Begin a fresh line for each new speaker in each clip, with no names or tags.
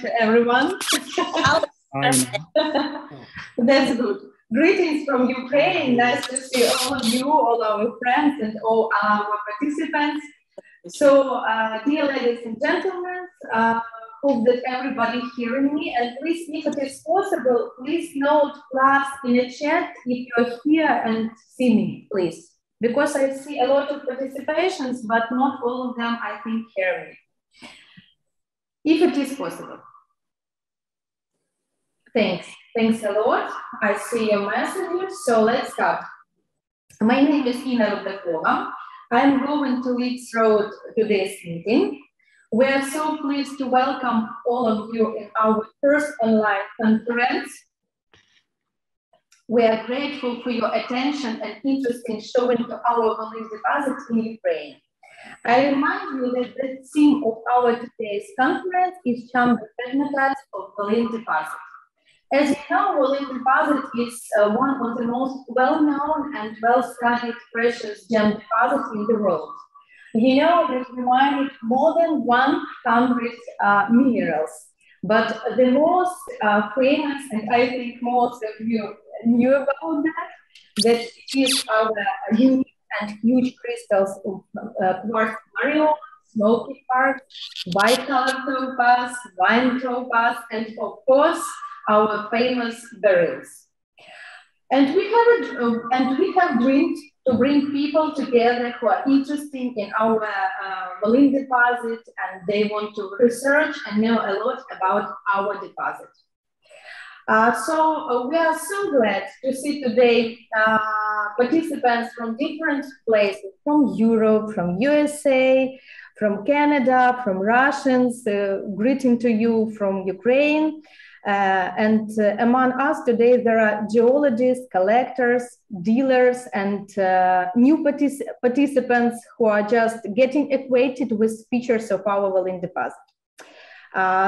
to everyone. That's good. Greetings from Ukraine. Nice to see all of you, all our friends, and all our participants. So, dear ladies and gentlemen, hope that everybody hearing me. And please, if it is possible, please note plus in the chat if you're here and see me, please. Because I see a lot of participations, but not all of them, I think, hear me. If it is possible. Thanks. Thanks a lot. I see your messages. So let's start. My name is Peter. I'm going to lead through today's meeting. We are so pleased to welcome all of you in our first online conference. We are grateful for your attention and interest in showing to our Volyn deposits in Ukraine. I remind you that the theme of our today's conference is Pegmatites of Volyn deposit. As you know, Volyn deposit is one of the most well-known and well-studied precious gem deposits in the world. You know that we mined more than 100 minerals, but the most famous, and I think most of you knew about that is our unique and huge crystals of quartz marble, smoky quartz, white color topaz, wine topaz, and of course, our famous beryls. And we have dreamed to bring people together who are interested in our Volyn deposit, and they want to research and know a lot about our deposit. So we are so glad to see today participants from different places, from Europe, from USA, from Canada, from Russians, greeting to you from Ukraine. And among us today, there are geologists, collectors, dealers, and new participants who are just getting acquainted with features of our Volyn deposit.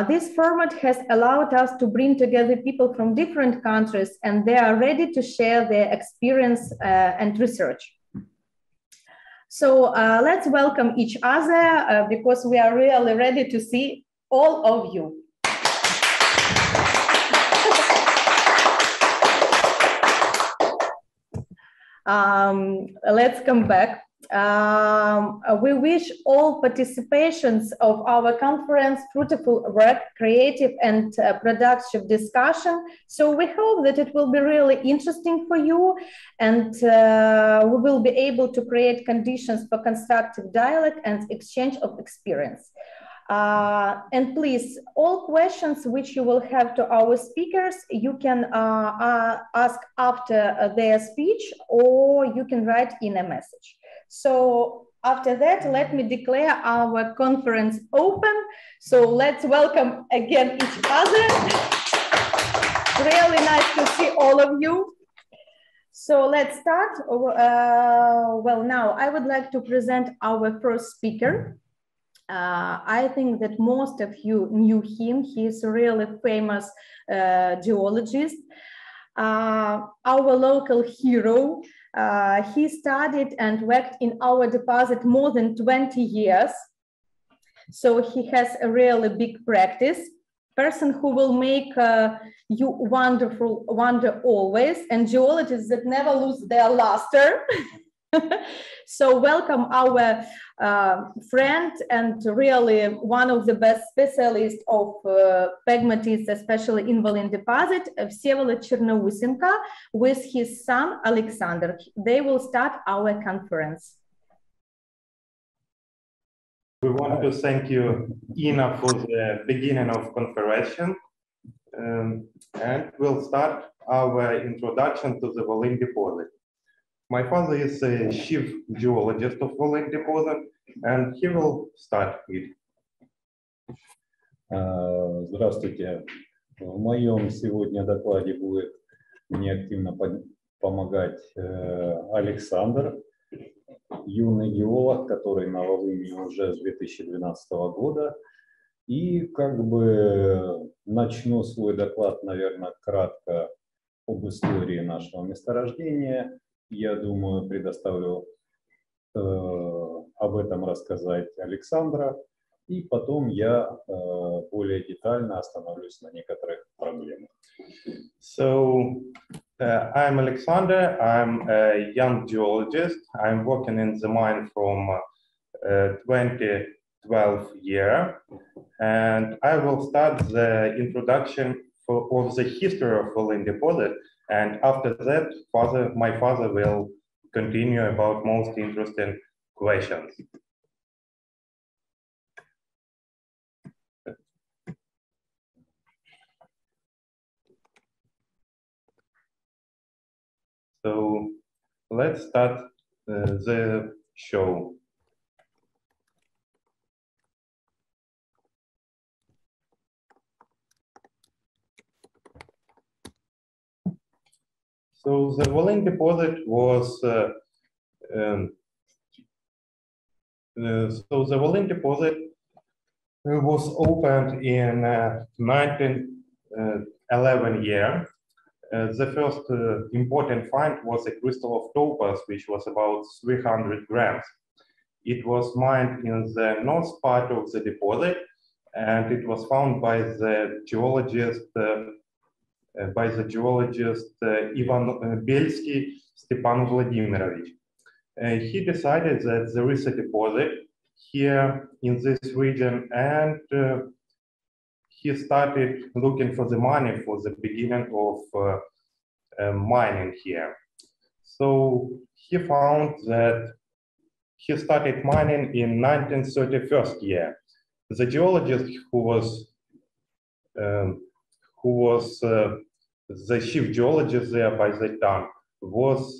This format has allowed us to bring together people from different countries, and they are ready to share their experience and research. So let's welcome each other because we are really ready to see all of you. Let's come back. We wish all participations of our conference fruitful work, creative and productive discussion. So we hope that it will be really interesting for you, and we will be able to create conditions for constructive dialogue and exchange of experience. And please, all questions which you will have to our speakers, you can ask after their speech, or you can write in a message. So after that, let me declare our conference open. So let's welcome again each other. Really nice to see all of you. So let's start. Well, now I would like to present our first speaker. I think that most of you knew him. He is a really famous geologist, our local hero. He studied and worked in our deposit more than 20 years. So he has a really big practice. Person who will make you wonder always, and geologists that never lose their luster. So welcome our friend and really one of the best specialists of pegmatites, especially in Volyn deposit, Всеволод Черноусенко, with his son Alexander. They will start our conference.
We want to thank you, Ina, for the beginning of conference, and we'll start our introduction to the Volyn deposit. My father is a chief geologist of Volyn deposit, and he will start it.
Здравствуйте. В моем сегодня докладе будет мне активно помогать Александр, юный геолог, который на Волыни уже с 2012 года. И как бы начну свой доклад, наверное, кратко об истории нашего месторождения. Я думаю, предоставлю об этом рассказать Александра. И потом я более детально остановлюсь на некоторых проблемах.
So, I'm Alexander. I'm a young geologist. I'm working in the mine from 2012 year, and I will start the introduction of the history of Volyn deposit, and after that, my father will continue about most interesting questions. So let's start the show. So the Volyn deposit was opened in 1911 year. The first important find was a crystal of topaz, which was about 300 grams. It was mined in the north part of the deposit, and it was found by the geologist Ivan Belsky Stepan Vladimirovich. He decided that there is a deposit here in this region, and he started looking for the money for the beginning of mining here. So he found that he started mining in 1931 year. The geologist who was the chief geologist there by that time was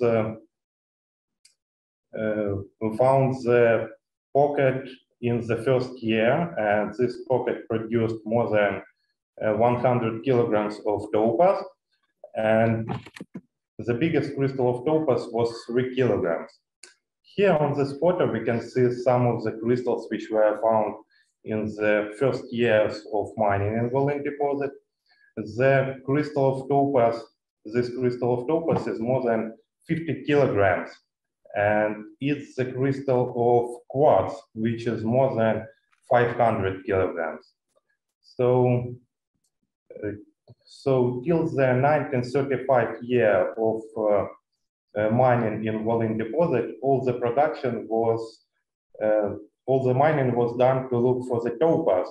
found the pocket in the first year, and this pocket produced more than 100 kilograms of topaz, and the biggest crystal of topaz was 3 kilograms. Here on this photo we can see some of the crystals which were found in the first years of mining in Volyn deposit. The crystal of topaz, this crystal of topaz is more than 50 kilograms, and it's the crystal of quartz, which is more than 500 kilograms. So till the 1935 year of mining in Volyn deposit, all the production was, all the mining was done to look for the topaz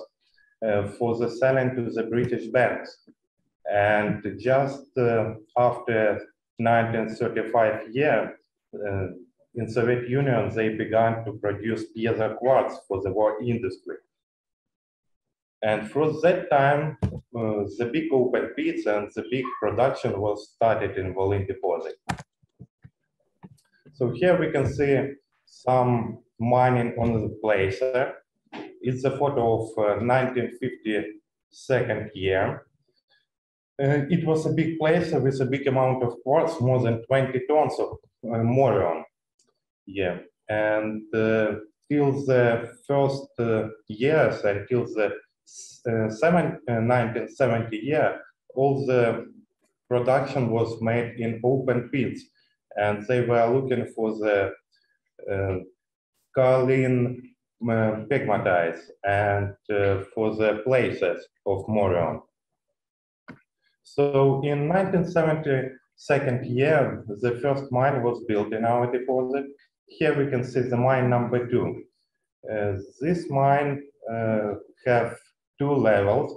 for the selling to the British banks. And just after 1935 year, in Soviet Union, they began to produce piezo quartz for the war industry. And from that time, the big open pits and the big production was started in Volyn deposit. So here we can see some mining on the placer. It's a photo of 1952 year. It was a big placer with a big amount of quartz, more than 20 tons of morion. Yeah, and till the first years, until the 1970 year, all the production was made in open pits, and they were looking for the kaolin pegmatites and for the places of morion. So in 1972 year, the first mine was built in our deposit. Here we can see the mine number 2. This mine have 2 levels.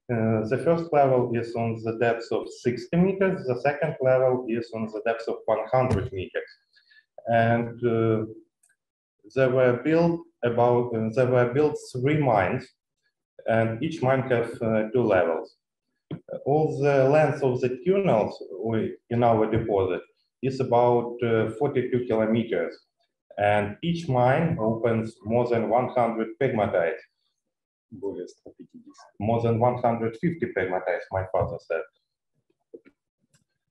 The first level is on the depth of 60 meters. The second level is on the depth of 100 meters. And there were built 3 mines, and each mine has 2 levels. All the length of the tunnels in our deposit is about 42 kilometers, and each mine opens more than 100 pegmatites. More than 150 pegmatites, my father said.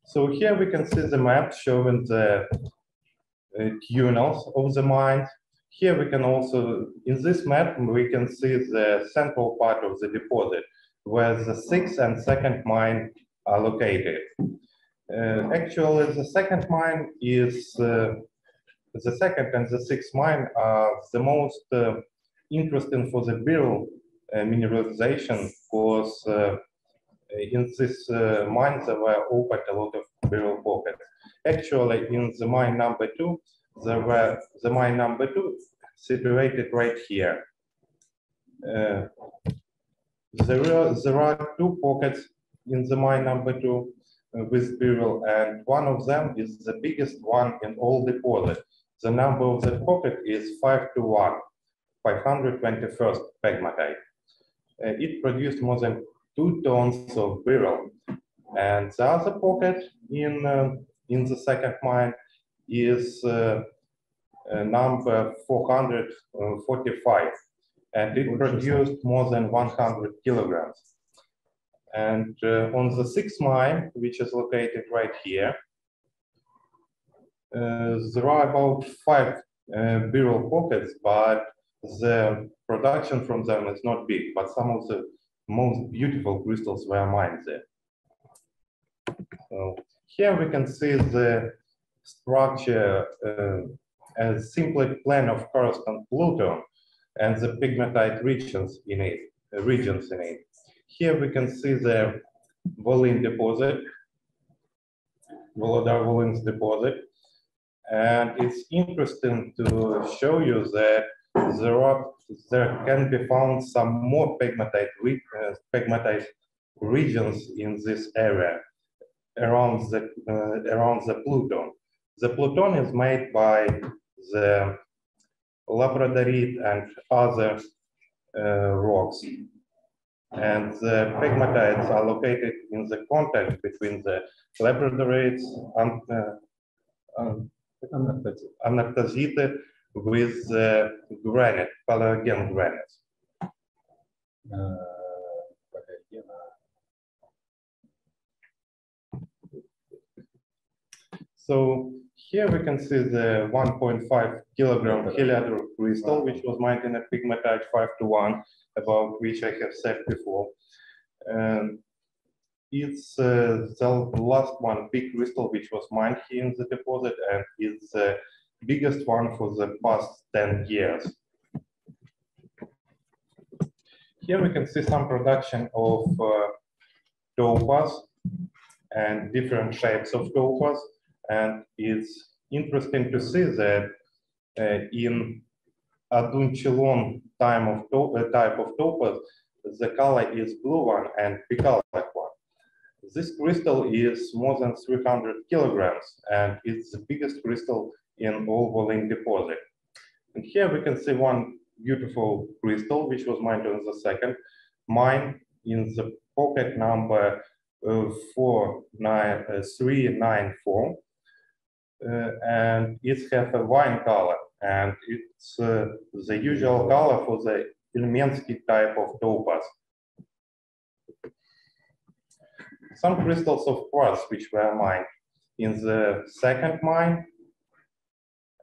So here we can see the map showing the tunnels of the mines. Here we can also, in this map, we can see the central part of the deposit, where the 6th and 2nd mine are located. Actually, the 2nd mine is, the 2nd and the 6th mine are the most interesting for the beryl mineralization because in this mine there were opened a lot of beryl pockets. Actually, in the mine number 2, the mine number 2 situated right here. There are 2 pockets in the mine number 2 with beryl, and one of them is the biggest one in all deposits. The number of the pocket is 5 to 1, 521st pegmatite. It produced more than 2 tons of beryl, and the other pocket in the second mine is number 445, and it produced more than 100 kilograms. And on the 6th mine, which is located right here, there are about 5 beryl pockets, but the production from them is not big, but some of the most beautiful crystals were mined there. So here we can see the structure, a simple plan of corresponding Pluto and the pegmatite regions in it. Here we can see the Volyn deposit, Volyn's deposit, and it's interesting to show you that there can be found some more pegmatite regions in this area around the Pluton. The Pluton is made by the labradorite and other rocks, and the pegmatites are located in the contact between the labradorites and anactazite with granite, paleogen granite. So here we can see the 1.5 kilogram heliodor crystal, which was mined in a pegmatite 5 to 1, about which I have said before. It's the last one big crystal which was mined here in the deposit, and it's the biggest one for the past 10 years. Here we can see some production of topaz and different shapes of topaz. And it's interesting to see that in Adunchelon type of topaz, the color is blue one and bicolored one. This crystal is more than 300 kilograms, and it's the biggest crystal in all Volyn deposit. And here we can see one beautiful crystal, which was mined on the second mine in the pocket number 394. And it has a wine color, and it's the usual color for the Ilmensky type of topaz. Some crystals of quartz which were mined in the second mine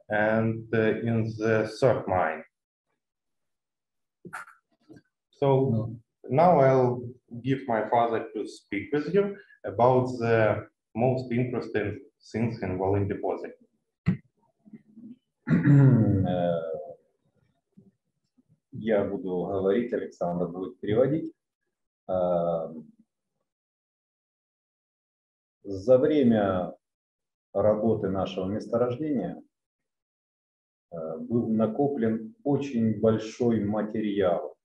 and in the third mine. So now I'll give my father to speak with you about the most interesting things in Volyn deposit.
Я буду говорить, Александр будет переводить. За время работы нашего месторождения был накоплен очень большой материал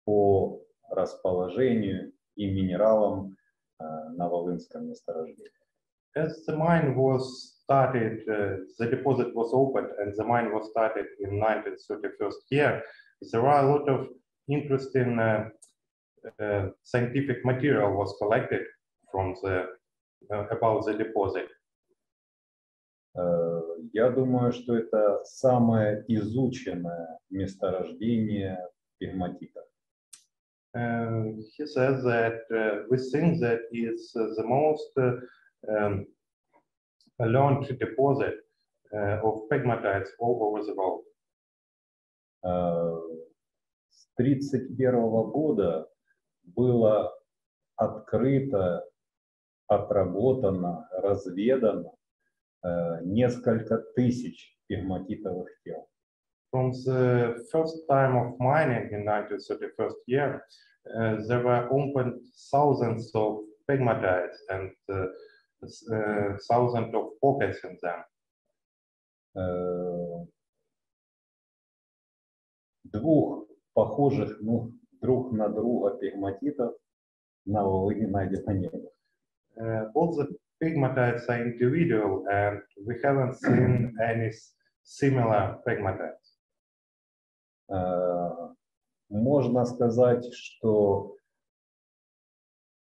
по расположению и минералам на Волынском месторождении.
As the mine was started, the deposit was opened and the mine was started in 1931 year. There are a lot of interesting scientific material was collected from about the deposit.
Я думаю, что это самое изученное месторождение пегматитов.
He says that we think that it's the most learned deposit of pegmatites all over the world.
С 1931 года было открыто, отработано, разведано несколько тысяч пегматитовых тел.
From the first time of mining in 1931st year, there were opened thousands of pegmatites and thousands of pockets in them.
Двух похожих друг на друга пегматитов на Волыни найдено не было.
All the pegmatites are individual, and we haven't seen any similar pegmatites.
Можно сказать, что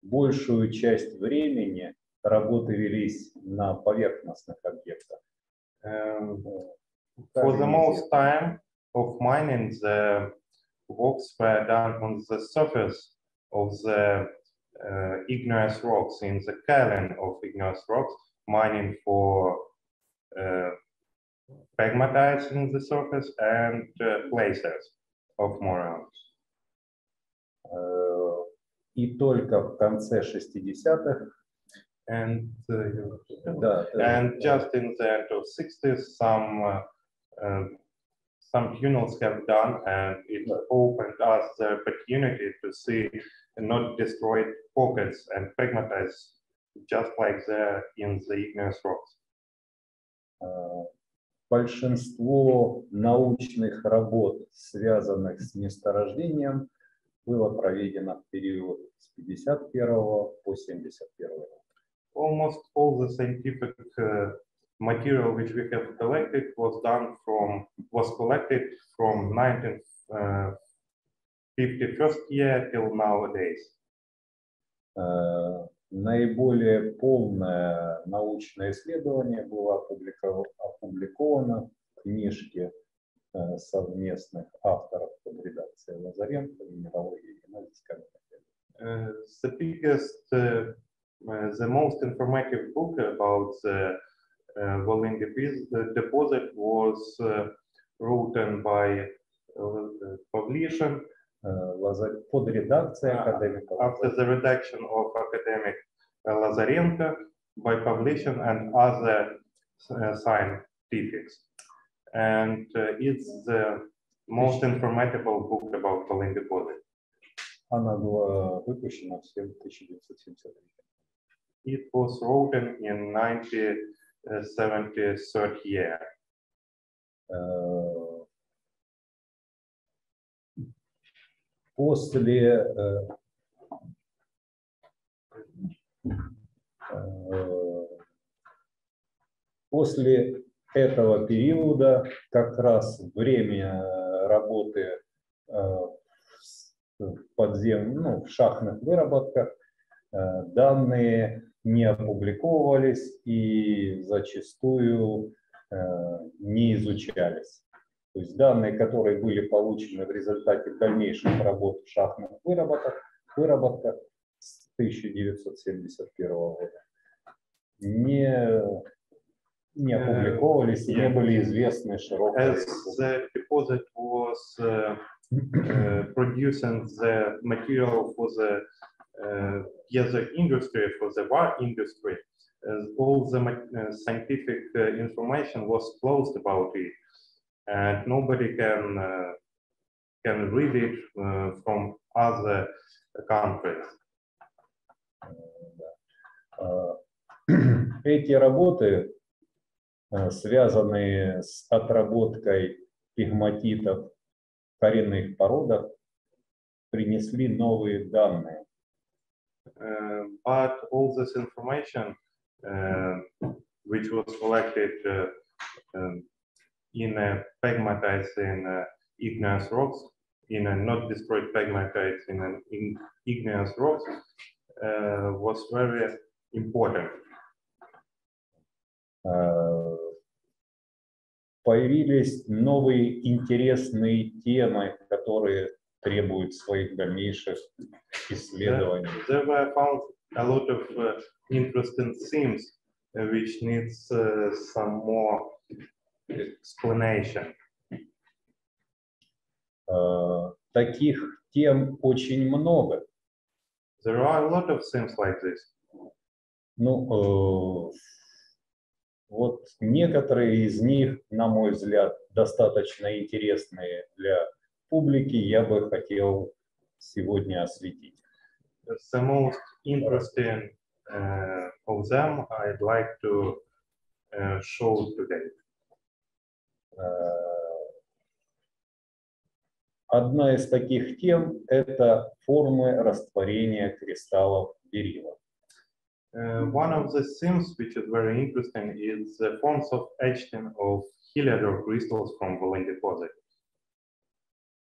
большую часть времени работы велись на поверхностных объектах.
For the most time of mining, the works were done on the surface of the igneous rocks, in the kaolin of igneous rocks, mining for pegmatites in the surface and placers of minerals.
И только в конце 60-х
and just in the end of 60s, some tunnels have done, and it opened us the opportunity to see not destroyed pockets and pegmatites, just like there in the igneous rocks.
Большинство научных работ, связанных с месторождением, было проведено в период с 51 по 71 год.
Almost all the scientific material which we have collected was collected from 1951st year till nowadays.
Наиболее полное научное исследование было опубликовано в книжке совместных авторов под редакцией Лазаренко «Минералогия и анализ камерных».
The biggest, the most informative book about the Volyn deposit was written by publication
под редакцией академика.
After the redaction of academic Lazarenko by publication and other scientifics. And it's the most informative book about Volyn deposit.
Она была выпущена в 1973.
It was written in 1973 year.
После этого периода, как раз время работы в подземных, в шахтных выработках, данные не опубликовывались и зачастую не изучались. То есть данные, которые были получены в результате дальнейших работ в шахтных выработках с 1971 года, не опубликовывались и не были известны широко.
As the deposit was producing the material for the industry, for the war industry, all the scientific information was closed about it, and nobody can read it from other countries.
Эти работы, связанные с отработкой пегматитов в коренных породах, принесли новые данные.
But all this information, which was collected in pegmatites in igneous rocks, in not destroyed pegmatites in igneous rocks, was very important.
Появились новые интересные темы, которые требуют своих дальнейших исследований.
There were found a lot of interesting themes which needs some more explanation.
Таких тем очень много.
There are a lot of themes like this.
Ну, вот некоторые из них, на мой взгляд, достаточно интересные для публики, я бы хотел сегодня осветить.
The most interesting of them I'd like to show today.
Одна из таких тем – это формы растворения кристаллов берилла.
One of the themes which is very interesting is the forms of etching of heliodor crystals from Volyn deposit.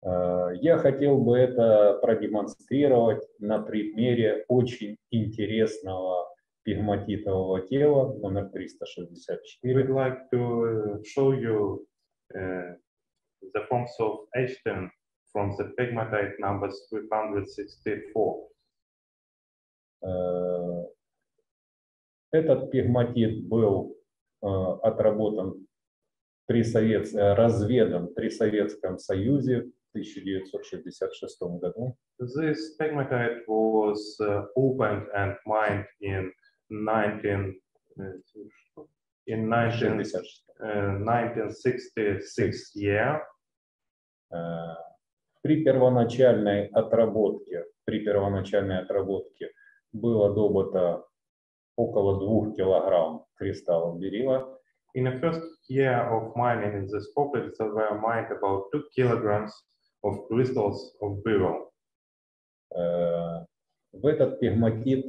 Я хотел бы это продемонстрировать на примере очень интересного пегматитового тела номер 364.
We'd like to show you the forms of etching from the pegmatite number 364.
Этот пегматит был отработан разведан при Советском Союзе в 1966 году.
This pegmatite was opened and mined in 1966 year.
При первоначальной отработке было добыто около 2 килограмм кристаллов берилла.
In the first year of mining in this pocket, there were mined about 2 kilograms of crystals of beryl.
В этот пегматит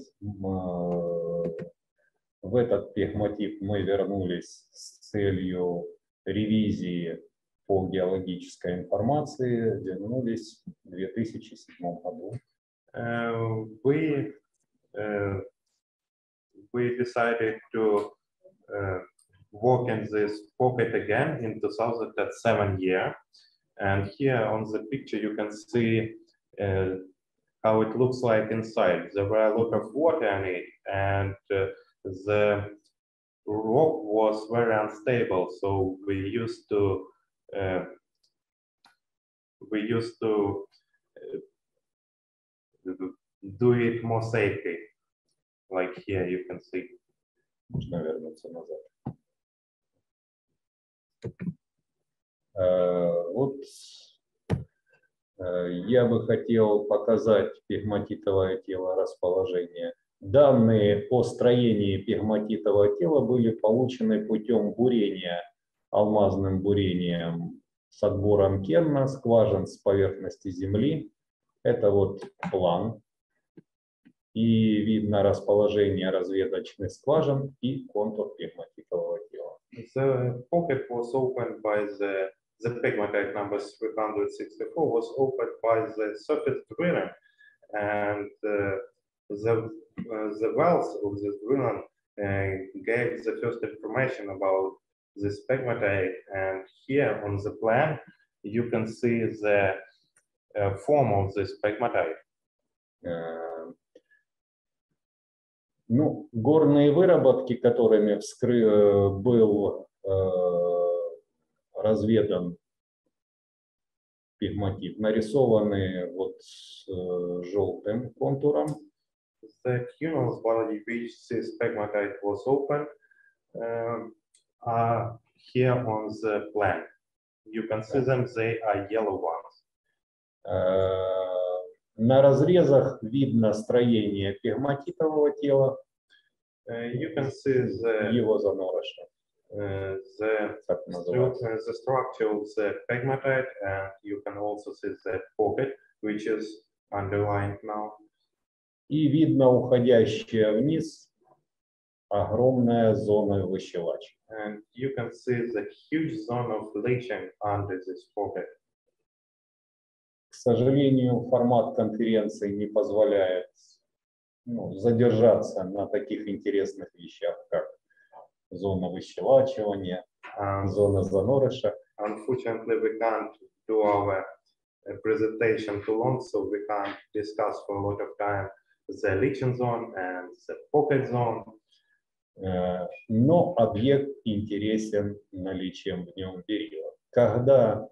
мы вернулись с целью ревизии по геологической информации, вернулись в 2007 году.
We decided to work in this pocket again in 2007 year, and here on the picture you can see how it looks like inside. There were a lot of water in it, and the rock was very unstable, so we used to do it more safely. Like here you can see.
Можно вернуться назад. Вот я бы хотел показать пегматитовое тело расположения. Данные о строении пегматитового тела были получены путем бурения, алмазным бурением с отбором керна, скважин с поверхности Земли. Это вот план. И видно расположение разведочных скважин и контур пегматитового тела.
The pocket was opened by the pegmatite number 364 was opened by the surface drilling, and the wells of this drilling gave the first information about this pegmatite. And here on the plan you can see the form of this pegmatite.
Ну, горные выработки, которыми был разведан пегматит, нарисованы вот желтым контуром.
The tunnels by which this pegmatite was opened are here on the plan. You can see them; they are yellow ones.
На разрезах видно строение пегматитового тела,
You can see
его занорыша.
the structure of the pegmatite, and you can also see the pocket, which is underlined now.
И видно уходящая вниз огромная зона выщелачивания.
And you can see the huge zone of leaching under this pocket.
К сожалению, формат конференции не позволяет задержаться на таких интересных вещах, как зона выщелачивания, зона занорыша.
Unfortunately, we can't do our presentation too long, so we can't discuss for a lot of time the leaching zone and the pocket zone.
Но объект интересен наличием в нем берилла. Когда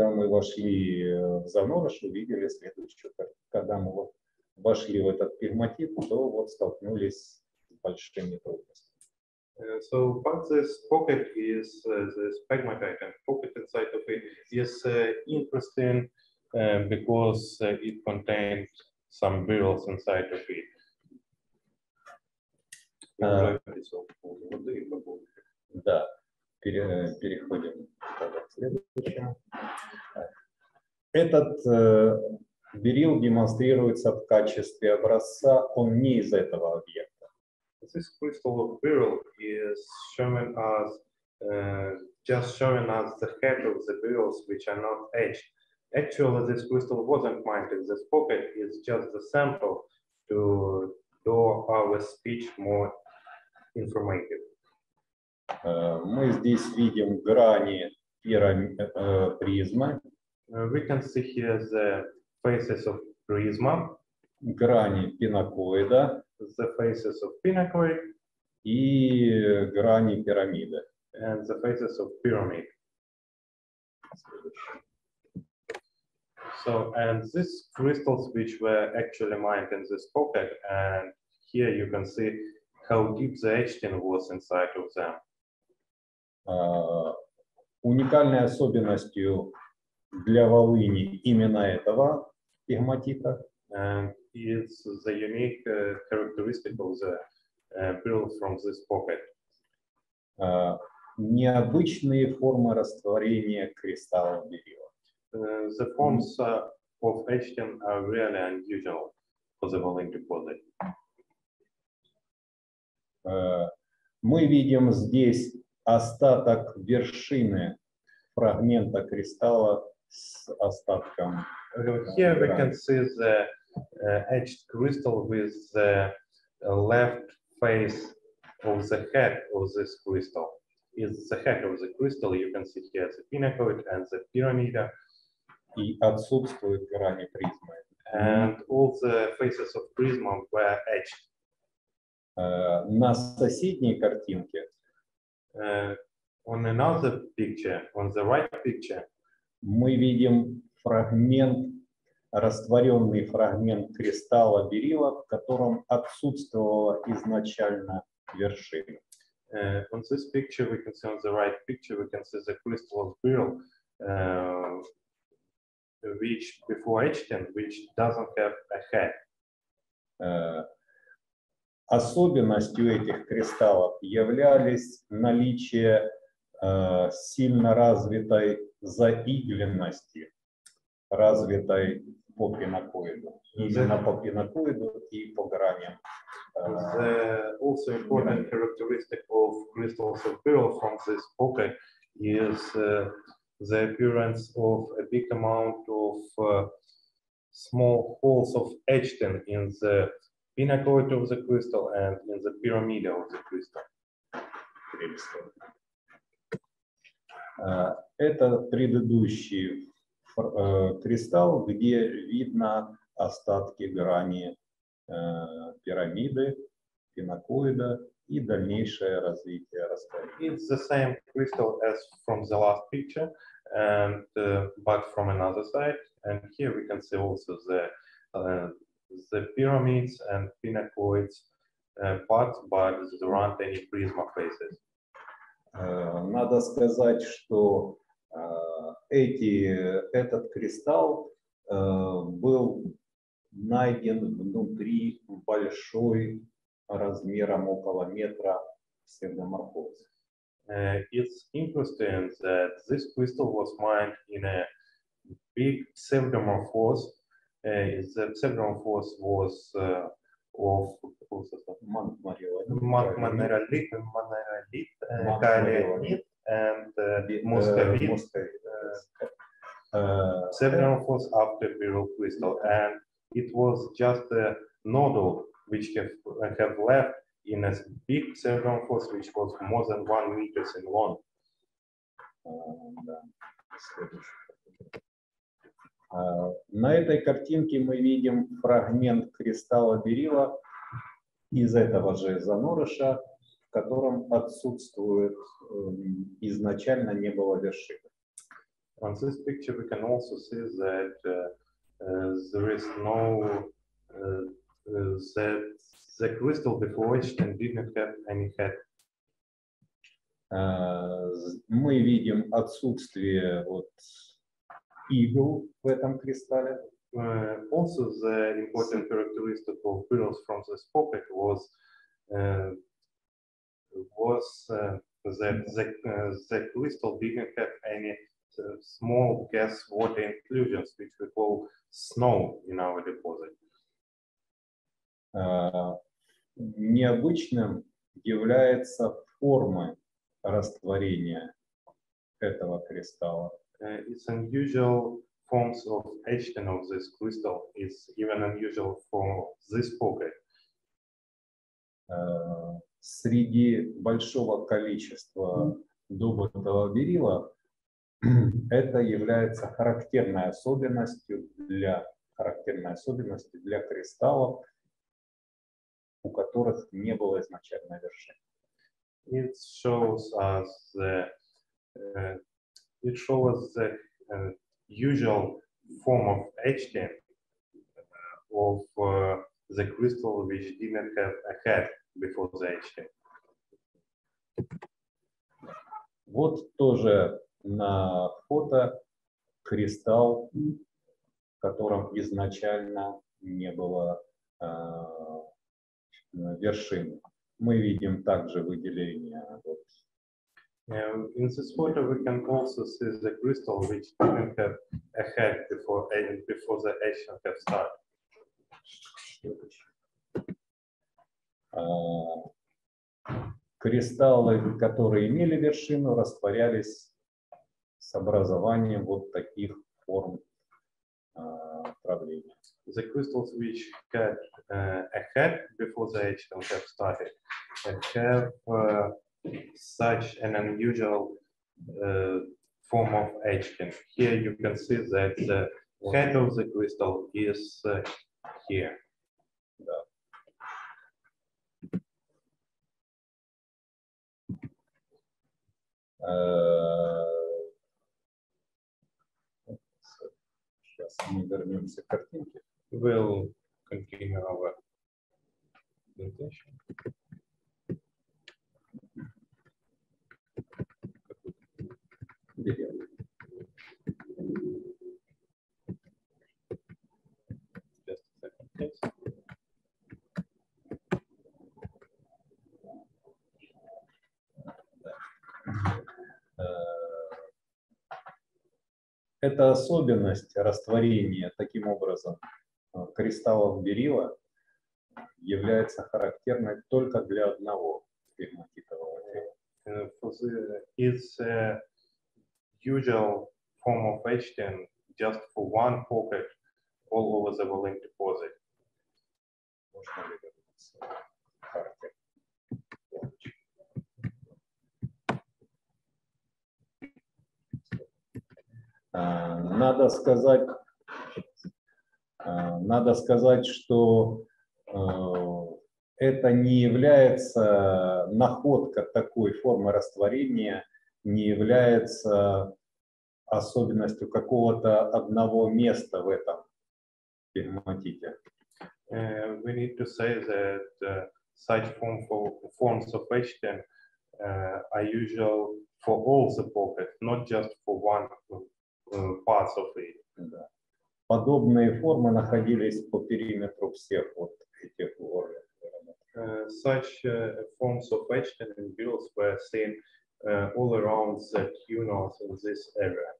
мы вошли в занорыш, увидели следующую картину. Когда мы вошли в этот пегматит, то вот столкнулись с большими трудностями.
So what this pocket is, this pegmatite and pocket inside of it is interesting because it contains some beryls inside of it.
Да, переходим к следующему. Этот берил демонстрируется в качестве образца, он не из этого объекта.
This crystal of beryl is showing us, just showing us the head of the beryls which are not etched. Actually, this crystal wasn't mined in this pocket, it's just the sample to do our speech more informative.
Мы здесь видим грани призмы,
We can see here the faces of prisma,
грани пинакоида
the faces of pinacoid,
и грани пирамиды.
and the faces of pyramid. So, and these crystals which were actually mined in this pocket, and here you can see how deep the etching was inside of them.
Уникальной особенностью для Волыни именно этого пегматита
And it's the unique characteristic of the beryl from this pocket.
необычные формы растворения кристаллов берила.
The forms of etching are really unusual for the Volyn deposit.
Мы видим здесь остаток вершины фрагмента кристалла с остатком.
Here we can see the etched crystal with the left face of the head of this crystal. Is the head of the crystal. You can see here the pinacoid and the pyramid.
И отсутствует грани призмы.
And all the faces of prism were etched.
На соседней картинке
On another picture, on the right picture,
мы видим фрагмент, растворенный фрагмент кристалла берила, в котором отсутствовала изначально вершина.
On this picture, we can see on the right picture, we can see the crystal of beryl, which before etching, which doesn't have a head.
Особенностью этих кристаллов являлись наличие сильно развитой заигленности, развитой по пинакоиду. Именно по пинакоиду и по граням.
The also important characteristic of crystals of beryl from this pocket is the appearance of a big amount of small holes of etching in the pinacoid of the crystal and in the pyramid of the crystal.
Это предыдущий кристалл, где видно остатки грани пирамиды, пинакоида и дальнейшее развитие растворения.
It's the same crystal as from the last picture, and but from another side. And here we can see also the pyramids and pinacoids parts, but there aren't any prisma faces.
Надо сказать, что этот кристалл был найден внутри большой размером около метра псевдоморфозы.
It's interesting that this crystal was mined in a big pseudomorphose. The pseudomorphose was of mineralogic, kaolin, and moscovite. Pseudomorphose after beryl crystal, and it was just a nodule which have left in a big pseudomorphose which was more than 1 meter in long.
На этой картинке мы видим фрагмент кристалла берила из этого же занорыша, в котором отсутствует, изначально не было вершины.
On this picture we can also see that there is no, that the crystal before etched and didn't have any head.
Мы видим отсутствие вот игл в этом кристалле.
Also, the important characteristic of pearls from this pocket was that the crystal didn't have any small gas water inclusions, which we call snow in our deposit.
Необычным является форма растворения этого кристалла.
It's unusual forms of etching of this crystal. It's even unusual for this pocket.
Среди большого количества добытого берила это является характерной особенностью для кристаллов, у которых не было изначально вершины.
It shows us the usual form of etching of the crystal which didn't have a head before the etching.
Вот тоже на фото кристалл, в котором изначально не было вершины. Мы видим также выделение.
In this photo, we can also see the crystal which didn't have a head before the etching have started.
Кристаллы, которые имели вершину, растворялись с образованием вот таких форм правления.
The crystals which had a head before the etching have started have such an unusual form of etching. Here you can see that the head of the crystal is here.
Да. Сейчас мы вернемся к картинке.
We'll continue our presentation. Just a second, please.
Эта особенность растворения таким образом кристаллов берила является характерной только для одного пегматитового тела.
It's a usual form of etching just for one pocket all over the Volyn deposit.
Можно ли вернуться к карте? Надо сказать, что это не является, находка такой формы растворения не является особенностью какого-то одного места в этом пегматите.
We need to say that such forms of etching are usual for all the pockets, not just for one part of it.
Да. Подобные формы находились по периметру всех вот этих органов.
Such forms of etching and bills were seen all around the tunnels in this area.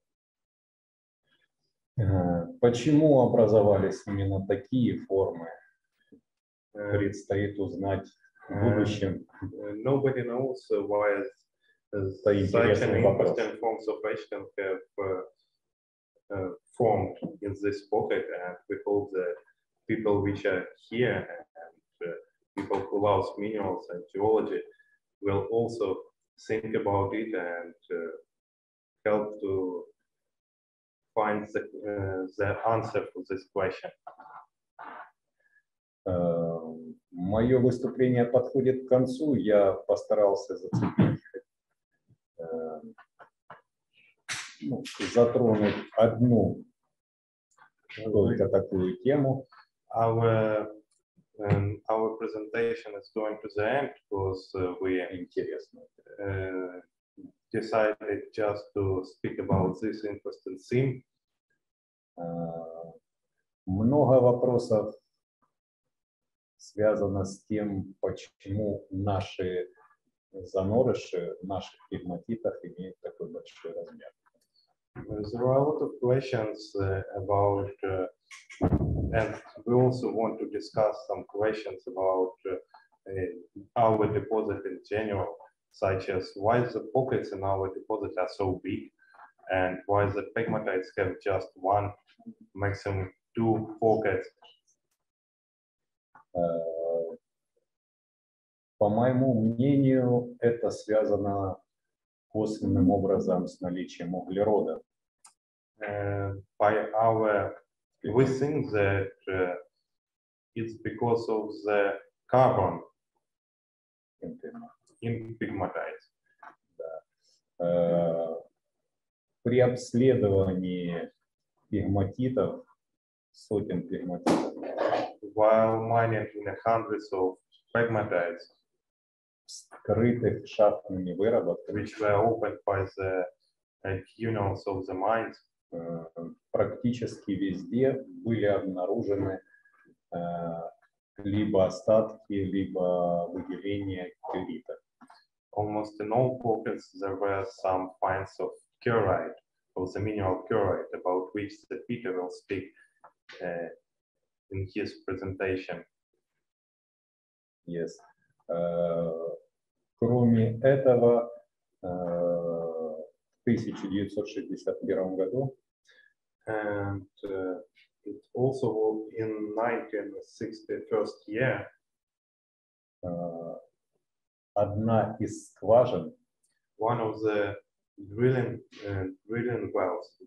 Почему образовались именно такие формы? Предстоит узнать в будущем.
Nobody knows why such an interesting forms of etching have formed in this pocket, and we hope that people which are here and people who love minerals and geology will also think about it and help to find the answer for this question.
Мое выступление подходит к концу. Я постарался зацепить, затронуть одну только такую тему.
Our presentation is going to the end because we decided just to speak about this interesting theme.
Много вопросов связано с тем, почему наши занорыши в наших пегматитах имеют такой большой размер.
There are a lot of questions about, and we also want to discuss some questions about our deposit in general, such as why the pockets in our deposit are so big, and why the pegmatites have just one, maximum two pockets.
По моему мнению, это связано косвенным образом с наличием углерода.
We think that it's because of the carbon in pegmatites.
При обследовании пегматитов, сотен пегматитов,
while mining in the hundreds of pegmatites,
скрытых шахтными выработками,
which were opened by the tunnels of the mines,
практически везде были обнаружены либо остатки, либо выделения кюрита.
Almost in all pockets there were some finds of chloride, of the mineral chloride, about which the Peter will speak in his presentation.
Yes. Кроме этого, в 1961 году
and it also in 1961 year,
одна из скважин,
one of the drilling wells,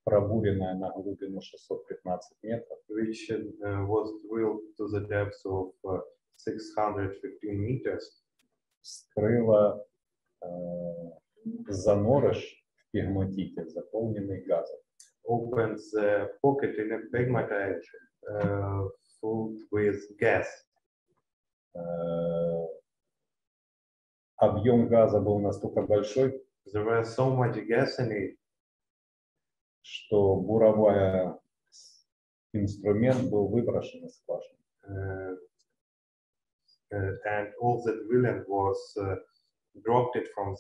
пробуренная на глубину 615 метров,
which was drilled to the depth of 615 meters,
скрыла занорыш в пегматите, заполненный газом.
opened the pocket in a pegmatite filled with gas.
Объем газа был настолько большой,
There was so much gas in it,
что буровой инструмент был выброшен из скважины.
And all the drilling was dropped it from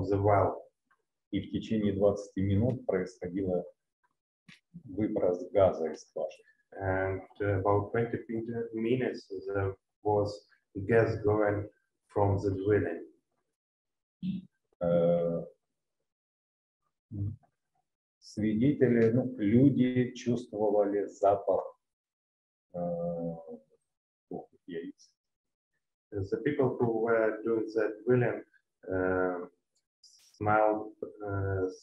the well.
И в течение 20 минут происходило выброс газа из скважины.
And about 20 minutes there was gas going from the drilling.
Свидетели, люди чувствовали запах яиц.
The people who were doing the drilling smelled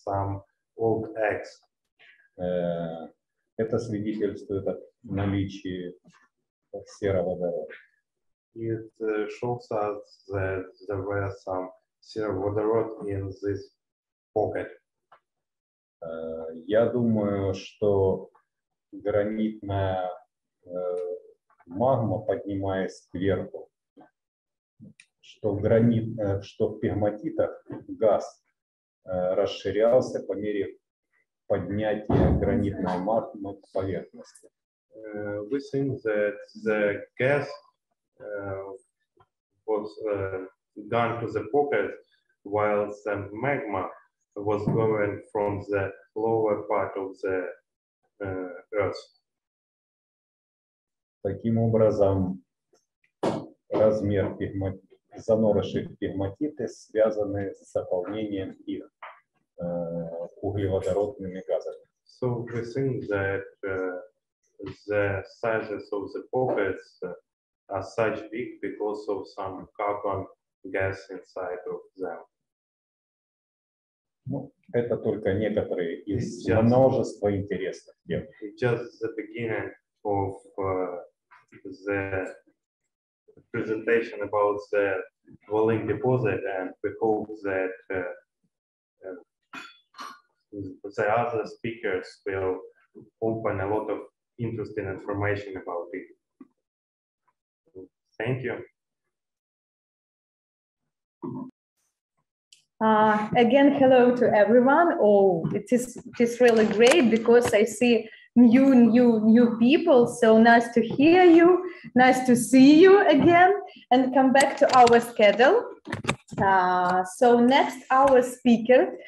some old eggs.
Это свидетельствует о наличии сероводорода.
It shows us that there were some сероводород in this pocket.
Я думаю, что гранитная магма, поднимаясь кверху, что в пегматитах газ расширялся по мере поднятия гранитной магмы к поверхности.
We think that the gas was gone to the pocket while the magma was going from the lower part of the earth.
Таким образом, размер занорышей в пегматиты связаны с заполнением их углеводородными газами.
So we think that the sizes of the pockets are such big because of some carbon gas inside of them.
Это только некоторые из множества интересных тем.
Just the beginning of the presentation about the Volyn deposit, and we hope that the other speakers will open a lot of interesting information about it. Thank you.
Again, hello to everyone. Oh, it is really great because I see new people. So nice to hear you, nice to see you again, and come back to our schedule. So next, our speaker.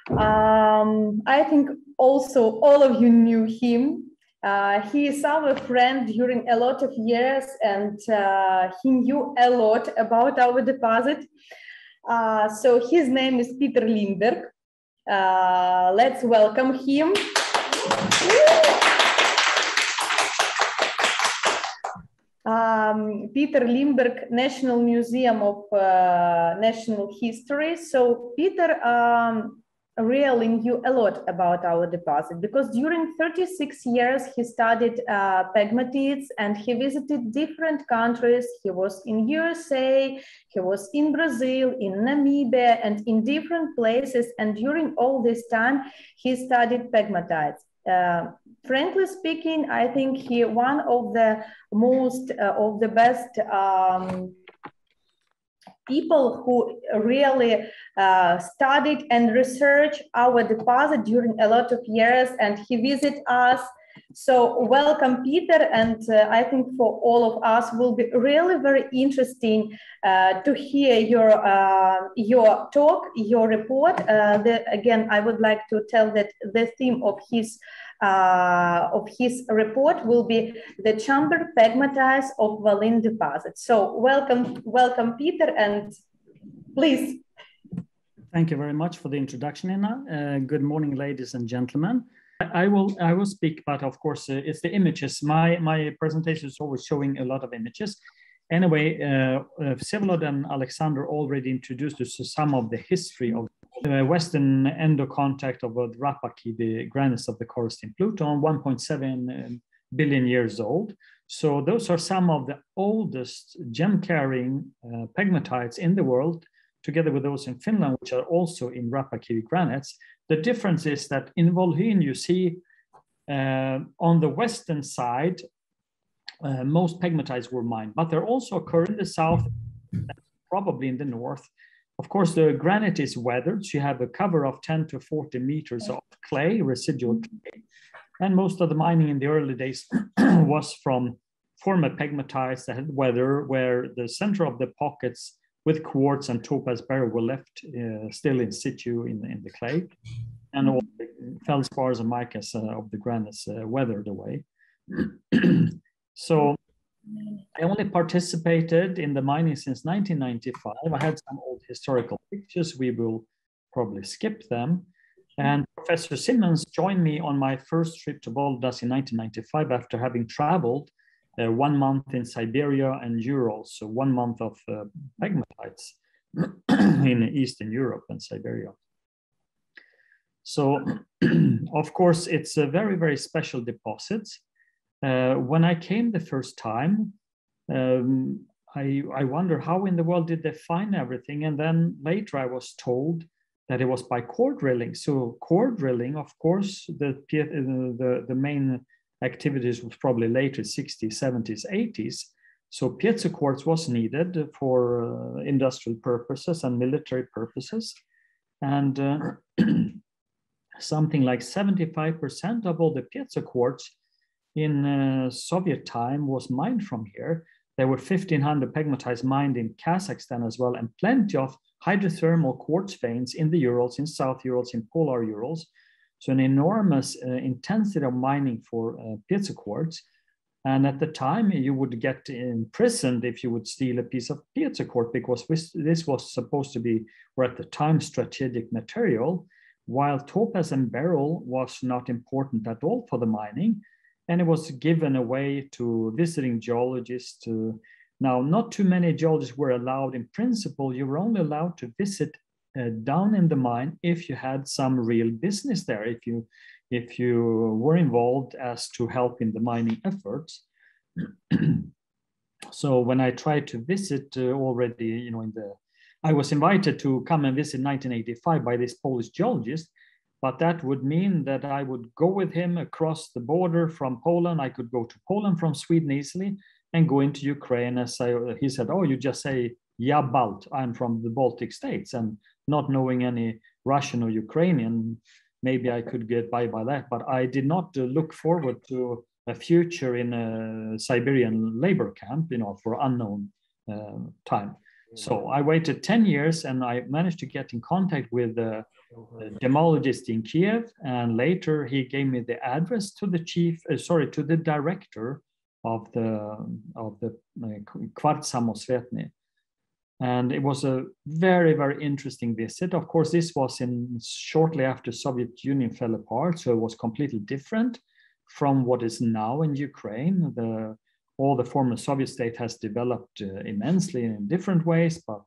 I think also all of you knew him. He is our friend during a lot of years, and he knew a lot about our deposit. So his name is Peter Lyckberg. Let's welcome him. Peter Lyckberg, National Museum of National History. So Peter really knew a lot about our deposit because during 36 years he studied pegmatites and he visited different countries. He was in USA, he was in Brazil, in Namibia, and in different places. And during all this time, he studied pegmatites. Frankly speaking, I think he one of the most of the best people who really studied and researched our deposit during a lot of years, and he visited us. So welcome, Peter, and I think for all of us will be really very interesting to hear your talk, your report. Again, I would like to tell that the theme of his report will be the chamber pegmatites of Volyn deposit. So welcome, Peter, and please.
Thank you very much for the introduction, Ina. Good morning, ladies and gentlemen. I will speak, but of course it's the images. My presentation is always showing a lot of images. Anyway, Vsevolod and Alexander already introduced us to some of the history of the western endocontact of Rapaki, the granites of the Coruscant Pluton, 1.7 billion years old. So those are some of the oldest gem-carrying pegmatites in the world, together with those in Finland, which are also in Rapaki granites. The difference is that in Volyn, you see on the western side, most pegmatites were mined, but they also occur in the south, probably in the north. Of course, the granite is weathered, so you have a cover of 10 to 40 meters of clay, residual clay. And most of the mining in the early days was from former pegmatites that had weather, where the center of the pockets with quartz and topaz beryl were left still in situ in the clay, and all the feldspars and micas of the granites weathered away. So I only participated in the mining since 1995. I had some old historical pictures. We will probably skip them. And Professor Simmons joined me on my first trip to Voldas in 1995 after having traveled 1 month in Siberia and Urals, so 1 month of pegmatites in Eastern Europe and Siberia. So, of course, it's a very, very special deposit. When I came the first time, I wonder how in the world did they find everything? And then later I was told that it was by core drilling. So core drilling, of course, the main activities was probably later 60s, 70s, 80s. So piezo quartz was needed for industrial purposes and military purposes. And something like 75% of all the piezo quartz in Soviet time was mined from here. There were 1,500 pegmatites mined in Kazakhstan as well, and plenty of hydrothermal quartz veins in the Urals, in South Urals, in Polar Urals. So an enormous intensity of mining for piezo quartz. And at the time, you would get imprisoned if you would steal a piece of piezo quartz, because this was supposed to be, or at the time, strategic material, while topaz and beryl was not important at all for the mining. And it was given away to visiting geologists. Now, not too many geologists were allowed. In principle, you were only allowed to visit down in the mine if you had some real business there, if you were involved as to help in the mining efforts. So when I tried to visit already, I was invited to come and visit in 1985 by this Polish geologist, but that would mean that I would go with him across the border from Poland. I could go to Poland from Sweden easily and go into Ukraine. He said, oh, you just say "Yeah, Balt, I'm from the Baltic states," and not knowing any Russian or Ukrainian, maybe I could get by that, but I did not look forward to a future in a Siberian labor camp, for unknown time. So I waited 10 years and I managed to get in contact with a gemologist in Kiev, and later he gave me the address to the to the director of the Kvarts Samosvetny. And it was a very, very interesting visit. Of course, this was shortly after Soviet Union fell apart, so it was completely different from what is now in Ukraine. All the former Soviet state has developed immensely in different ways, but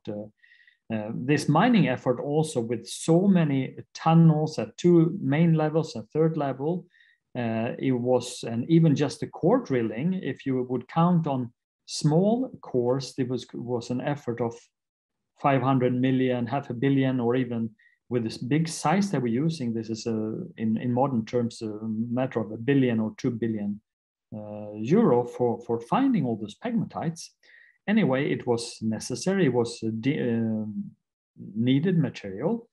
this mining effort also with so many tunnels at 2 main levels and 3rd level, it was, and even just the core drilling, if you would count on small cores, it was an effort of 500 million, $500 million, or even with this big size that we're using, this is in modern terms a matter of $1 billion or 2 billion euro for finding all those pegmatites. Anyway, it was necessary, it was needed material.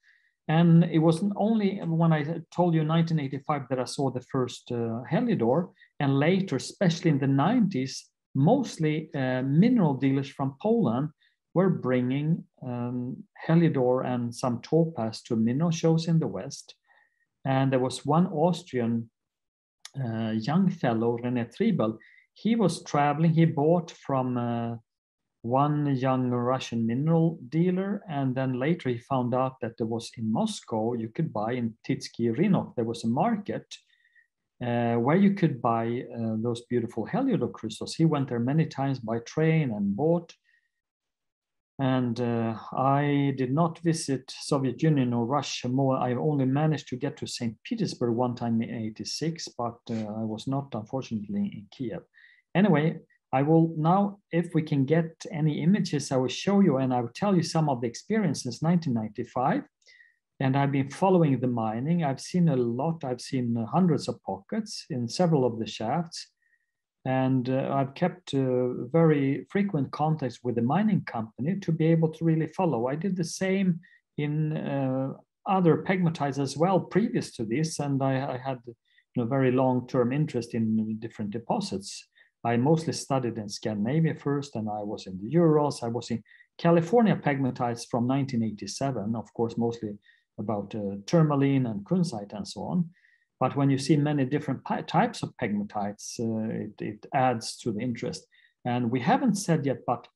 And it wasn't only when I told you in 1985 that I saw the first Helidor, and later, especially in the 90s, mostly mineral dealers from Poland were bringing Helidor and some topaz to mineral shows in the West. And there was one Austrian young fellow, René Triebel. He was traveling, he bought from one young Russian mineral dealer, and then later he found out that there was in Moscow, you could buy in Titsky Rynok, there was a market where you could buy those beautiful Heliodor crystals. He went there many times by train and bought. And I did not visit Soviet Union or Russia more. I only managed to get to St. Petersburg one time in '86, but I was not, unfortunately, in Kiev. Anyway, I will now, if we can get any images, I will show you, and I will tell you some of the experiences 1995. And I've been following the mining. I've seen a lot. I've seen hundreds of pockets in several of the shafts. And I've kept very frequent contacts with the mining company to be able to really follow. I did the same in other pegmatites as well previous to this, and I had very long-term interest in different deposits. I mostly studied in Scandinavia first, and I was in the Urals. I was in California pegmatites from 1987, of course, mostly about tourmaline and kunzite and so on. But when you see many different types of pegmatites, it adds to the interest. And we haven't said yet, but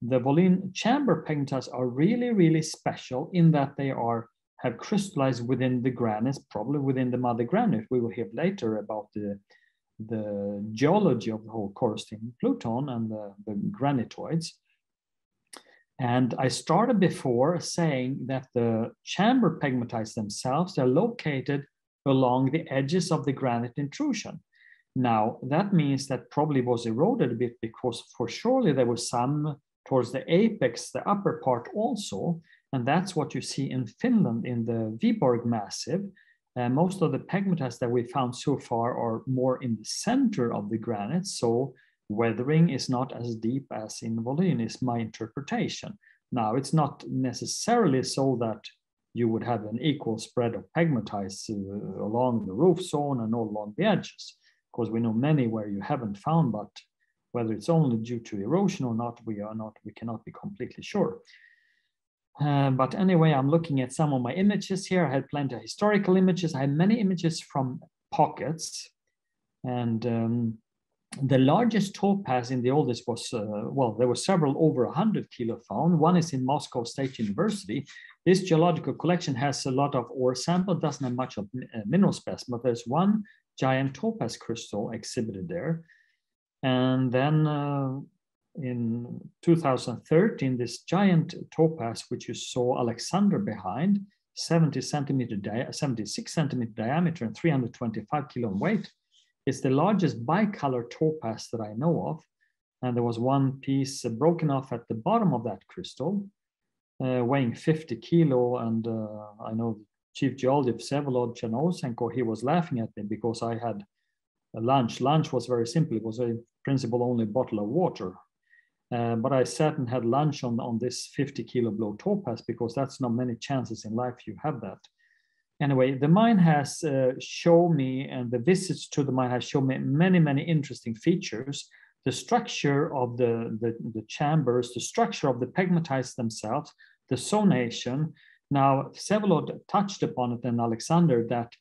the Volyn chamber pegmatites are really, really special in that they have crystallized within the granites, probably within the mother granite. We will hear later about the geology of the whole Korostin Pluton and the granitoids. And I started before saying that the chamber pegmatites themselves, they're located along the edges of the granite intrusion. Now, that means that probably was eroded a bit, because for surely there was some towards the apex, the upper part also, and that's what you see in Finland in the Viborg Massive. Most of the pegmatites that we found so far are more in the center of the granite, so weathering is not as deep as in Volyn, is my interpretation. Now, it's not necessarily so that you would have an equal spread of pegmatites along the roof zone and all along the edges. Of course, we know many where you haven't found, but whether it's only due to erosion or not, we cannot be completely sure. But anyway, I'm looking at some of my images here. I had plenty of historical images. I had many images from pockets. And the largest topaz in the oldest was, well, there were several over 100 kilo found. One is in Moscow State University. This geological collection has a lot of ore sample, doesn't have much of mineral specimen, but there's one giant topaz crystal exhibited there. And then in 2013, this giant topaz, which you saw Alexander behind, 76 centimeter diameter and 325 kilo in weight, is the largest bicolor topaz that I know of. And there was one piece broken off at the bottom of that crystal, weighing 50 kilo. And I know the chief geologist, Vsevolod Chernosenko, he was laughing at me because I had a lunch. Lunch was very simple. It was in principle only a bottle of water. But I sat and had lunch on this 50-kilo blow topaz, because that's not many chances in life you have that. Anyway, the mine has shown me, and the visits to the mine has shown me many interesting features. The structure of the chambers, the structure of the pegmatites themselves, the zonation. Now, Vsevolod touched upon it, and Alexander, that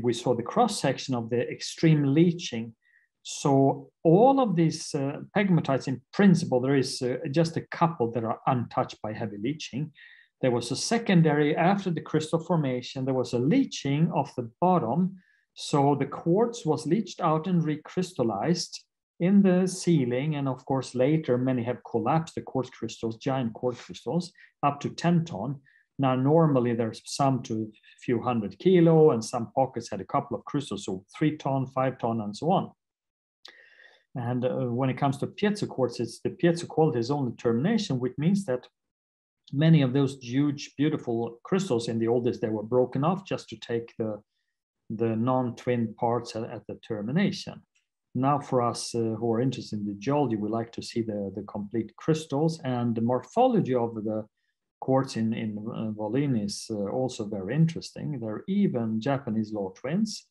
we saw the cross-section of the extreme leaching. So all of these pegmatites, in principle, there is just a couple that are untouched by heavy leaching. There was a secondary, after the crystal formation, there was a leaching of the bottom. So the quartz was leached out and recrystallized in the ceiling. And of course, later, many have collapsed, the quartz crystals, giant quartz crystals, up to 10 ton. Now, normally there's some to a few hundred kilo, and some pockets had a couple of crystals, so 3 ton, 5 ton, and so on. And when it comes to piezo quartz, it's the piezo quality is only termination, which means that many of those huge, beautiful crystals in the old days, they were broken off just to take the non-twin parts at the termination. Now, for us who are interested in the geology, we like to see the complete crystals, and the morphology of the quartz in Volyn is also very interesting. They're even Japanese law twins,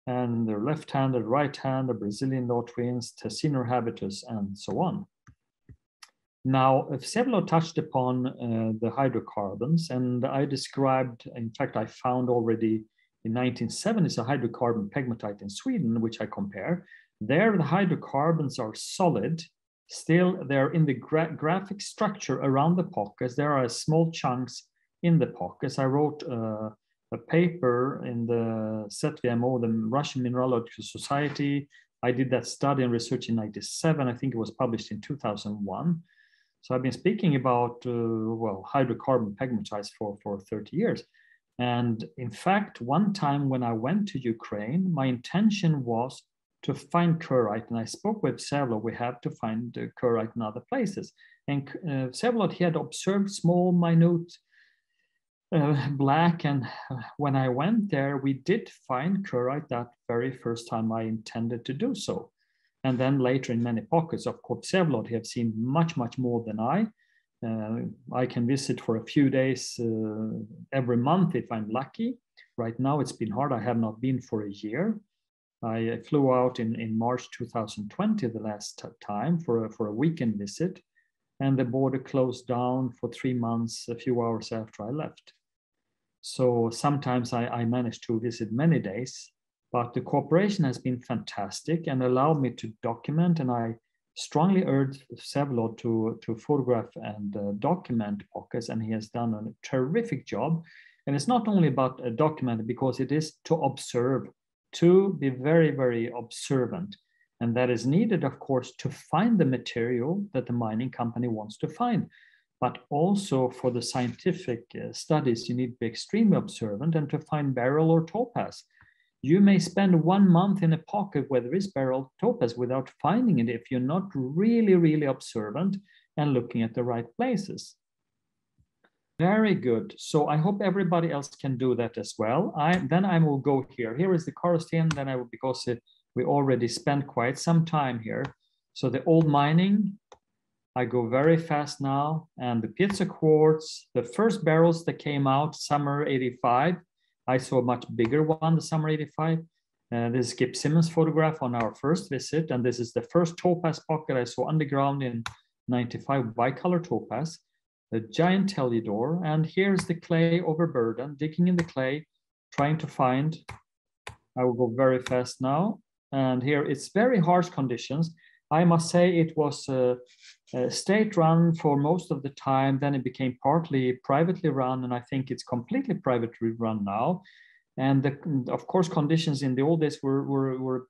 and they're left-handed, right-handed, Brazilian law twins, Tessiner habitus, and so on. Now, Vsevolod touched upon the hydrocarbons, and I described, in fact, I found already in 1970s a hydrocarbon pegmatite in Sweden, which I compare. There, the hydrocarbons are solid. Still, they're in the graphic structure around the pockets. There are small chunks in the pockets. I wrote a paper in the ZVMO, the Russian Mineralogical Society. I did that study and research in 1997. I think it was published in 2001. So I've been speaking about, well, hydrocarbon pegmatites for 30 years. And in fact, one time when I went to Ukraine, my intention was to find chlorite. And I spoke with Vsevolod, we have to find chlorite in other places. And Vsevolod, he had observed small, minute black. And when I went there, we did find chlorite that very first time I intended to do so. And then later in many pockets, of course, Vsevolod, he have seen much more than I. I can visit for a few days every month if I'm lucky. Right now, it's been hard. I have not been for a year. I flew out in March 2020, the last time, for a weekend visit. And the border closed down for 3 months, a few hours after I left. So sometimes I managed to visit many days. But the cooperation has been fantastic and allowed me to document, and I strongly urge Vsevolod to photograph and document pockets, and he has done a terrific job. And it's not only about documenting, because it is to observe, to be very observant. And that is needed, of course, to find the material that the mining company wants to find. But also for the scientific studies, you need to be extremely observant and to find beryl or topaz. You may spend 1 month in a pocket where there is beryl topaz without finding it if you're not really observant and looking at the right places. Very good. So I hope everybody else can do that as well. Then I will go here. Here is the Karsten. Then I will, because we already spent quite some time here. So the old mining, I go very fast now. And the piezo quartz, the first barrels that came out summer 85. I saw a much bigger one, the summer 85. This is Skip Simmons' photograph on our first visit. And this is the first topaz pocket I saw underground in 95, bicolor topaz, a giant Tellidor. And here's the clay overburden, digging in the clay, trying to find. I will go very fast now. And here it's very harsh conditions. I must say it was a state run for most of the time. Then it became partly privately run, and I think it's completely privately run now. And of course, conditions in the old days were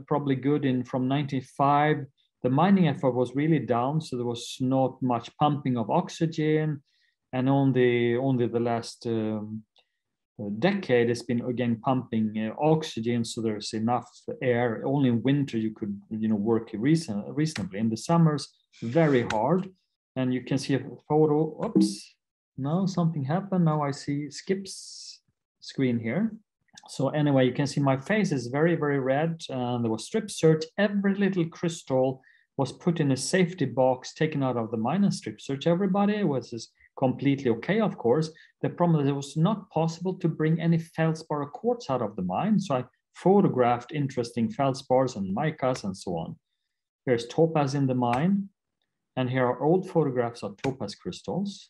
probably good from 95. The mining effort was really down, so there was not much pumping of oxygen, and only the last decade has been again pumping oxygen, so there's enough air. Only in winter you could work reasonably. In the summers, very hard. And you can see a photo. Oops, no, something happened. Now I see Skip's screen here. So anyway, you can see my face is very red. And there was strip search. Every little crystal was put in a safety box, taken out of the mine and strip search everybody. Was this completely okay, of course. The problem is it was not possible to bring any feldspar or quartz out of the mine. So I photographed interesting feldspars and micas and so on. Here's topaz in the mine. And here are old photographs of topaz crystals.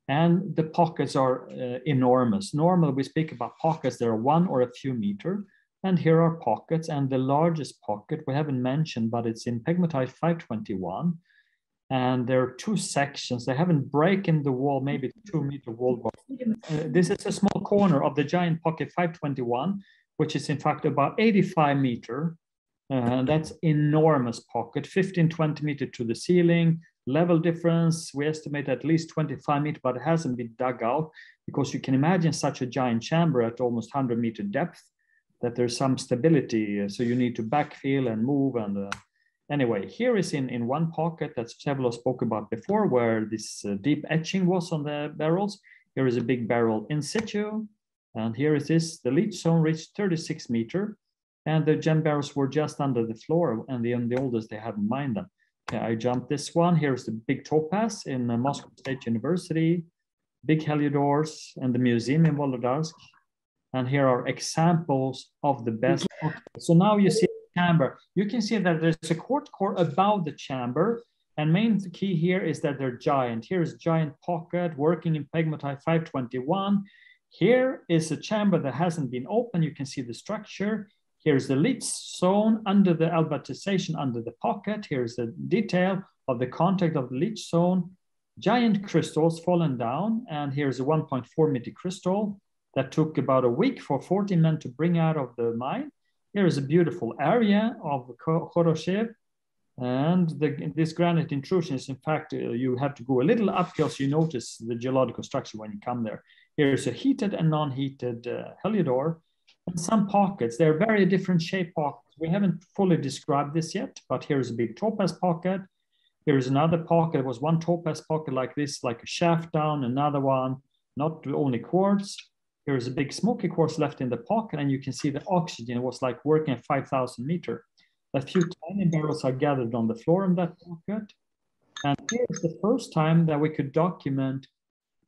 And the pockets are enormous. Normally we speak about pockets that are 1 or a few meters. And here are pockets, and the largest pocket we haven't mentioned, but it's in pegmatite 521. And there are 2 sections. They haven't broken the wall, maybe 2-meter wall. This is a small corner of the giant pocket 521, which is in fact about 85 meters. That's enormous pocket, 15-20 meters to the ceiling. Level difference, we estimate at least 25 meters, but it hasn't been dug out because you can imagine such a giant chamber at almost 100-meter depth that there's some stability. So you need to backfill and move. And anyway, here is in one pocket that Chevlo spoke about before, where this deep etching was on the barrels. Here is a big barrel in situ. And here it is, the leach zone reached 36 meters. And the gem barrels were just under the floor, and the oldest they haven't mined them. Okay, I jumped this one. Here's the big topaz in Moscow State University, big heliodors, and the museum in Volodyarsk. And here are examples of the best. So now you see the chamber. You can see that there's a quartz core above the chamber. And main key here is that they're giant. Here's a giant pocket working in pegmatite 521. Here is a chamber that hasn't been opened. You can see the structure. Here's the leach zone under the albatization under the pocket. Here's the detail of the contact of the leach zone. Giant crystals fallen down. And here's a 1.4 meter crystal that took about a week for 40 men to bring out of the mine. Here is a beautiful area of Khoroshev. And this granite intrusion is, in fact, you have to go a little uphill so you notice the geological structure when you come there. Here's a heated and non-heated heliodor. And some pockets, they're very different shaped pockets. We haven't fully described this yet, but here's a big topaz pocket. Here's another pocket. It was one topaz pocket like this, like a shaft down, another one, not only quartz. Here's a big smoky quartz left in the pocket, and you can see the oxygen was like working at 5,000 meters. A few tiny barrels are gathered on the floor in that pocket. And here's the first time that we could document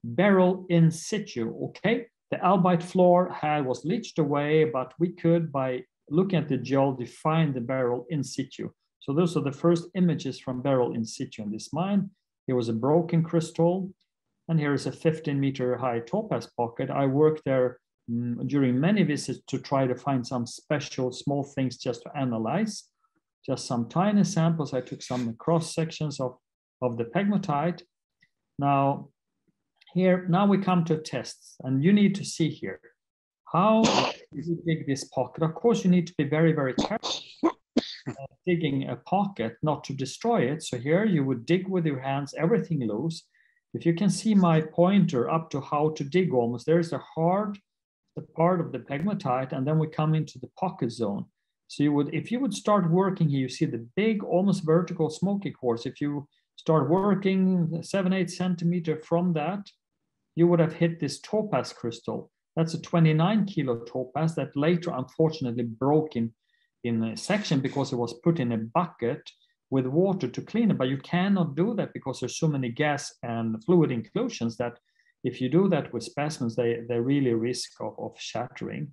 barrel in situ, okay? The albite floor was leached away, but we could, by looking at the geology, find the barrel in situ. So those are the first images from barrel in situ in this mine. Here was a broken crystal, and here is a 15-meter high topaz pocket. I worked there during many visits to try to find some special small things just to analyze. Just some tiny samples. I took some cross sections of the pegmatite. Now we come to tests, and you need to see here. How do you dig this pocket? Of course, you need to be very, very careful digging a pocket, not to destroy it. So here you would dig with your hands, everything loose. If you can see my pointer up to how to dig almost, there's a hard part of the pegmatite, and then we come into the pocket zone. So you would, if you would start working here, you see the big, almost vertical smoky quartz. If you start working 7-8 centimeters from that, you would have hit this topaz crystal. That's a 29 kilo topaz that later, unfortunately, broke in a section because it was put in a bucket with water to clean it. But you cannot do that because there's so many gas and fluid inclusions that if you do that with specimens, they really risk of shattering.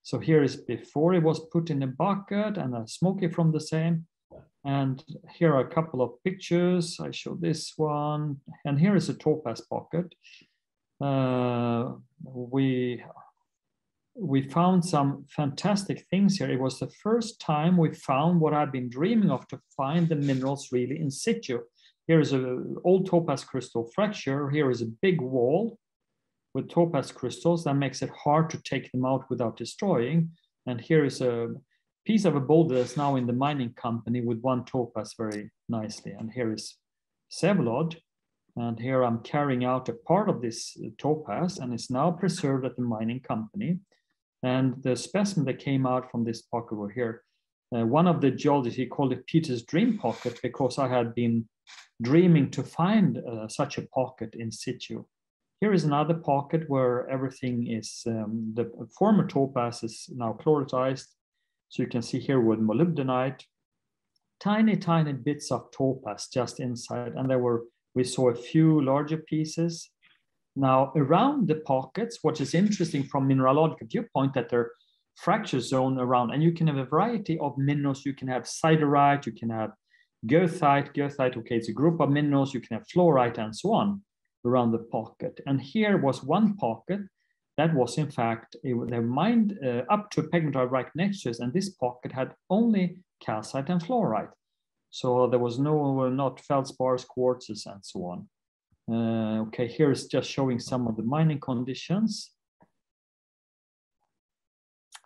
So here is before it was put in a bucket, and a smoky from the same. And here are a couple of pictures. I show this one, and here is a topaz pocket. We found some fantastic things here. It was the first time we found what I've been dreaming of, to find the minerals really in situ. Here is an old topaz crystal fracture. Here is a big wall with topaz crystals that makes it hard to take them out without destroying. And here is a piece of a boulder that's now in the mining company with one topaz very nicely. And here is Sevlod. And here I'm carrying out a part of this topaz, and it's now preserved at the mining company. And the specimen that came out from this pocket were here. One of the geologists, he called it Peter's dream pocket because I had been dreaming to find such a pocket in situ. Here is another pocket where everything is, the former topaz is now chloratized. So you can see here with molybdenite, tiny, tiny bits of topaz just inside. And we saw a few larger pieces. Now around the pockets, what is interesting from mineralogical viewpoint, that they're fracture zone around, and you can have a variety of minerals. You can have siderite, you can have goethite, okay, it's a group of minerals, you can have fluorite and so on around the pocket. And here was one pocket that was in fact, they mined up to a pegmatite right next to us, and this pocket had only calcite and fluorite. So there was not feldspars, quartzes, and so on. Okay, here is just showing some of the mining conditions.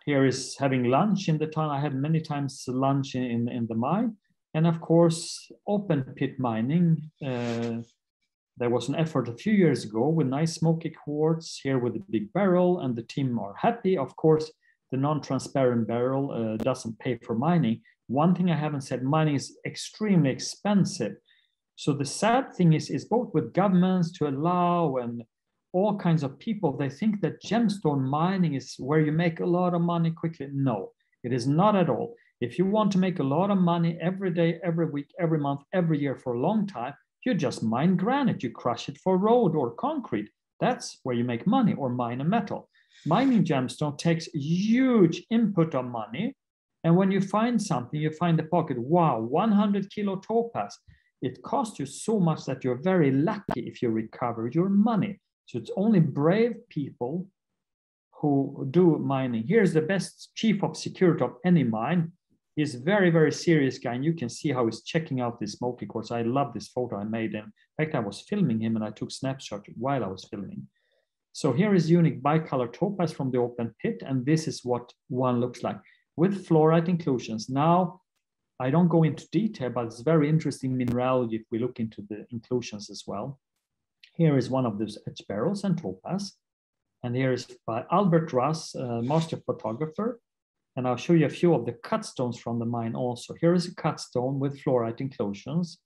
Here is having lunch in the town. I had many times lunch in the mine. And of course, open pit mining. There was an effort a few years ago with nice smoky quartz here with a big barrel, and the team are happy. Of course, the non-transparent barrel doesn't pay for mining. One thing I haven't said, mining is extremely expensive. So the sad thing is both with governments to allow and all kinds of people, they think that gemstone mining is where you make a lot of money quickly. No, it is not at all. If you want to make a lot of money every day, every week, every month, every year for a long time, you just mine granite, you crush it for road or concrete. That's where you make money, or mine a metal. Mining gemstone takes huge input of money. And when you find something, you find a pocket, wow, 100 kilo topaz. It costs you so much that you're very lucky if you recover your money. So it's only brave people who do mining. Here's the best chief of security of any mine. He's a very, very serious guy, and you can see how he's checking out this smoky quartz. I love this photo I made. In fact, I was filming him and I took snapshots while I was filming. So here is unique bicolor topaz from the open pit, and this is what one looks like with fluorite inclusions. Now, I don't go into detail, but it's very interesting mineralogy if we look into the inclusions as well. Here is one of those etched barrels and topaz. And here is by Albert Russ, master photographer. And I'll show you a few of the cut stones from the mine also. Here is a cut stone with fluorite inclusions.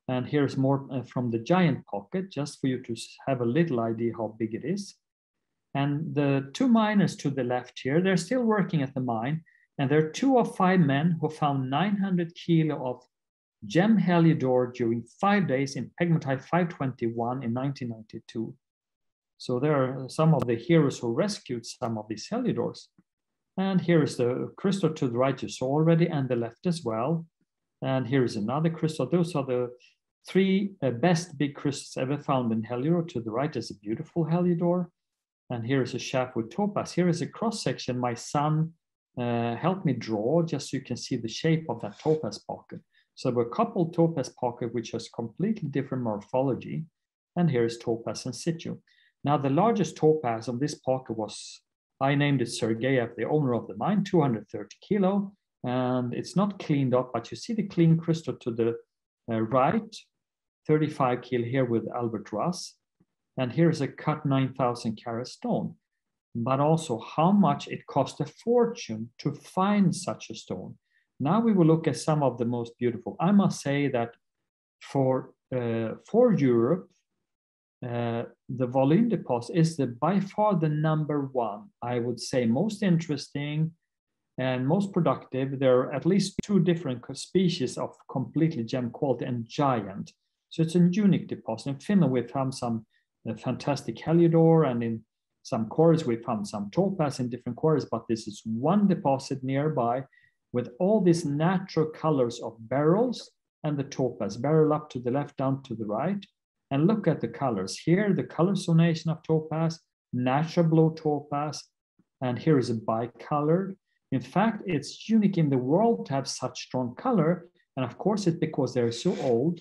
And here's more from the giant pocket, just for you to have a little idea how big it is. And the two miners to the left here, they're still working at the mine. And there are 2 of 5 men who found 900 kilo of gem heliodor during 5 days in Pegmatite 521 in 1992. So there are some of the heroes who rescued some of these heliodors. And here is the crystal to the right you saw already, and the left as well. And here is another crystal. Those are the 3 best big crystals ever found in heliodor. To the right is a beautiful heliodor. And here is a shaft with topaz. Here is a cross section my son helped me draw, just so you can see the shape of that topaz pocket. So there were a couple topaz pocket which has completely different morphology. And here is topaz in situ. Now the largest topaz on this pocket was, I named it Sergeyev, the owner of the mine, 230 kilo. And it's not cleaned up, but you see the clean crystal to the right, 35 kilo here with Albert Russ. And here's a cut 9,000 carat stone. But also how much it cost a fortune to find such a stone. Now we will look at some of the most beautiful. I must say that for Europe, the Volyn deposit is by far the #1. I would say most interesting and most productive. There are at least 2 different species of completely gem quality and giant. So it's a unique deposit. In Finland, we found some fantastic heliodor, and in some quarries we found some topaz in different quarries, but this is one deposit nearby with all these natural colors of barrels and the topaz, barrel up to the left, down to the right. And look at the colors. Here, the color zonation of topaz, natural blue topaz, and here is a bicolored. In fact, it's unique in the world to have such strong color. And of course, it's because they're so old.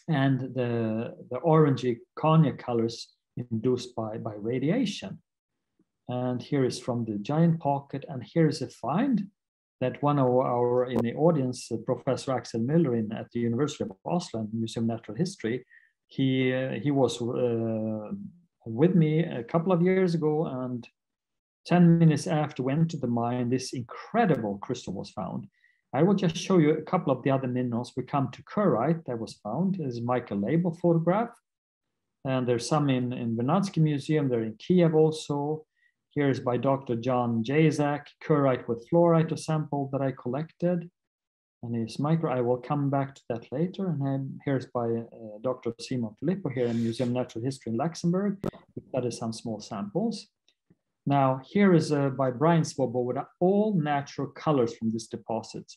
And the orangey cognac colors induced by radiation. And here is from the giant pocket. And here is a find that one of our in the audience, Professor Axel Müller at the University of Oslo, Museum of Natural History, he was with me a couple of years ago, and 10 minutes after we went to the mine, this incredible crystal was found. I will just show you a couple of the other minerals. We come to Kurite that was found. This is Michael Label photograph. And there's some in Vernadsky Museum. They're in Kiev also. Here's by Dr. John Jazak, Kurite with fluorite, a sample that I collected. And his micro, I will come back to that later. And here's by Dr. Simon Filippo here in Museum of Natural History in Luxembourg. We studied some small samples. Now, here is by Brian Swoboda, all natural colors from this deposit.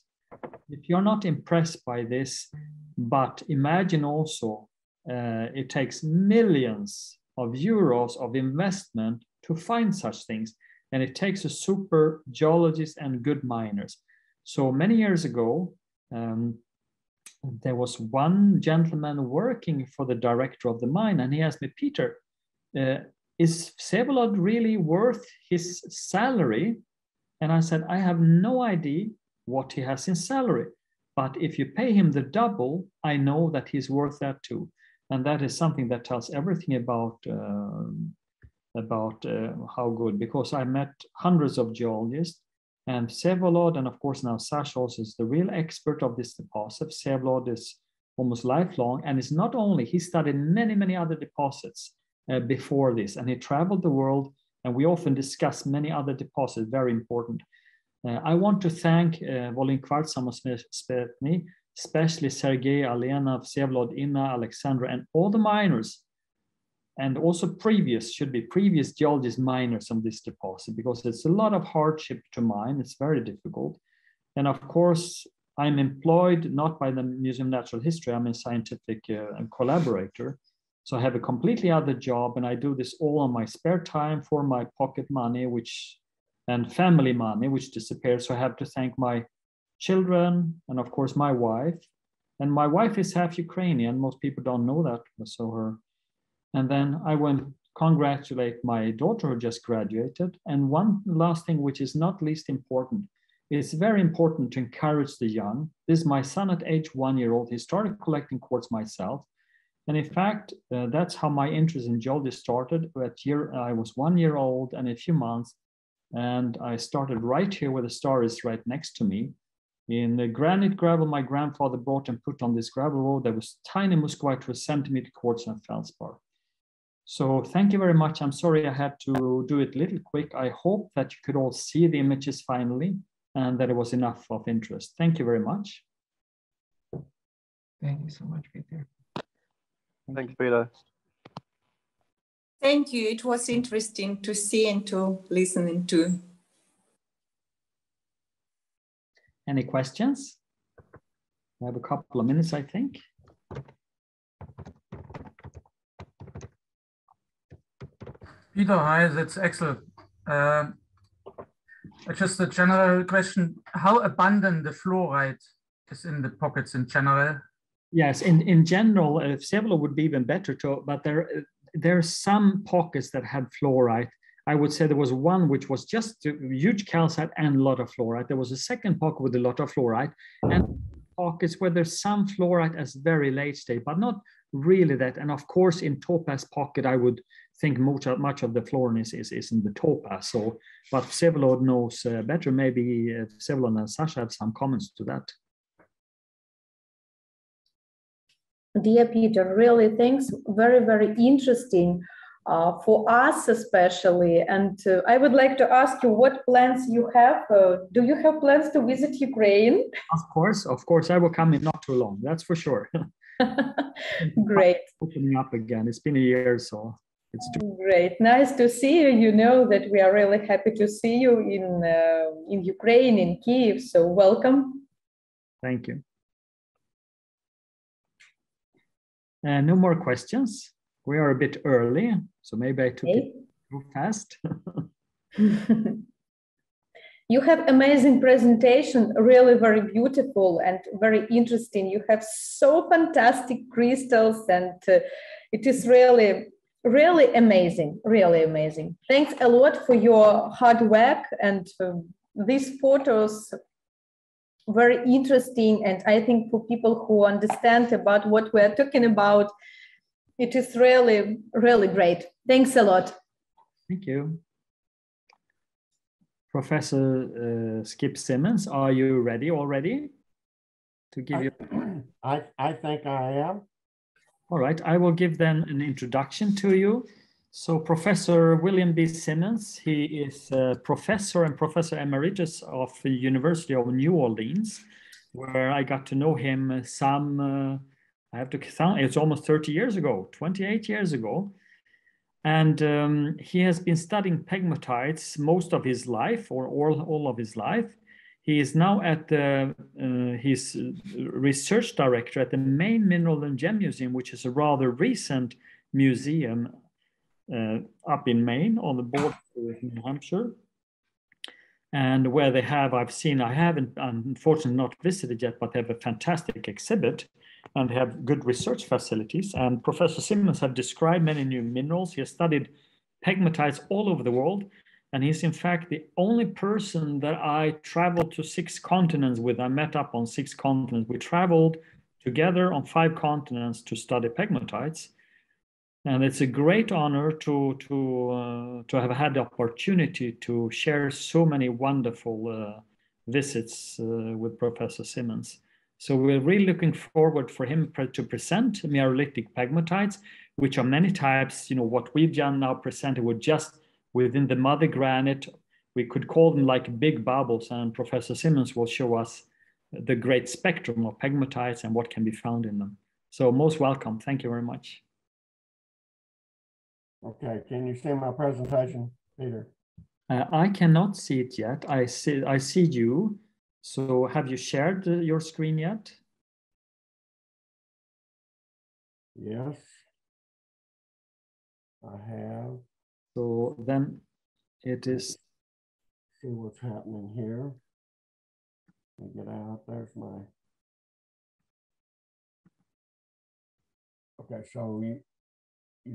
If you're not impressed by this, but imagine also it takes millions of euros of investment to find such things. And it takes a super geologist and good miners. So many years ago, there was one gentleman working for the director of the mine, and he asked me, Peter, is Vsevolod really worth his salary? And I said, I have no idea what he has in salary, but if you pay him the double, I know that he's worth that too. And that is something that tells everything about how good, because I met hundreds of geologists, and Vsevolod, and of course now Sasha also is the real expert of this deposit. Vsevolod is almost lifelong, and it's not only, he studied many other deposits before this, and he traveled the world, and we often discuss many other deposits, very important. I want to thank Volyn Gems, especially Sergei, Alena, Vsevolod, Inna, Alexandra, and all the miners, and also previous geologist miners on this deposit, because it's a lot of hardship to mine. It's very difficult. And of course, I'm employed not by the Museum of Natural History. I'm a scientific collaborator. So I have a completely other job, and I do this all on my spare time for my pocket money, and family money, which disappears. So I have to thank my children and of course my wife. And my wife is half Ukrainian. Most people don't know that. And then I went to congratulate my daughter who just graduated. And one last thing, which is not least important, it's very important to encourage the young. This is my son at age 1 year old. He started collecting quartz myself. And in fact, that's how my interest in geology started. I was 1 year old and a few months. And I started right here where the star is right next to me. In the granite gravel my grandfather brought and put on this gravel road, there was tiny muscovite to a centimeter quartz and feldspar. So thank you very much. I'm sorry I had to do it a little quick. I hope that you could all see the images finally and that it was enough of interest. Thank you very much.
Thank you so much, Peter.
Thanks, Peter.
Thank you. It was interesting to see and to listen to.
Any questions? We have a couple of minutes, I think.
Peter, hi, that's excellent. Just a general question, how abundant the fluoride is in the pockets in general?
Yes, in general, Vsevolod would be even better, but there are some pockets that had fluoride. I would say there was one which was just a huge calcite and a lot of fluoride. There was a second pocket with a lot of fluoride, and pockets where there's some fluoride as very late stage, but not really that. And of course, in topaz pocket, I would think much of the fluorine is in the topaz. So, but Vsevolod knows better. Maybe Vsevolod and Sasha have some comments to that.
Dear Peter, really thanks. Very interesting for us especially. And I would like to ask you what plans you have. Do you have plans to visit Ukraine?
Of course. I will come in not too long. That's for sure.
Great.
Opening up again. It's been a year, so it's
great. Nice to see you. You know that we are really happy to see you in Ukraine, in Kyiv. So welcome.
Thank you. No more questions. We are a bit early, so maybe I took it too fast.
You have amazing presentation, really very beautiful and very interesting. You have so fantastic crystals, and it is really amazing, really amazing. Thanks a lot for your hard work, and these photos very interesting, and I think for people who understand about what we're talking about, it is really great. Thanks a lot.
Thank you. Professor Skip Simmons, are you ready already to give you?
I think I am.
All right, I will give then an introduction to you. So Professor William B. Simmons, he is a professor and professor emeritus of the University of New Orleans. where I got to know him I have to count, it's almost 30 years ago, 28 years ago. And he has been studying pegmatites most of his life, or all of his life. He is now at he's research director at the main Mineral and Gem Museum, which is a rather recent museum up in Maine on the border with New Hampshire. And where they have, I haven't unfortunately not visited yet, but they have a fantastic exhibit and they have good research facilities. And Professor Simmons have described many new minerals. He has studied pegmatites all over the world. And he's in fact the only person that I traveled to 6 continents with. I met up on 6 continents. We traveled together on 5 continents to study pegmatites. And it's a great honor to have had the opportunity to share so many wonderful visits with Professor Simmons. So we're really looking forward for him to present mineralogic pegmatites, which are many types. You know, what we've done now presented with just within the mother granite. We could call them like big bubbles, and Professor Simmons will show us the great spectrum of pegmatites and what can be found in them. So most welcome. Thank you very much.
Okay, can you see my presentation, Peter?
I cannot see it yet. I see you. So have you shared your screen yet?
Yes, I have.
So then it is.
See what's happening here. Let me get out. There's my. Okay, so you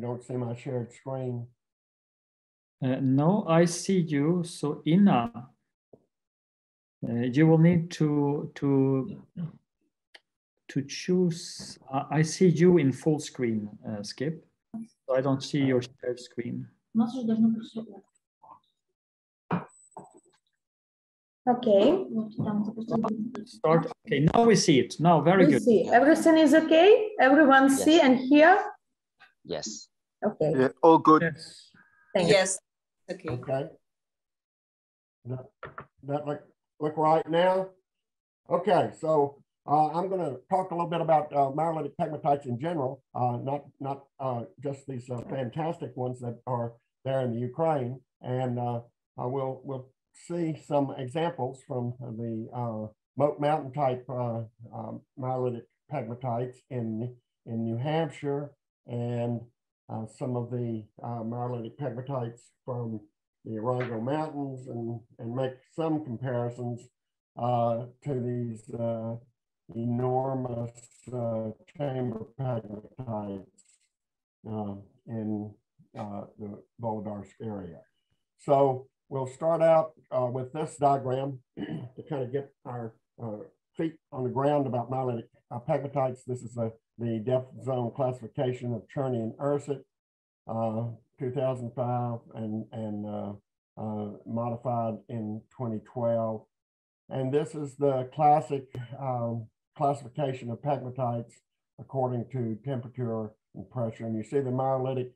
don't see my shared screen?
No, I see you. So Ina, you will need to choose. I see you in full screen, Skip. So I don't see your shared screen.
Okay.
Start. Okay, now we see it. Now, very good.
See. Everything is okay? Everyone see and hear?
Yes.
Okay.
Yeah, all good.
Yes.
Yes. Okay.
Okay. That look right now? Okay, so I'm going to talk a little bit about mineralogic pegmatites in general, not just these fantastic ones that are there in the Ukraine, and we'll see some examples from the Mountain type mineralogic pegmatites in New Hampshire, and some of the mineralogic pegmatites from the Orongo Mountains, and make some comparisons to these enormous chamber pegmatites in the Volодарsk area. So we'll start out with this diagram to kind of get our feet on the ground about mineralogic pegmatites. This is the depth zone classification of Cherney and Ursit, 2005, and modified in 2012. And this is the classic classification of pegmatites according to temperature and pressure. And you see the mineralogic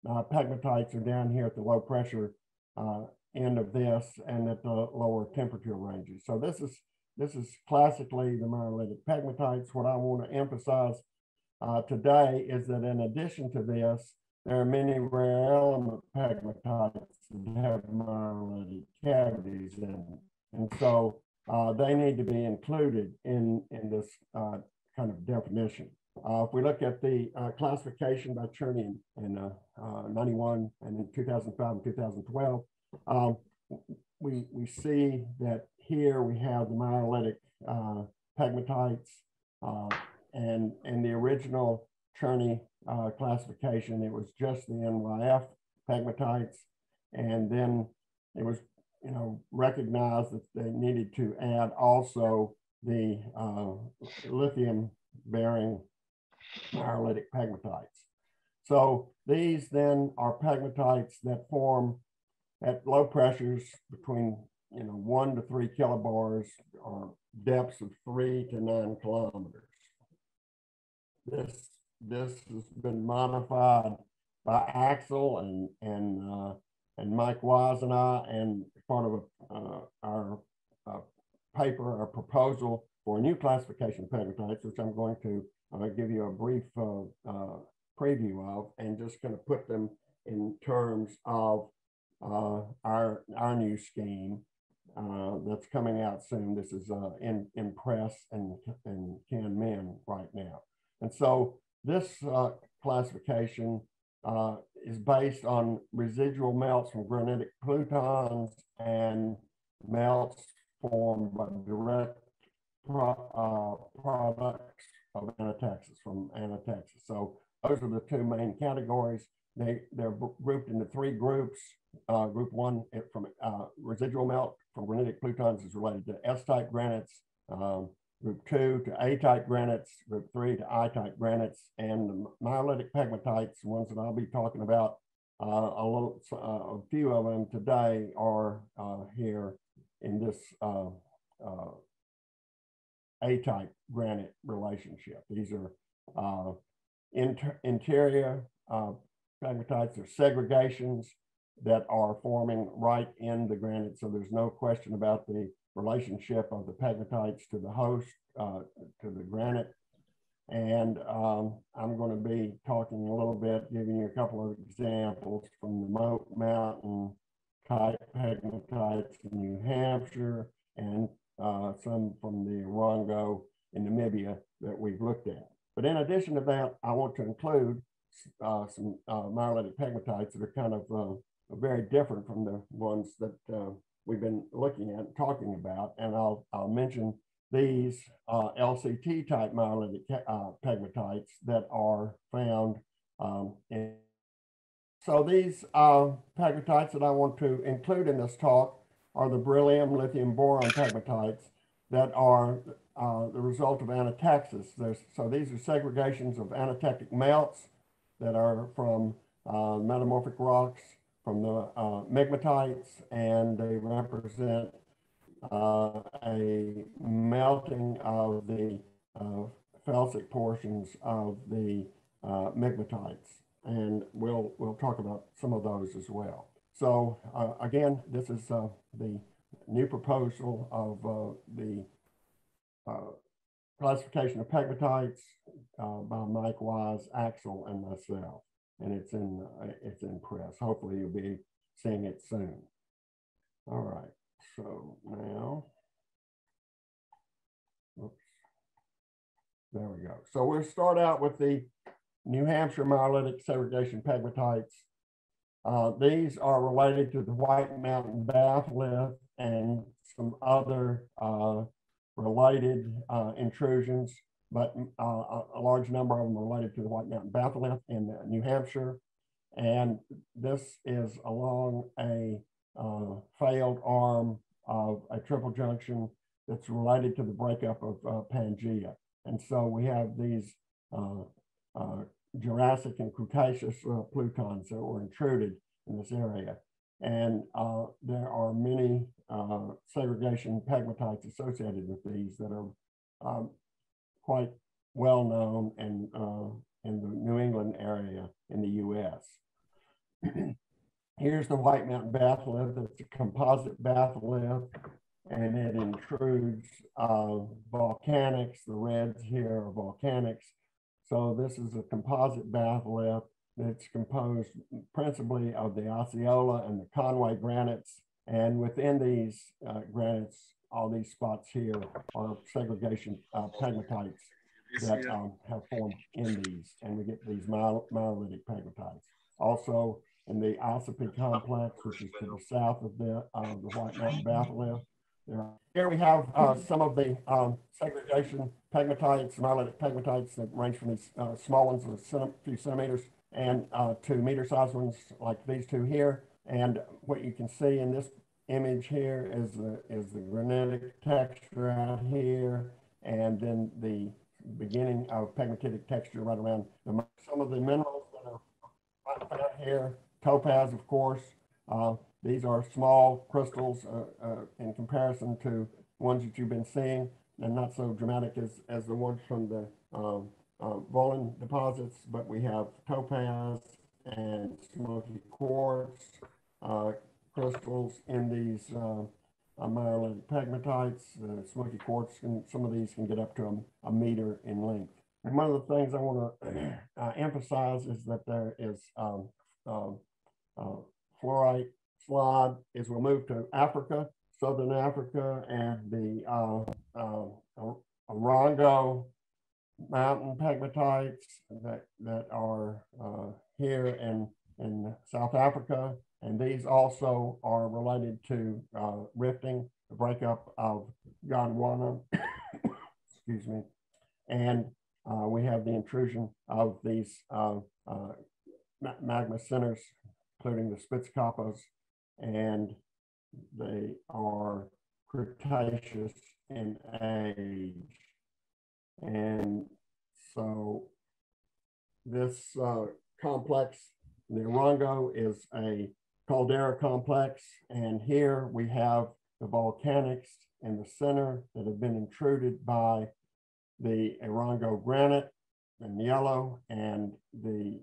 pegmatites are down here at the low pressure end of this and at the lower temperature ranges. So this is classically the mineralogic pegmatites. What I want to emphasize today is that in addition to this, there are many rare element pegmatites that have mineralogic cavities in them. And so they need to be included in this kind of definition. If we look at the classification by Cherney in 91 and in 2005 and 2012, we see that here we have the mineralogic pegmatites, and in the original Cherney classification, it was just the NYF pegmatites, and then it was recognized that they needed to add also the lithium-bearing mineralogic pegmatites. So these then are pegmatites that form at low pressures between 1 to 3 kilobars or depths of 3 to 9 kilometers. This has been modified by Axel and Mike Wise and I, and part of our paper, our proposal for a new classification of pegmatites, which I'm going to give you a brief preview of, and just going to put them in terms of our new scheme that's coming out soon. This is in press and CanMen right now. And so this classification is based on residual melts from granitic plutons and melts formed by direct products of anataxis, from anataxis. So those are the two main categories. They're grouped into three groups. Group one from residual melt from granitic plutons is related to S-type granites. Group two to A-type granites. Group three to I-type granites. And the mineralogic pegmatites, the ones that I'll be talking about, a few of them today are here in this A-type granite relationship. These are interior pegmatites, are segregations that are forming right in the granite. So there's no question about the relationship of the pegmatites to the host, to the granite. And I'm going to be talking a little bit, giving you a couple of examples from the mountain type pegmatites in New Hampshire and some from the Orongo in Namibia that we've looked at. But in addition to that, I want to include some mineralogic pegmatites that are kind of very different from the ones that we've been looking at and talking about. And I'll mention these LCT type mineralogic pegmatites that are found in. So these pegmatites that I want to include in this talk are the beryllium, lithium, boron pegmatites that are the result of anataxis. So these are segregations of anatectic melts that are from metamorphic rocks, from the pegmatites, and they represent a melting of the felsic portions of the pegmatites. And we'll talk about some of those as well. So again, this is the new proposal of the classification of pegmatites by Mike Wise, Axel, and myself. And it's in press. Hopefully you'll be seeing it soon. All right, so now, oops, there we go. So we'll start out with the New Hampshire mineralogic segregation pegmatites. These are related to the White Mountain batholith and some other related intrusions, but a large number of them are related to the White Mountain batholith in New Hampshire. And this is along a failed arm of a triple junction that's related to the breakup of Pangea. And so we have these Jurassic and Cretaceous plutons that were intruded in this area. And there are many segregation pegmatites associated with these that are quite well known in the New England area in the US. Here's the White Mountain batholith. It's a composite batholith, and it intrudes volcanics. The reds here are volcanics. So this is a composite batholith that's composed principally of the Osceola and the Conway granites. And within these granites, all these spots here are segregation pegmatites that have formed in these. And we get these mineralogic pegmatites. Also in the Ossipee complex, which is to the south of the White Mountain batholith. Here we have some of the segregation pegmatites, mineralogic pegmatites that range from these small ones of a few centimeters and to meter-sized ones like these two here. And what you can see in this image here is the granitic texture out here, and then the beginning of pegmatitic texture right around some of the minerals that are found here. Topaz, of course. These are small crystals in comparison to ones that you've been seeing, and not so dramatic as the ones from the Volyn deposits, but we have topaz and smoky quartz crystals in these mineralogic pegmatites. Smoky quartz, and some of these can get up to a meter in length. And one of the things I want to emphasize is that there is fluorite slide as we move to Africa, Southern Africa, and the Orongo mountain pegmatites that are here in South Africa. And these also are related to rifting, the breakup of Gondwana, excuse me. And we have the intrusion of these magma centers, including the Spitzkopos, and they are Cretaceous in age. And so this complex, the Orongo, is a caldera complex, and here we have the volcanics in the center that have been intruded by the Orongo granite in yellow, and the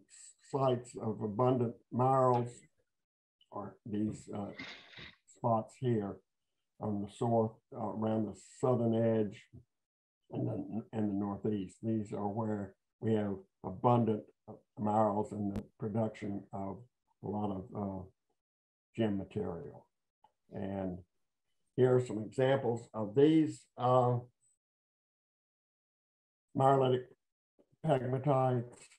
sites of abundant minerals are these spots here on the around the southern edge and the northeast. These are where we have abundant minerals and the production of a lot of gem material. And here are some examples of these mineralogic pegmatites,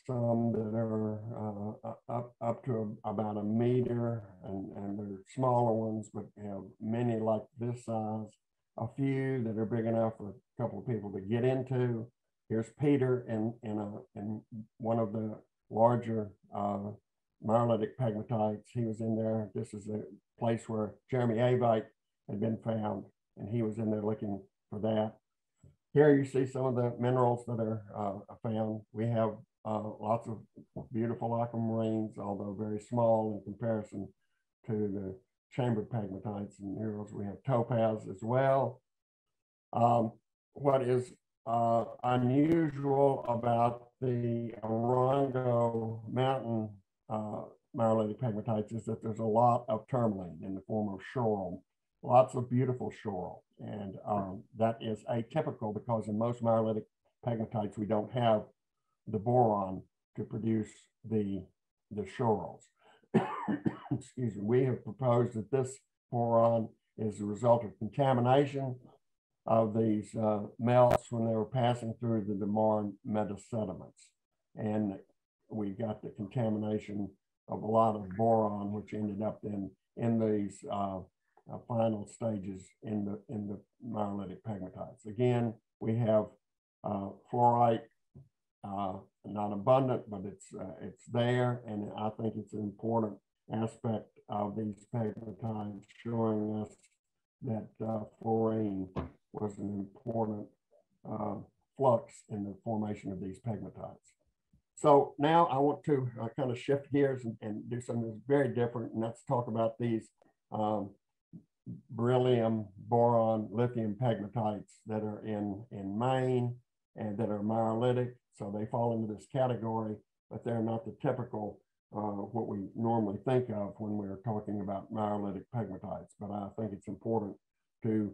some that are up to about a meter, and they're smaller ones, but have many like this size, a few that are big enough for a couple of people to get into. Here's Peter in one of the larger mineralogic pegmatites. He was in there. This is a place where Jeremy Avite had been found, and he was in there looking for that. Here you see some of the minerals that are found. We have lots of beautiful aquamarines, although very small in comparison to the chambered pegmatites and minerals. We have topaz as well. What is unusual about the Orongo mountain mineralogic pegmatites is that there's a lot of tourmaline in the form of schorl, lots of beautiful schorl. And that is atypical because in most mineralogic pegmatites, we don't have the boron to produce the schorls. Excuse me. We have proposed that this boron is a result of contamination of these melts when they were passing through the Marne metasediments. And we got the contamination of a lot of boron, which ended up in these final stages in the mineralogic pegmatites. Again, we have fluorite, not abundant, but it's there, and I think it's an important aspect of these pegmatites, showing us that fluorine was an important flux in the formation of these pegmatites. So now I want to kind of shift gears and do something very different, and let's talk about these beryllium, boron, lithium pegmatites that are in Maine and that are mineralitic. So they fall into this category, but they're not the typical what we normally think of when we're talking about mineralogic pegmatites. But I think it's important to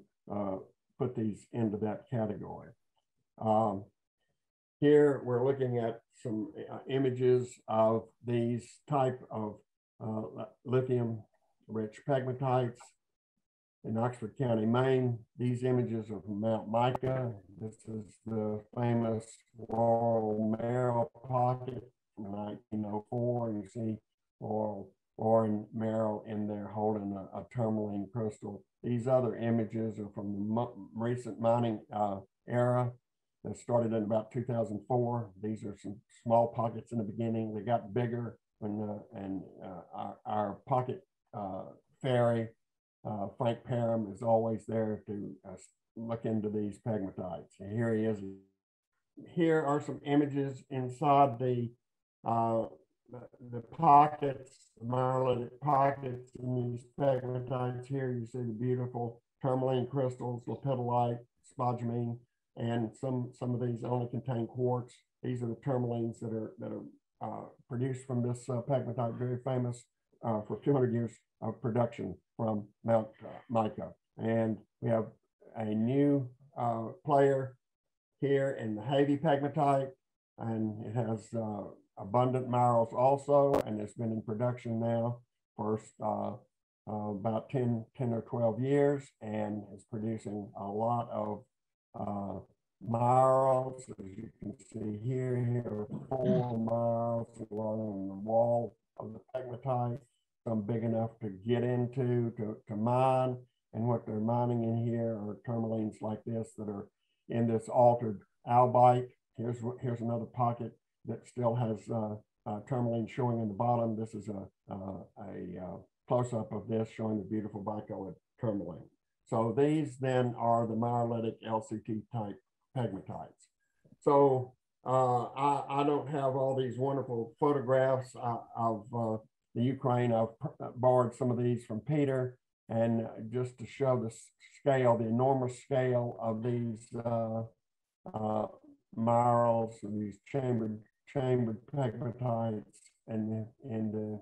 put these into that category. Here we're looking at some images of these type of lithium-rich pegmatites in Oxford County, Maine. These images are from Mount Mica. This is the famous Laurel Merrill pocket from 1904. You see Lauren Merrill in there holding a tourmaline crystal. These other images are from the recent mining era that started in about 2004. These are some small pockets in the beginning. They got bigger when our pocket fairy, Frank Parham, is always there to look into these pegmatites. And here he is. Here are some images inside the pockets, the mineralogic pockets in these pegmatites. Here you see the beautiful tourmaline crystals, lepidolite, spodumene, and some of these only contain quartz. These are the tourmalines that are produced from this pegmatite, very famous for 200 years of production from Mount Mica. And we have a new player here in the Havey pegmatite, and it has abundant minerals also, and it's been in production now for about 10 or 12 years, and is producing a lot of minerals. As you can see here are 4 minerals along the wall of the pegmatite, some big enough to get into, to mine. And what they're mining in here are tourmalines like this that are in this altered albite. Here's another pocket that still has tourmaline showing in the bottom. This is a close-up of this showing the beautiful bicolored tourmaline. So these then are the mineralitic LCT type pegmatites. So I don't have all these wonderful photographs of the Ukraine. I've borrowed some of these from Peter, and just to show the scale, the enormous scale of these minerals and these chambered pegmatites, and in the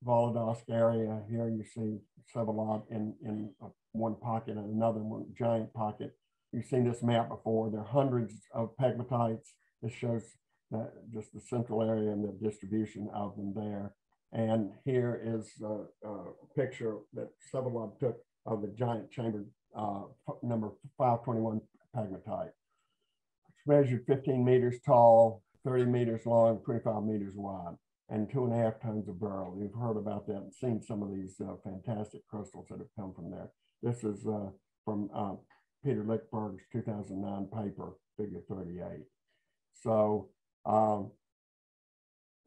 Volodovsk area here, you see several in one pocket and another one giant pocket. You've seen this map before. There are hundreds of pegmatites. This shows just the central area and the distribution of them there. And here is a picture that Sevalov took of the giant chambered number 521 pegmatite. It's measured 15 meters tall, 30 meters long, 25 meters wide, and 2.5 tons of beryl. You've heard about that and seen some of these fantastic crystals that have come from there. This is from Peter Lyckberg's 2009 paper, Figure 38. So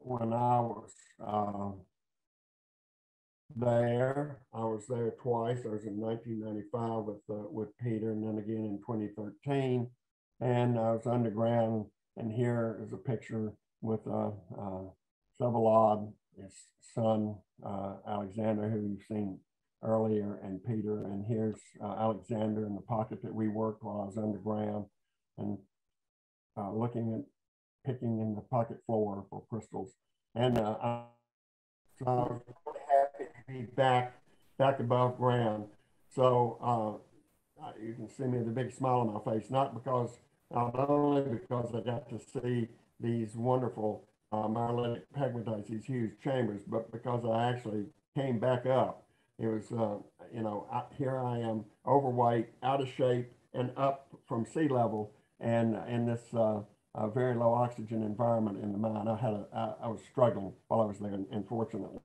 when I was there, I was there twice. I was in 1995 with Peter, and then again in 2013. And I was underground, and here is a picture with Sevalov, his son, Alexander, who you've seen earlier, and Peter. And here's Alexander in the pocket that we worked while I was underground, and looking at picking in the pocket floor for crystals. And so I was really happy to be back above ground. So you can see me with a big smile on my face, not only because I got to see these wonderful mineralitic pegmatites, these huge chambers, but because I actually came back up. It was, here I am, overweight, out of shape, and up from sea level, and in this very low oxygen environment in the mine. I was struggling while I was there, unfortunately.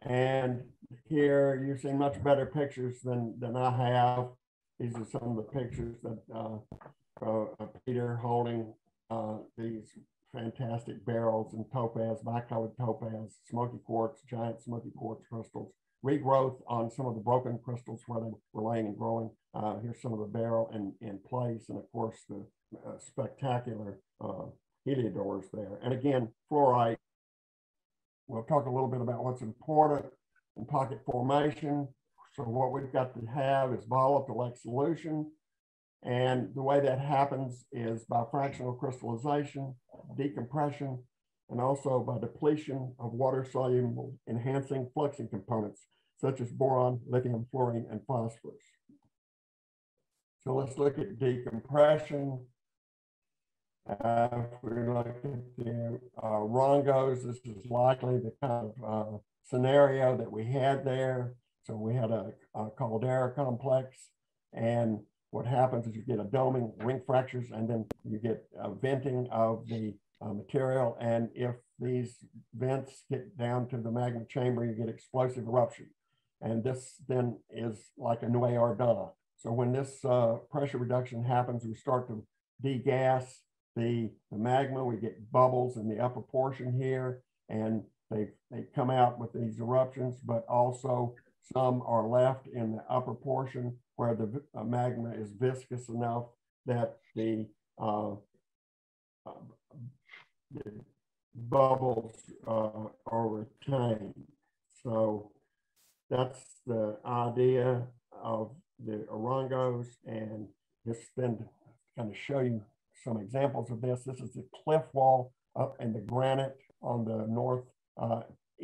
And here you've seen much better pictures than I have. These are some of the pictures that Peter holding these fantastic barrels and topaz, bicolored topaz, smoky quartz, giant smoky quartz crystals, regrowth on some of the broken crystals where they were laying and growing. Here's some of the barrel in place, and of course the spectacular heliodores there. And again, fluorite. We'll talk a little bit about what's important in pocket formation. So what we've got to have is volatile solution. And the way that happens is by fractional crystallization, decompression, and also by depletion of water-soluble enhancing fluxing components, such as boron, lithium, fluorine, and phosphorus. So let's look at decompression. If we look at the rongos, this is likely the kind of scenario that we had there. So we had a caldera complex, and what happens is you get a doming, ring fractures, and then you get a venting of the material. And if these vents get down to the magma chamber, you get explosive eruption. And this then is like a Nuée Ardent. So when this pressure reduction happens, we start to degas the magma. We get bubbles in the upper portion here, and they come out with these eruptions, but also some are left in the upper portion where the magma is viscous enough that the bubbles are retained. So that's the idea of the orongos, and just then to kind of show you some examples of this. This is the cliff wall up in the granite on the northeast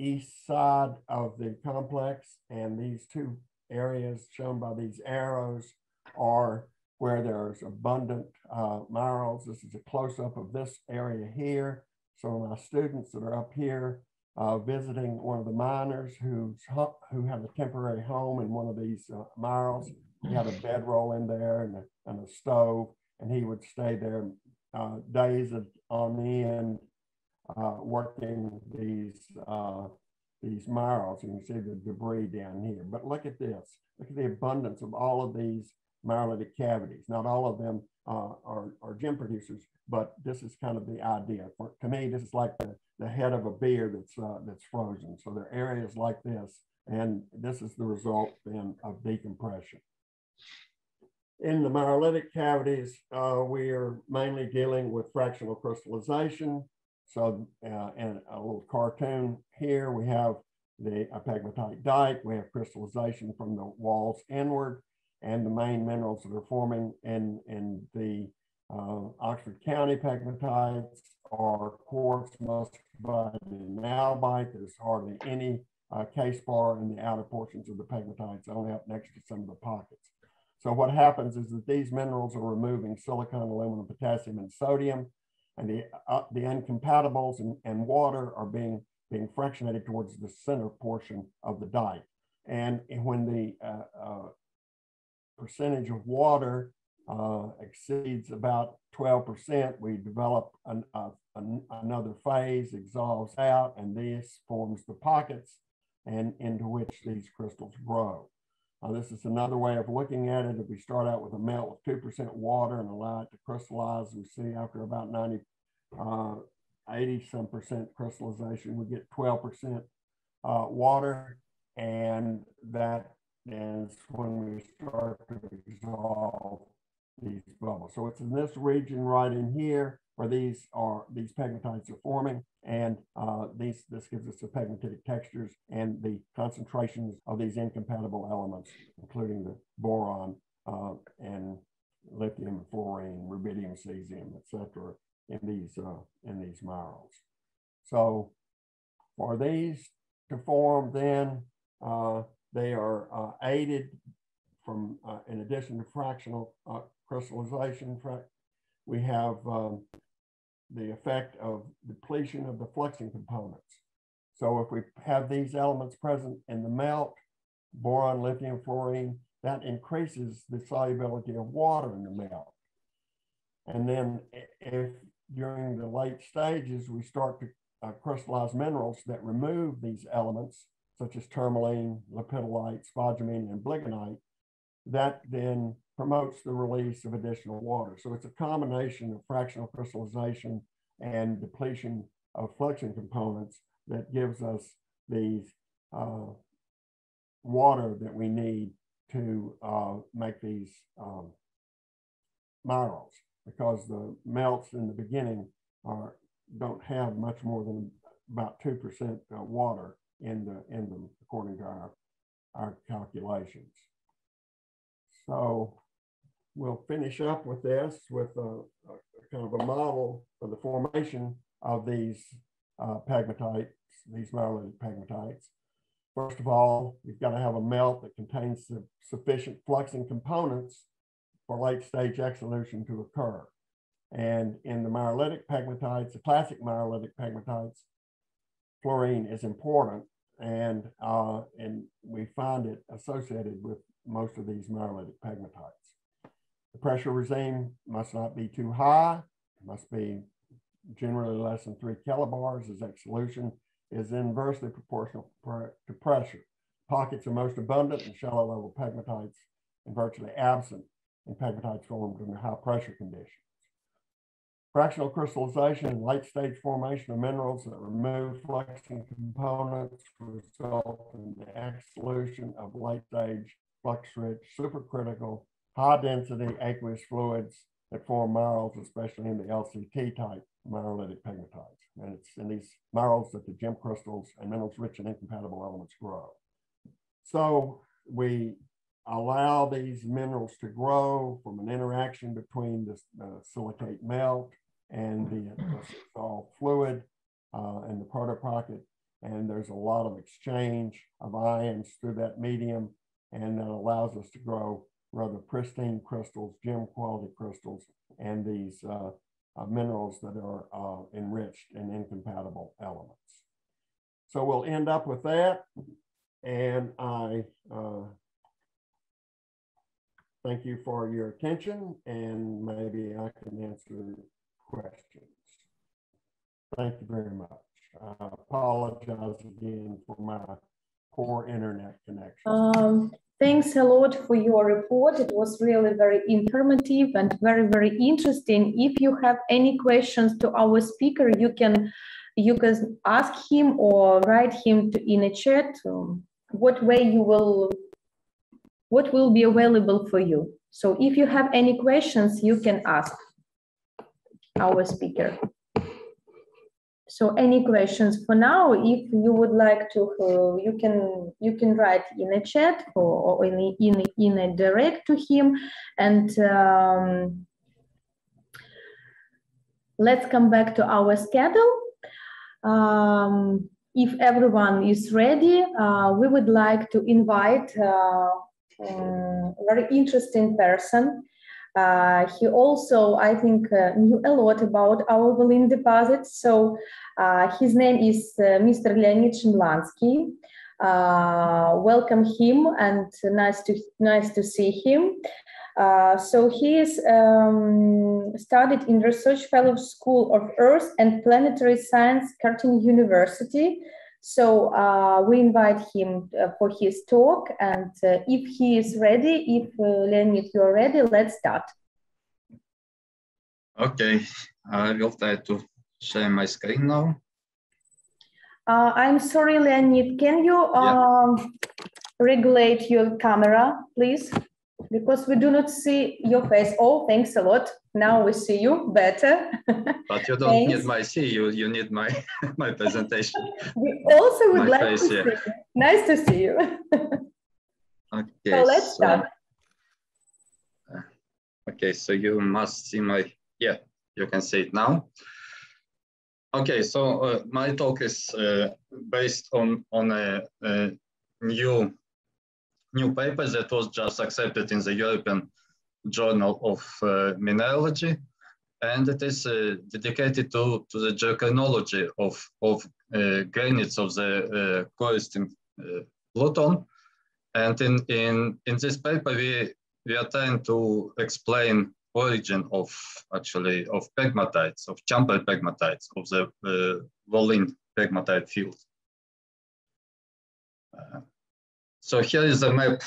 east side of the complex, and these two areas shown by these arrows are where there's abundant minerals. This is a close-up of this area here. So my students that are up here visiting one of the miners who had a temporary home in one of these minerals. He had a bedroll in there and a stove, and he would stay there days on end working these minerals. You can see the debris down here. But look at this. Look at the abundance of all of these mineralitic cavities. Not all of them are gem producers, but this is kind of the idea. To me, this is like the head of a beer that's frozen. So there are areas like this, and this is the result then of decompression. In the mineralitic cavities, we are mainly dealing with fractional crystallization. So in a little cartoon here, we have a pegmatite dike. We have crystallization from the walls inward, and the main minerals that are forming in the Oxford County pegmatites are quartz, muscovite, and albite. There's hardly any case bar in the outer portions of the pegmatites, only up next to some of the pockets. So what happens is that these minerals are removing silicon, aluminum, potassium, and sodium, and the incompatibles and water are being fractionated towards the center portion of the dike. And when the percentage of water exceeds about 12%, we develop another phase, exhausts out, and this forms the pockets and into which these crystals grow. This is another way of looking at it. If we start out with a melt with 2% water and allow it to crystallize, we see after about 80% crystallization, we get 12% water, and that is when we start to dissolve these bubbles. So it's in this region right in here where these pegmatites are forming, and this gives us the pegmatitic textures and the concentrations of these incompatible elements, including the boron and lithium, fluorine, rubidium, cesium, etc., in these minerals. So for these to form, then they are aided from, in addition to fractional crystallization, we have the effect of depletion of the fluxing components. So if we have these elements present in the melt, boron, lithium, fluorine, that increases the solubility of water in the melt. And then if during the late stages, we start to crystallize minerals that remove these elements, such as tourmaline, lepidolite, spodumene, and bligonite, that then promotes the release of additional water. So it's a combination of fractional crystallization and depletion of fluxing components that gives us these water that we need to make these minerals, because the melts in the beginning don't have much more than about 2% water in them, according to our calculations. So we'll finish up with this with a kind of a model for the formation of these pegmatites, these mineralogic pegmatites. First of all, you've got to have a melt that contains sufficient fluxing components for late stage exsolution to occur. And in the mineralogic pegmatites, the classic mineralogic pegmatites, fluorine is important, and we find it associated with most of these mineralogic pegmatites. The pressure regime must not be too high. It must be generally less than 3 kilobars, as exsolution is inversely proportional to pressure. Pockets are most abundant in shallow level pegmatites and virtually absent in pegmatites formed under high pressure conditions. Fractional crystallization and late stage formation of minerals that remove fluxing components result in the exsolution of late stage flux-rich, supercritical, high-density aqueous fluids that form minerals, especially in the LCT type mineralogic pegmatites. And it's in these minerals that the gem crystals and minerals rich and incompatible elements grow. So we allow these minerals to grow from an interaction between the silicate melt and the dissolved fluid and the protopocket. and there's a lot of exchange of ions through that medium, and that allows us to grow rather pristine crystals, gem quality crystals, and these minerals that are enriched in incompatible elements. So we'll end up with that, and I thank you for your attention, and maybe I can answer questions. Thank you very much. I apologize again for my poor internet connection.
Thanks a lot for your report. It was really very informative and very, very interesting. If you have any questions to our speaker, you can ask him or write him in a chat. What will be available for you? So if you have any questions, you can ask our speaker. So any questions for now? If you would like to, you can write in a chat or in a direct to him. And let's come back to our schedule. If everyone is ready, we would like to invite a very interesting person. He also, I think, knew a lot about our Volyn deposits. So his name is Mr. Leonid Shimlansky. Welcome him, and nice to see him. So he is studied in Research Fellow School of Earth and Planetary Science, Curtin University. So we invite him for his talk, and if he is ready, if Leonid, you're ready, let's start.
Okay, I will try to share my screen now.
I'm sorry, Leonid, can you regulate your camera, please? Because we do not see your face. Oh, thanks a lot. Now we see you better.
But you don't need my you need my my presentation.
We also would like to see you. Nice to see you.
Okay,
so let's start.
Okay, so you must see my, you can see it now. Okay, so my talk is based on a new paper that was just accepted in the European Journal of Mineralogy, and it is dedicated to the geochronology of granites of the coestin Pluton. And in this paper, we are trying to explain origin of pegmatites, of chamber pegmatites, of the Volyn pegmatite field. So here is a map,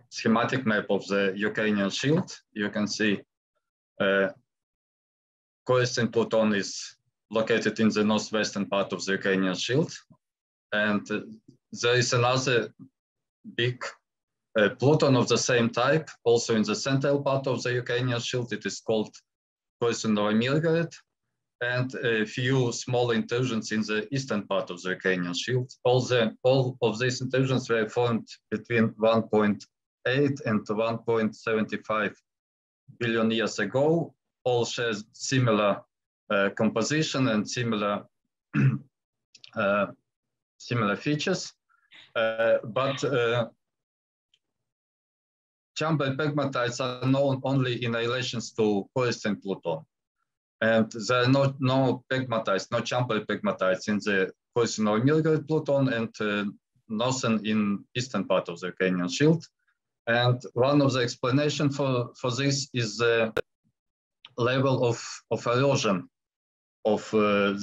schematic map of the Ukrainian shield. You can see coestin Pluton is located in the northwestern part of the Ukrainian shield. And there is another big Pluton of the same type, also in the central part of the Ukrainian shield. It is called coestin Mirgorod, and a few small intrusions in the eastern part of the Ukrainian shield. All of these intrusions were formed between 1.8 and 1.75 billion years ago. All share similar composition and similar features, but chamber pegmatites are known only in relations to coestin Pluton. And there are no pegmatites, no chamber pegmatites in the coestin Mirgorod Pluton and northern in eastern part of the Ukrainian shield. And one of the explanations for this is the level of erosion of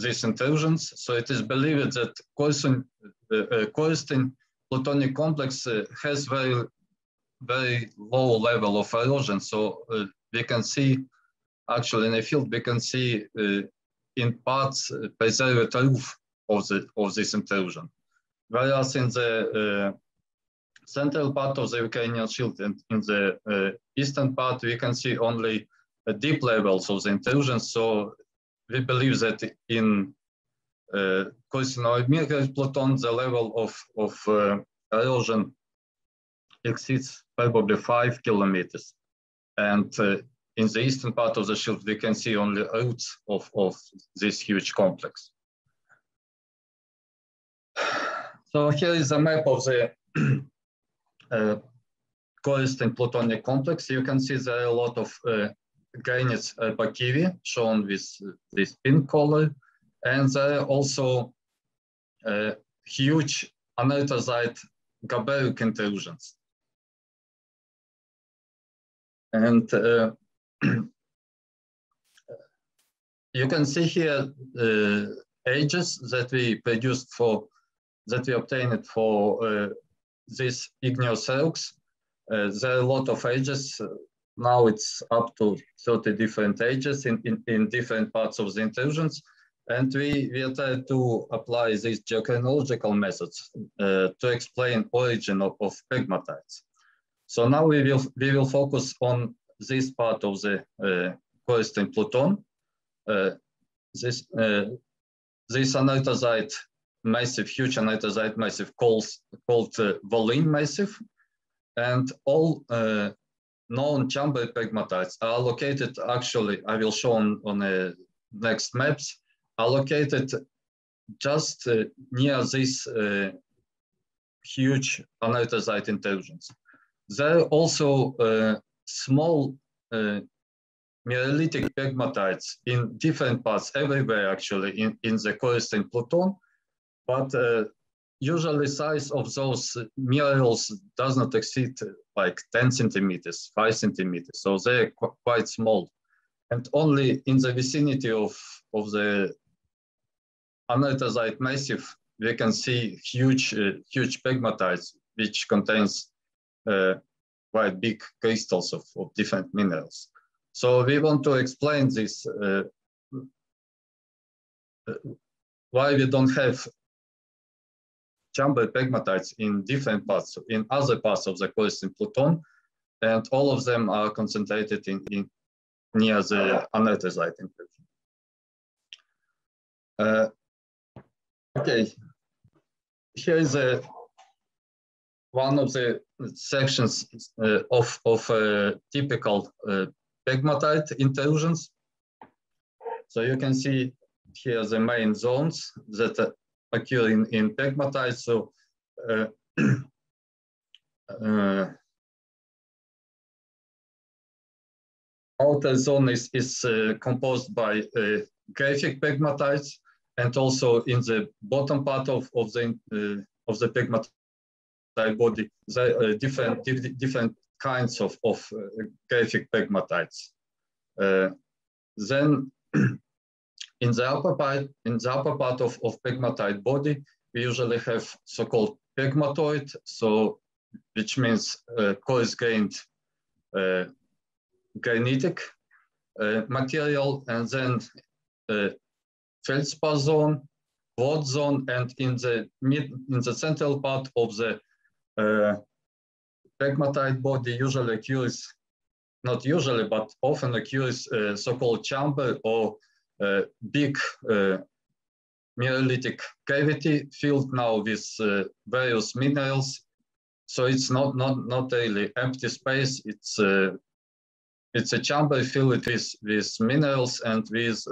these intrusions. So it is believed that coestin Plutonic complex has very low level of erosion. So we can see, actually in the field, we can see in parts preserved roof of this intrusion. Whereas in the central part of the Ukrainian shield and in the eastern part, we can see only deep levels of the intrusion. So we believe that in coestin Mirgorod Pluton, the level of erosion exceeds probably 5 kilometers. And in the eastern part of the shield, we can see only roots of this huge complex. So here is a map of the Coriston plutonic complex. You can see there are a lot of granites Bakivi shown with this pink color, and there are also huge anorthosite gabberic intrusions. And you can see here ages that we produced that we obtained for these igneous rocks. There are a lot of ages. Now it's up to 30 different ages in different parts of the intrusions. And we are trying to apply these geological methods to explain origin of pegmatites. So now we will focus on this part of the Coriston Pluton. This anorthosite massive, huge anorthosite massive called Volyn massive, and all known chamber pegmatites are located, actually, I will show on the next maps, are located just near these huge anorthosite intrusions. There are also small mineralogical pegmatites in different parts, everywhere actually in the Coriston Pluton, but usually size of those minerals does not exceed like 10 centimeters, 5 centimeters, so they're quite small. And only in the vicinity of the anorthosite massive, we can see huge pegmatites, which contains quite big crystals of different minerals. So we want to explain this, why we don't have chamber pegmatites in different parts, in other parts of the Coriston Pluton, and all of them are concentrated in near the anorthosite intrusion. Okay, here is one of the sections of typical pegmatite intrusions. So you can see here the main zones that occur in pegmatites. So outer zone is composed by graphic pegmatites, and also in the bottom part of the pegmatite body, there are different kinds of graphic pegmatites. Then in the upper part of pegmatite body, we usually have so-called pegmatoid, so which means coarse-grained granitic material, and then feldspar zone, quartz zone, and in the central part of the pegmatite body usually occurs, not usually, but often occurs so-called chamber or big mineralitic cavity filled now with various minerals. So it's not really empty space. It's a chamber filled with minerals and with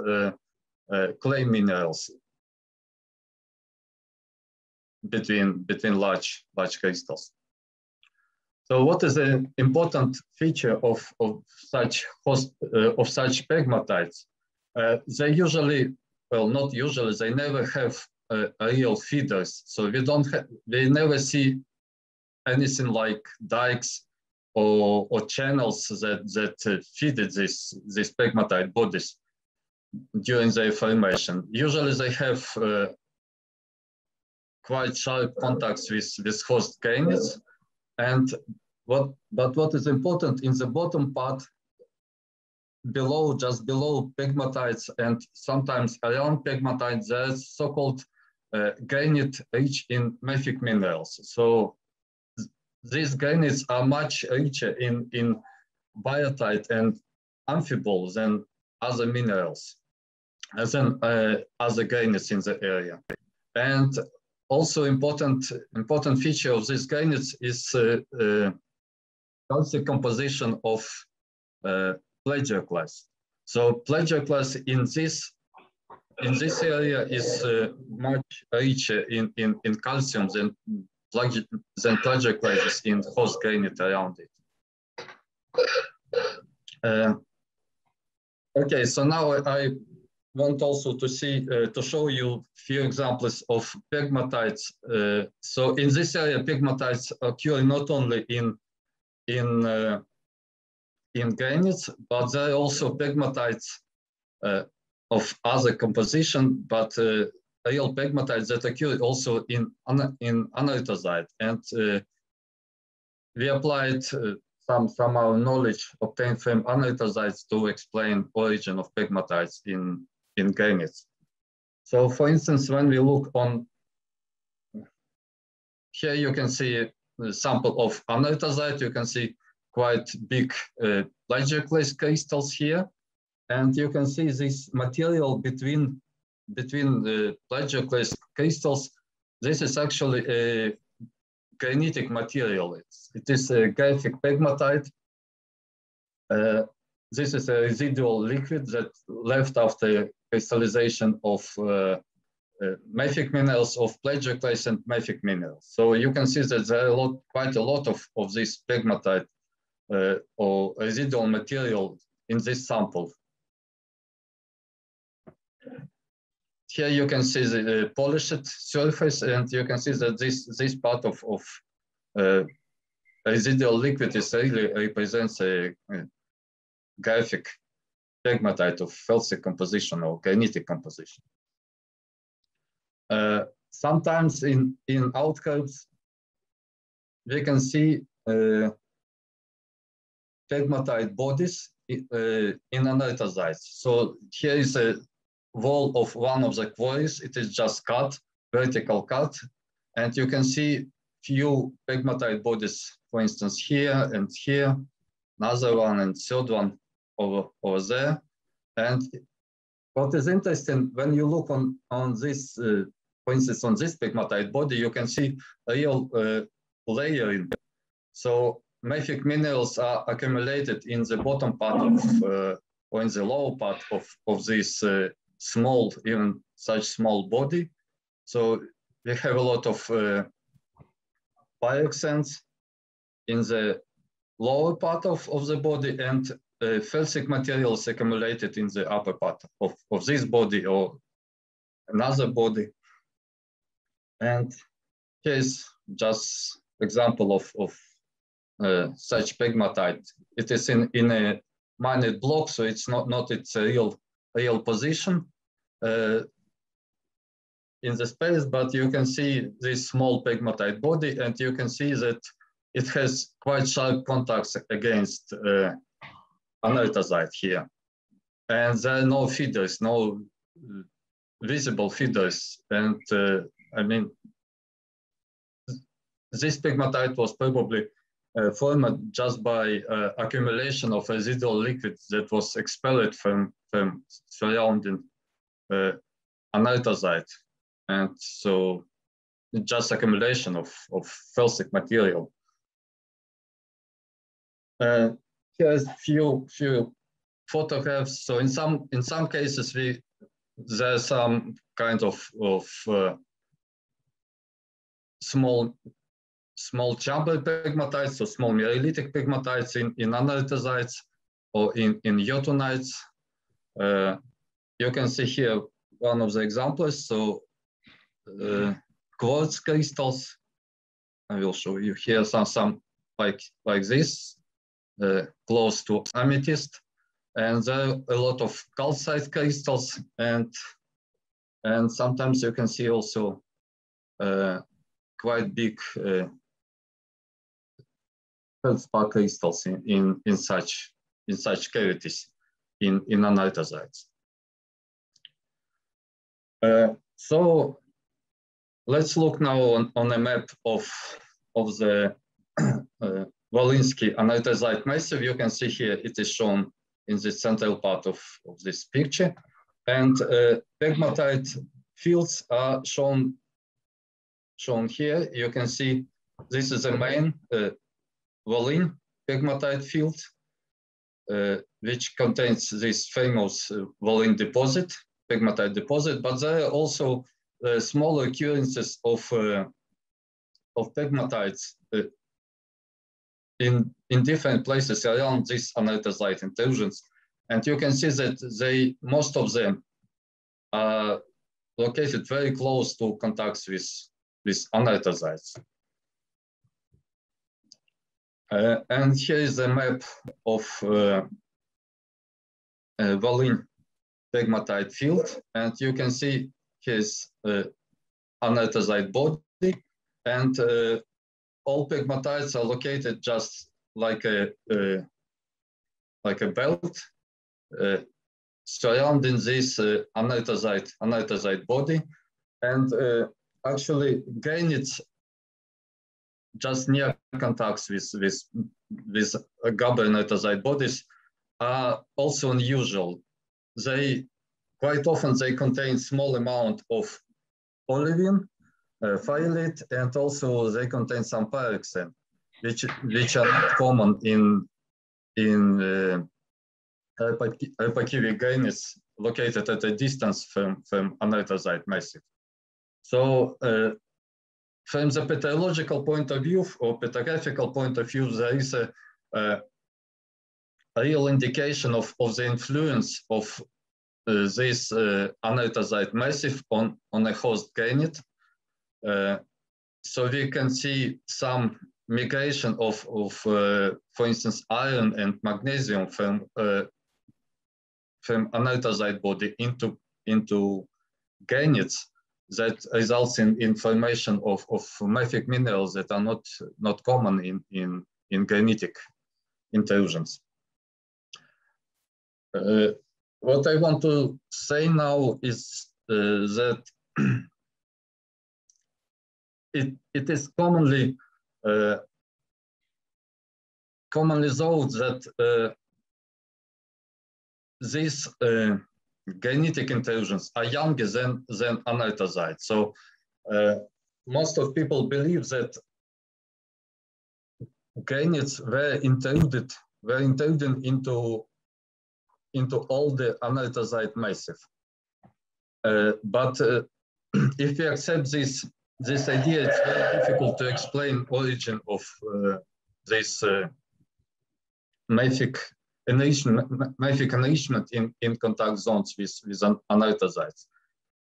clay minerals between large crystals. So what is an important feature of such pegmatites? They usually, well, not usually, they never have real feeders. So we never see anything like dikes or channels that feed these pegmatite bodies during their formation. Usually they have quite sharp contacts with host granites. But what is important, in the bottom part, just below pegmatites and sometimes around pegmatites, there's so-called granite rich in mafic minerals. So these granites are much richer in biotite and amphibole than other minerals, than other granites in the area. And also important feature of these granites is calcium composition of plagioclase. So plagioclase in this in this area is much richer in calcium than plagioclases in host granite around it. Okay, so now I want also to show you few examples of pegmatites. So in this area, pegmatites occur not only in granites, but there are also pegmatites of other composition, but real pegmatites that occur also in anorthosite. And we applied some our knowledge obtained from anorthosites to explain origin of pegmatites in granites. So for instance, when we look on, here you can see a sample of anorthosite. You can see quite big plagioclase crystals here. And you can see this material between the plagioclase crystals. This is actually a granitic material. It is a graphic pegmatite. This is a residual liquid that left after crystallization of mafic minerals, of plagioclase and mafic minerals. So you can see that there are quite a lot of this pegmatite or residual material in this sample. Here you can see the polished surface, and you can see that this part of residual liquid is really represents a graphic pegmatite of felsic composition or granitic composition. Sometimes in outcrops, we can see pegmatite bodies in anorthosites. So here is a wall of one of the quarries. It is just cut, vertical cut, and you can see few pegmatite bodies, for instance, here and here, another one and third one over there. And what is interesting, when you look on this, for instance, on this pegmatite body, you can see real layering. So mafic minerals are accumulated in the bottom part of, or in the lower part of this small, even such small body. So we have a lot of pyroxenes in the lower part of the body, and felsic materials accumulated in the upper part of this body or another body. And here's just example of such pegmatite. It is in a mined block, so it's not its real position in the space, but you can see this small pegmatite body, and you can see that it has quite sharp contacts against anorthosite here. And there are no feeders, no visible feeders. And I mean, this pegmatite was probably formed just by accumulation of residual liquids that was expelled from surrounding anorthosite. And so just accumulation of felsic material. Here's few photographs. So in some cases there's some kind of small chamber pegmatites, so small mineralitic pegmatites in anorthosites or in jotunites. You can see here one of the examples. So quartz crystals. I will show you here some like this, close to amethyst, and there are a lot of calcite crystals, and sometimes you can see also quite big feldspar crystals in such cavities in anorthosites. So let's look now on a map of the Volynski anorthosite massive. You can see here it is shown in the central part of this picture, and pegmatite fields are shown here. You can see this is the main Volyn pegmatite field, which contains this famous Volyn deposit pegmatite deposit, but there are also smaller occurrences of pegmatites in different places around these anorthosite intrusions. And you can see that most of them are located very close to contacts with anorthosites. And here is a map of Volyn pegmatite field, and you can see his anorthosite body, and all pegmatites are located just like a belt surrounding this anorthosite body, and actually granites just near contacts with gabber anorthosite bodies are also unusual. Quite often they contain small amount of olivine, phyllite, and also they contain some pyroxene, which are not common in hypokivi granites located at a distance from anorthosite massive. So from the petrological point of view or petrographical point of view, there is a real indication of the influence of this anorthosite massive on a host granite. So we can see some migration of for instance, iron and magnesium from anorthosite body into granites that results in formation of mafic minerals that are not common in granitic intrusions. What I want to say now is that it is commonly thought that these granitic intrusions are younger than anorthosite. So most of people believe that granites were intruded into all the anorthosite massive. But if we accept this idea, it's very difficult to explain origin of this mafic enrichment in contact zones with anorthosites.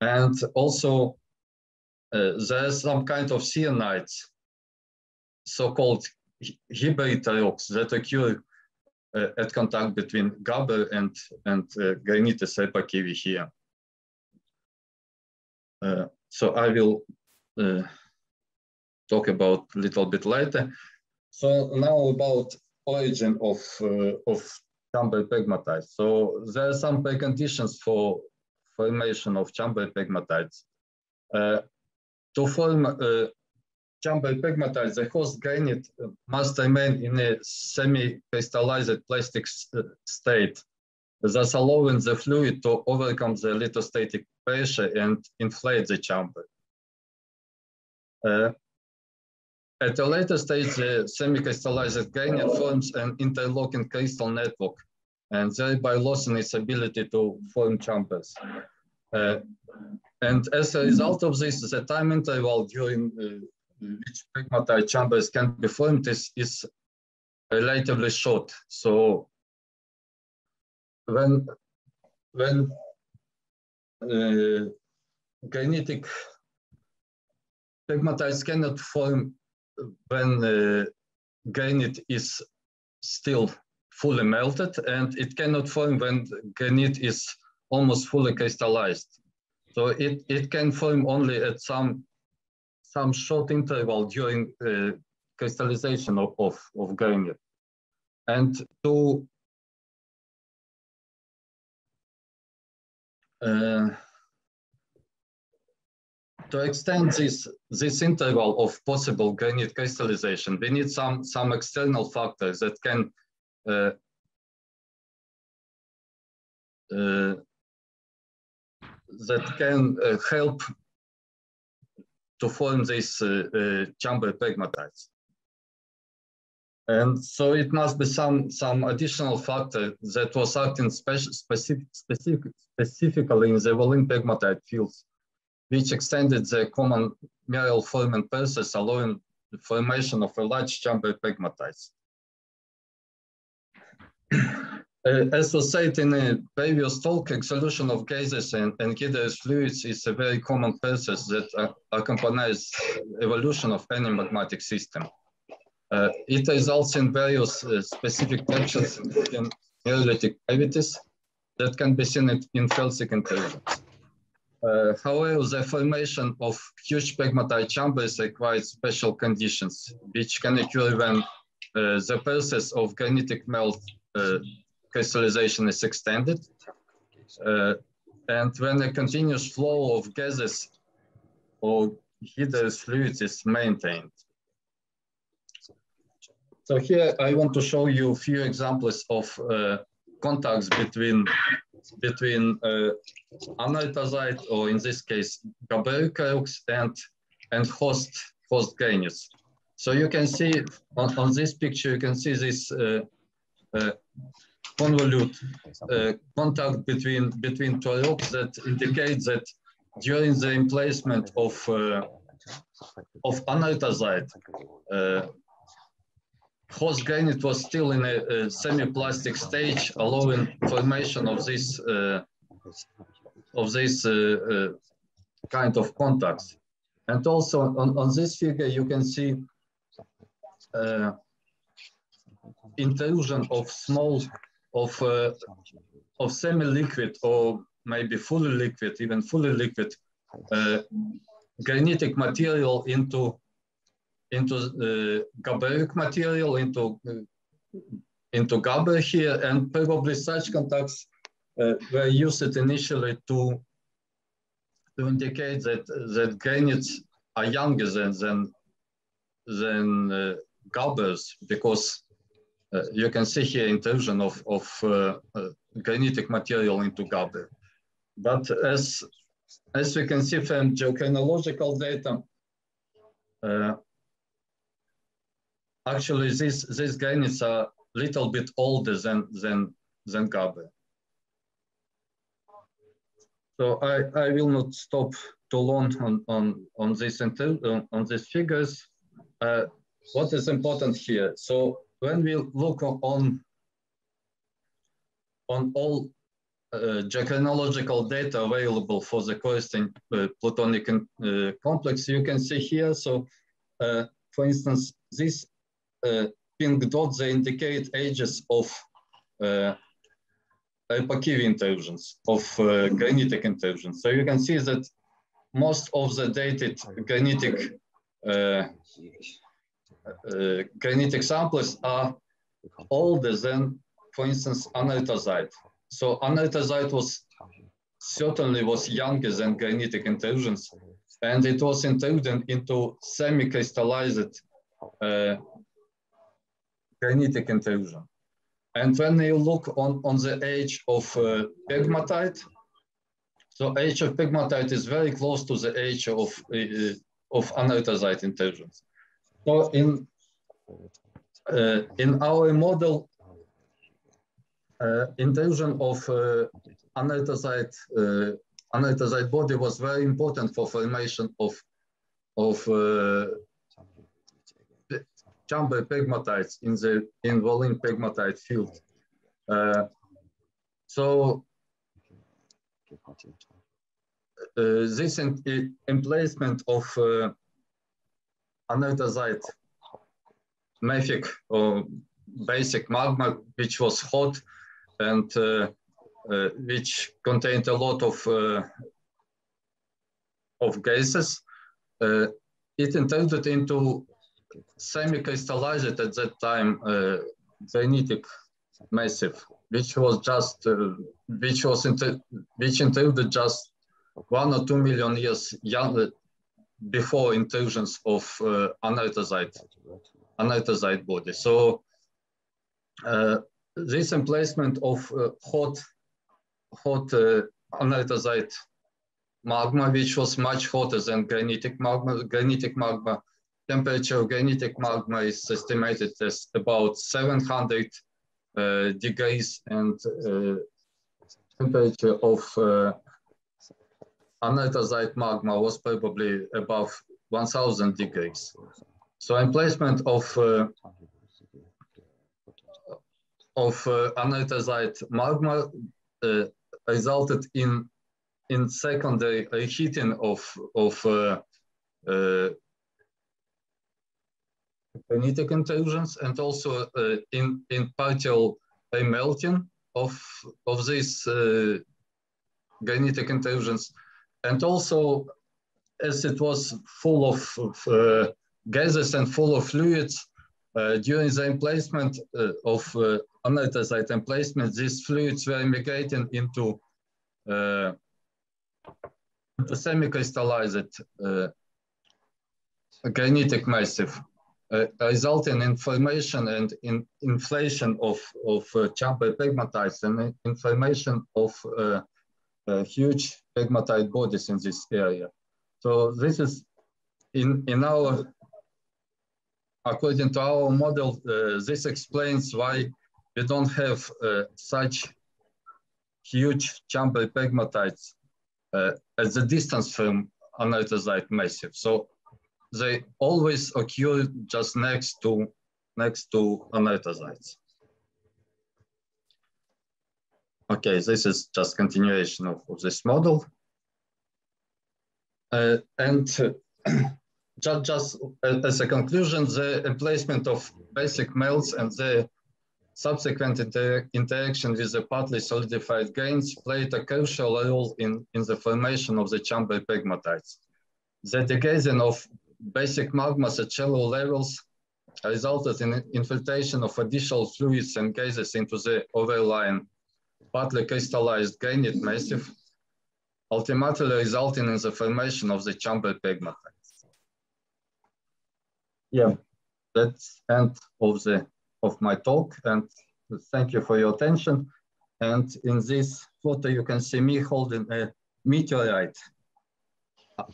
And also there's some kind of cyanides, so-called hybrid rocks that occur at contact between gabber and granites hypokivi here. So I will talk about a little bit later. So now about origin of chamber pegmatites. So there are some preconditions for formation of chamber pegmatites. To form chamber pegmatites, the host granite must remain in a semi-crystallized plastic state, thus allowing the fluid to overcome the lithostatic pressure and inflate the chamber. At a later stage, the semi-crystallized granite forms an interlocking crystal network and thereby losing its ability to form chambers. And as a result of this, the time interval during which pegmatite chambers can be formed is relatively short. So when granitic pegmatites cannot form when granite is still fully melted, and it cannot form when granite is almost fully crystallized. So it can form only at some short interval during crystallization of granite. And to extend this interval of possible granite crystallization, we need some external factors that can help to form these chamber pegmatites. And so it must be some additional factor that was acting specifically in the Volyn pegmatite fields, which extended the common mineral forming process, allowing the formation of a large chamber pegmatites. As was said in a previous talk, exsolution of gases and gaseous fluids is a very common process that accompanies evolution of any magmatic system. It results in various specific textures in mineralogic cavities that can be seen in felsic intrusions. However, the formation of huge pegmatite chambers requires special conditions, which can occur when the process of granitic melt crystallization is extended, and when a continuous flow of gases or gaseous fluids is maintained. So here I want to show you a few examples of contacts between anorthosite, or in this case, gabberic rocks, and host granites. So you can see on this picture, you can see this convolute contact between two rocks that indicates that during the emplacement of anorthosite, host granite was still in a semi-plastic stage, allowing formation of this kind of contacts. And also on this figure, you can see intrusion of semi-liquid or maybe fully liquid, even fully liquid granitic material into gabberic material, into gabber here, and probably such contacts were used initially to indicate that granites are younger than gabbers, because you can see here intrusion of granitic material into gabber. But as we can see from geochronological data, actually these granites are a little bit older than gabber. So I will not stop too long on these figures. What is important here? So when we look on all geochronological data available for the corresponding plutonic complex, you can see here. So for instance, these pink dots, they indicate ages of epochive intrusions, of granitic intrusions. So you can see that most of the dated granitic samples are older than, for instance, anorthosite. So anorthosite certainly was younger than granitic intrusions, and it was intruded into semi-crystallized granitic intrusion. And when you look on the age of pegmatite, so age of pegmatite is very close to the age of anorthosite intrusions. So in our model, intrusion of anorthosite body was very important for formation of chamber pegmatites in Volyn pegmatite field. So this emplacement of anorthosite mafic or basic magma, which was hot and which contained a lot of gases, it intruded into semi-crystallized at that time granitic massive, which intruded just 1 or 2 million years younger before intrusions of anorthosite body. So this emplacement of hot anorthosite magma, which was much hotter than granitic magma, temperature of granitic magma is estimated as about 700 degrees, and temperature of anorthosite magma was probably above 1000 degrees. So emplacement of anorthosite magma resulted in secondary reheating of granitic intrusions, and also in partial remelting of these granitic intrusions, and also as it was full of gases and full of fluids during the emplacement of anorthosite emplacement, these fluids were migrating into the semi-crystallized granitic massive, resulting in formation and in inflation of chamber pegmatites and in formation of huge pegmatite bodies in this area. So this is in our, according to our model, this explains why we don't have such huge chamber pegmatites at the distance from anorthosite massive. So they always occur just next to anorthosites. Okay, this is just continuation of this model. And just as a conclusion, the emplacement of basic melts and the subsequent interaction with the partly solidified grains played a crucial role in the formation of the chamber pegmatites. The degazing of basic magmas at shallow levels resulted in infiltration of additional fluids and gases into the overlying partly crystallized granite massive, ultimately resulting in the formation of the chamber pegmatites. Yeah, that's the end of my talk, and thank you for your attention. And in this photo, you can see me holding a meteorite,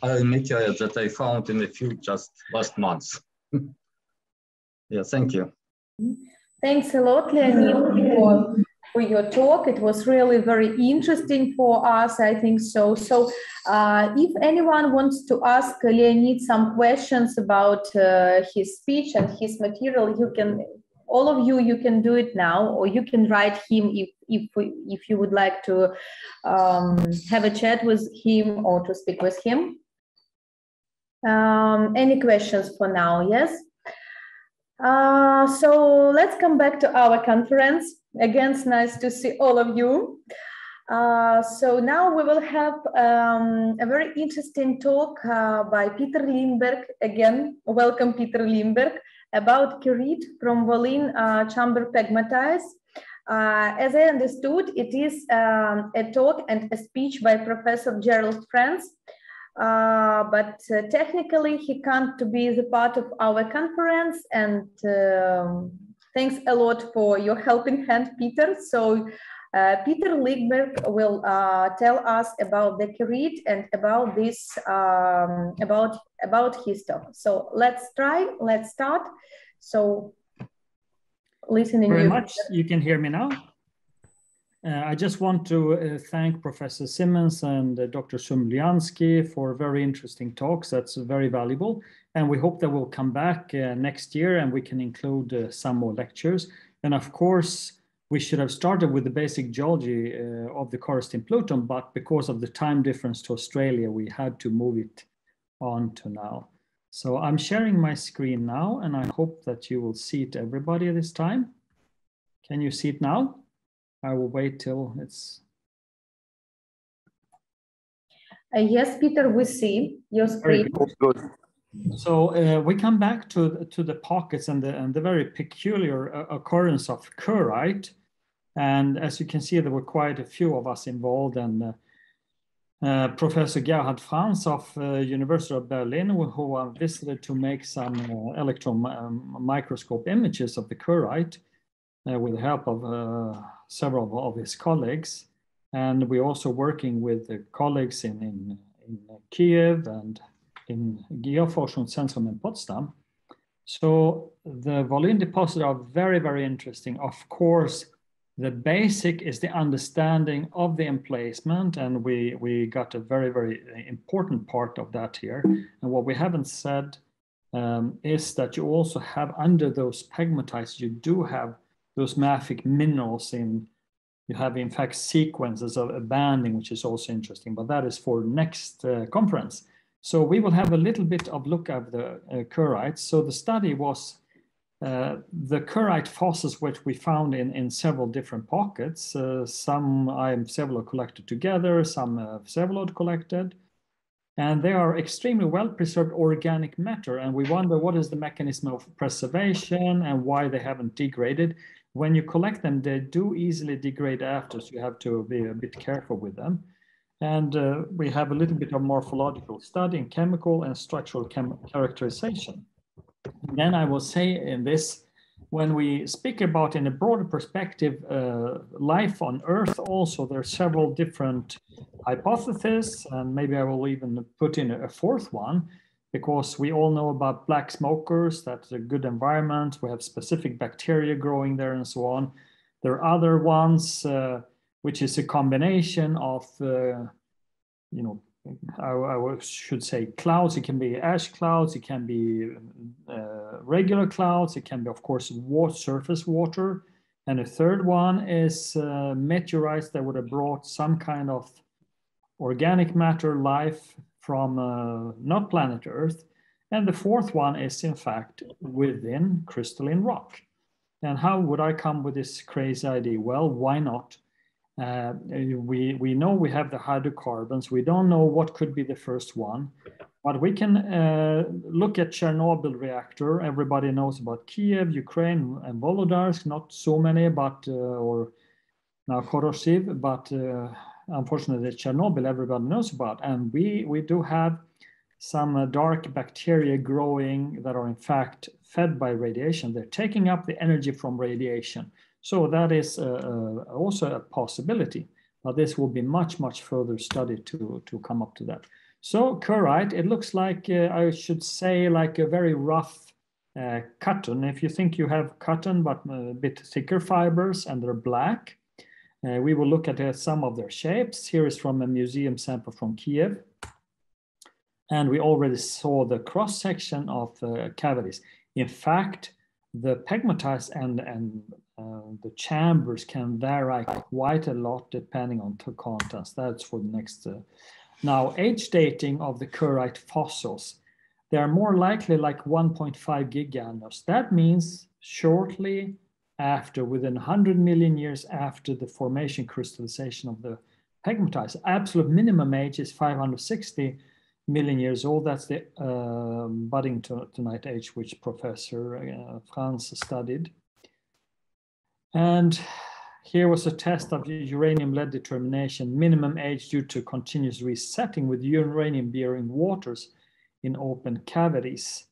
a meteorite that I found in a field just last month. Yeah, thank you.
Thanks a lot, Leonid, for your talk. It was really very interesting for us, I think so. So if anyone wants to ask Leonid some questions about his speech and his material, you can, all of you, you can do it now, or you can write him if you would like to have a chat with him or to speak with him. Any questions for now? Yes. So let's come back to our conference. Again, it's nice to see all of you. So now we will have a very interesting talk by Peter Lyckberg. Again, welcome Peter Lyckberg, about kerite from Volyn chamber pegmatites. As I understood, it is a talk and a speech by Professor Gerald Franz. But technically he can't be the part of our conference, and thanks a lot for your helping hand, Peter. So Peter Lyckberg will tell us about the kerite and about this about his talk. So let's start. So listening
very much. You can hear me now. I just want to thank Professor Simmons and Dr. Sumlyansky for very interesting talks. That's very valuable. And we hope that we'll come back next year and we can include some more lectures. And of course, we should have started with the basic geology of the karst in Pluton, but because of the time difference to Australia, we had to move it on to now. So I'm sharing my screen now, and I hope that you will see it, everybody, this time. Can you see it now? I will wait till it's...
Yes, Peter, we see your screen.
Good.
So we come back to the pockets and the very peculiar occurrence of kerite. And as you can see, there were quite a few of us involved, and Professor Gerhard Franz of University of Berlin, who visited to make some electron microscope images of the kerite with the help of several of his colleagues. And we're also working with the colleagues in Kiev and in Geoforschungszentrum in Potsdam. So the Volyn deposits are very, very interesting. Of course, the basic is the understanding of the emplacement, and we got a very, very important part of that here. And what we haven't said is that you also have under those pegmatites, you do have those mafic minerals in. You have, in fact, sequences of a banding, which is also interesting, but that is for next conference. So we will have a little bit of look at the kerrites. So the study was the kerrite fossils, which we found in several different pockets. Some I have several collected together, some have several collected. And they are extremely well preserved organic matter. And we wonder what is the mechanism of preservation and why they haven't degraded. When you collect them, they do easily degrade after, so you have to be a bit careful with them. And we have a little bit of morphological study in chemical and structural characterization. And then I will say in this, when we speak about in a broader perspective, life on Earth also, there are several different hypotheses, and maybe I will even put in a fourth one, because we all know about black smokers, that's a good environment. We have specific bacteria growing there and so on. There are other ones, which is a combination of, I should say clouds. It can be ash clouds, it can be regular clouds, it can be, of course, surface water. And a third one is meteorites that would have brought some kind of organic matter life from not planet Earth. And the fourth one is, in fact, within crystalline rock. And how would I come with this crazy idea? Well, why not? We know we have the hydrocarbons. We don't know what could be the first one, but we can look at Chernobyl reactor. Everybody knows about Kiev, Ukraine, and Volodymyr. Not so many, but or now Korošiv, but unfortunately Chernobyl everybody knows about. And we do have some dark bacteria growing that are in fact fed by radiation. They're taking up the energy from radiation. So that is also a possibility, but this will be much, much further studied to come up to that. So kerrite, it looks like, I should say, like a very rough cotton. If you think you have cotton, but a bit thicker fibers and they're black, we will look at some of their shapes. Here is from a museum sample from Kiev. And we already saw the cross-section of cavities. In fact, the pegmatites and the chambers can vary quite a lot depending on the contents. That's for the next. Now, age dating of the kerrite fossils, they are more likely like 1.5 gigaannus. That means shortly after, within 100 million years after the formation crystallization of the pegmatites. Absolute minimum age is 560 million years old. That's the budding tonight age, which Professor Franz studied. And here was a test of uranium lead determination, minimum age due to continuous resetting with uranium-bearing waters in open cavities.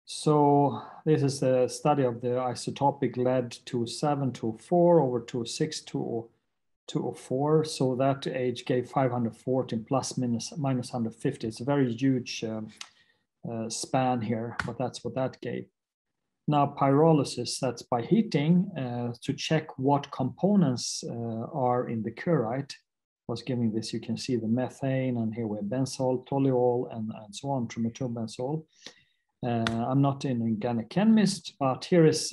So this is a study of the isotopic lead 207, 204 over 206, 204. So that age gave 514 plus minus 150. It's a very huge span here, but that's what that gave. Now pyrolysis, that's by heating to check what components are in the kerrite. Was giving this, you can see the methane, and here we have benzol, toluol, and so on, trimetylbenzol. I'm not an organic chemist, but here is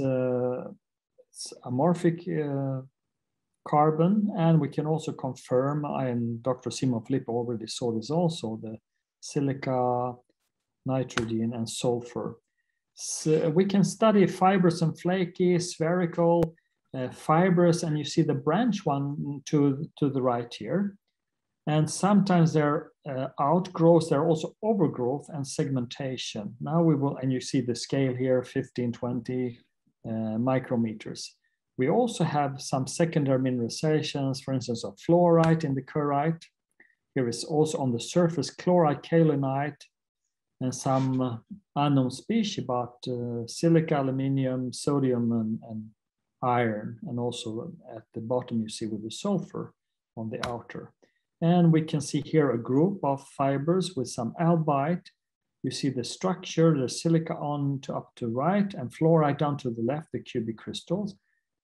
amorphic carbon, and we can also confirm, and Dr. Simon Flipp already saw this also, the silica, nitrogen, and sulfur. So we can study fibrous and flaky, spherical, fibrous, and you see the branch one to the right here. And sometimes there are outgrowths, there are also overgrowth and segmentation. Now we will, and you see the scale here, 15, 20 micrometers. We also have some secondary mineralizations, for instance, of fluorite in the kerrite. Here is also on the surface chlorite, kaolinite, and some unknown species, but silica, aluminium, sodium, and iron. And also at the bottom, you see with the sulfur on the outer. And we can see here a group of fibers with some albite You see the structure, the silica on to up to right, and fluorite down to the left, the cubic crystals.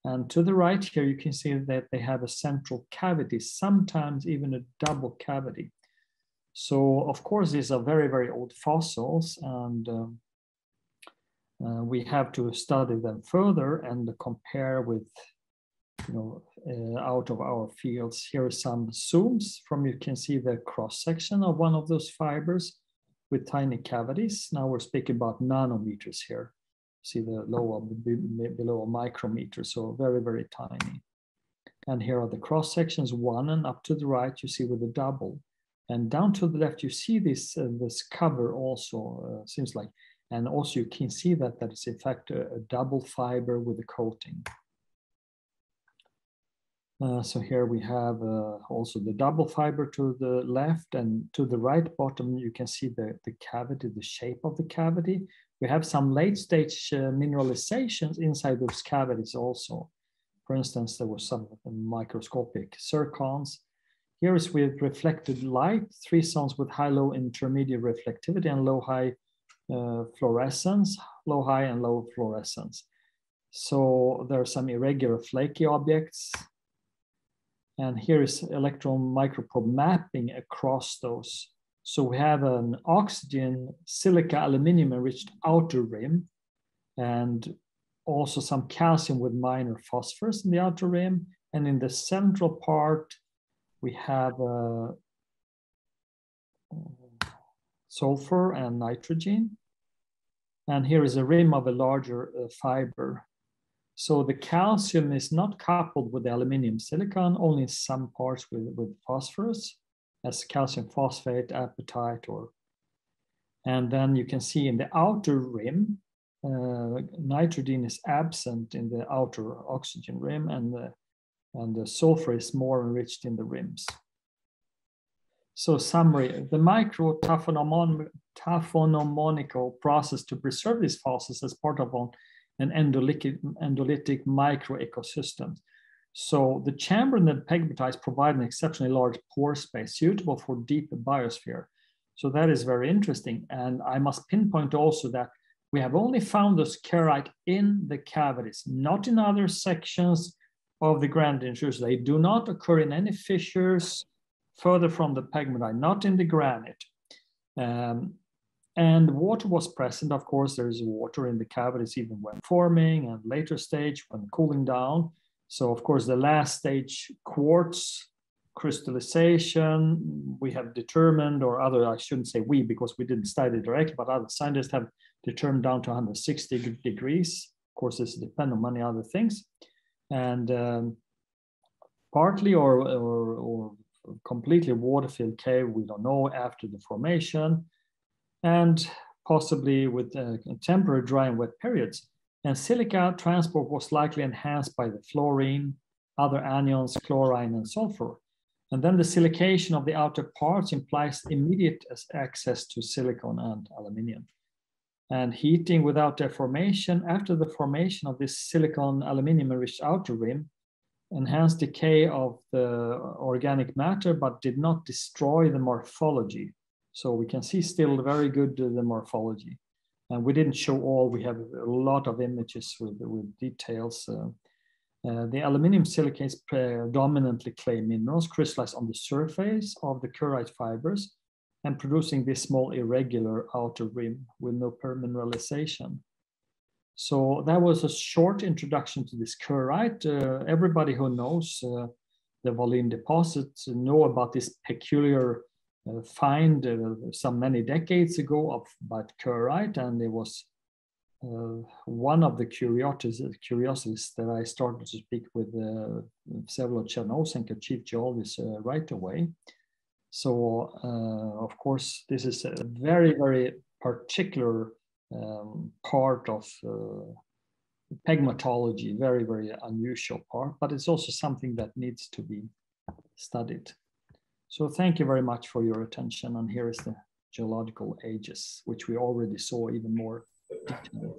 And to the right here, you can see that they have a central cavity, sometimes even a double cavity. So, of course, these are very, very old fossils, and we have to study them further and compare with, out of our fields. Here are some zooms from, you can see the cross section of one of those fibers with tiny cavities. Now we're speaking about nanometers here. See the lower, below a micrometer, so very, very tiny. And here are the cross sections, one, and up to the right, you see with a double. And down to the left, you see this cover also, seems like, and also you can see that is in fact a double fiber with a coating. So here we have also the double fiber to the left, and to the right bottom, you can see the cavity, the shape of the cavity. We have some late stage mineralizations inside those cavities also. For instance, there was some microscopic zircons. Here is with reflected light, 3 zones with high, low, intermediate reflectivity, and low, high fluorescence, low, high, and low fluorescence. So there are some irregular flaky objects. And here is electron microprobe mapping across those. So we have an oxygen, silica, aluminum enriched outer rim, and also some calcium with minor phosphorus in the outer rim. And in the central part, we have sulfur and nitrogen. And here is a rim of a larger fiber. So the calcium is not coupled with the aluminum silicon, only in some parts with phosphorus, as calcium phosphate, apatite, and then you can see in the outer rim, nitrogen is absent in the outer oxygen rim, and the sulfur is more enriched in the rims. So summary, the micro-taphonomonical process to preserve these fossils as part of an endolytic microecosystem. So the chamber and the pegmatites provide an exceptionally large pore space suitable for deep biosphere. So that is very interesting. And I must pinpoint also that we have only found those kerite in the cavities, not in other sections of the granite intrusion. They do not occur in any fissures further from the pegmatite, not in the granite. And water was present. Of course, there is water in the cavities even when forming, and later stage when cooling down. So of course, the last stage quartz crystallization, we have determined, or other, I shouldn't say we, because we didn't study it directly, but other scientists have determined down to 160 degrees. Of course, this depends on many other things. And partly or completely water-filled cave, we don't know, after the formation, and possibly with temporary dry and wet periods. And silica transport was likely enhanced by the fluorine, other anions, chlorine, and sulfur. And then the silication of the outer parts implies immediate access to silicon and aluminium. And heating without deformation after the formation of this silicon aluminium enriched outer rim enhanced decay of the organic matter, but did not destroy the morphology. So we can see still very good the morphology. And we didn't show all, we have a lot of images with details. The aluminium silicates predominantly clay minerals crystallized on the surface of the kerite fibers and producing this small irregular outer rim with no permineralization. So that was a short introduction to this kerite. Everybody who knows the Volyn deposits know about this peculiar find some many decades ago about kerite, and it was one of the curiosities that I started to speak with several Chernosenko chief geologists right away. So of course, this is a very, very particular part of pegmatology, very, very unusual part, but it's also something that needs to be studied. So thank you very much for your attention. And here is the geological ages, which we already saw even more detailed.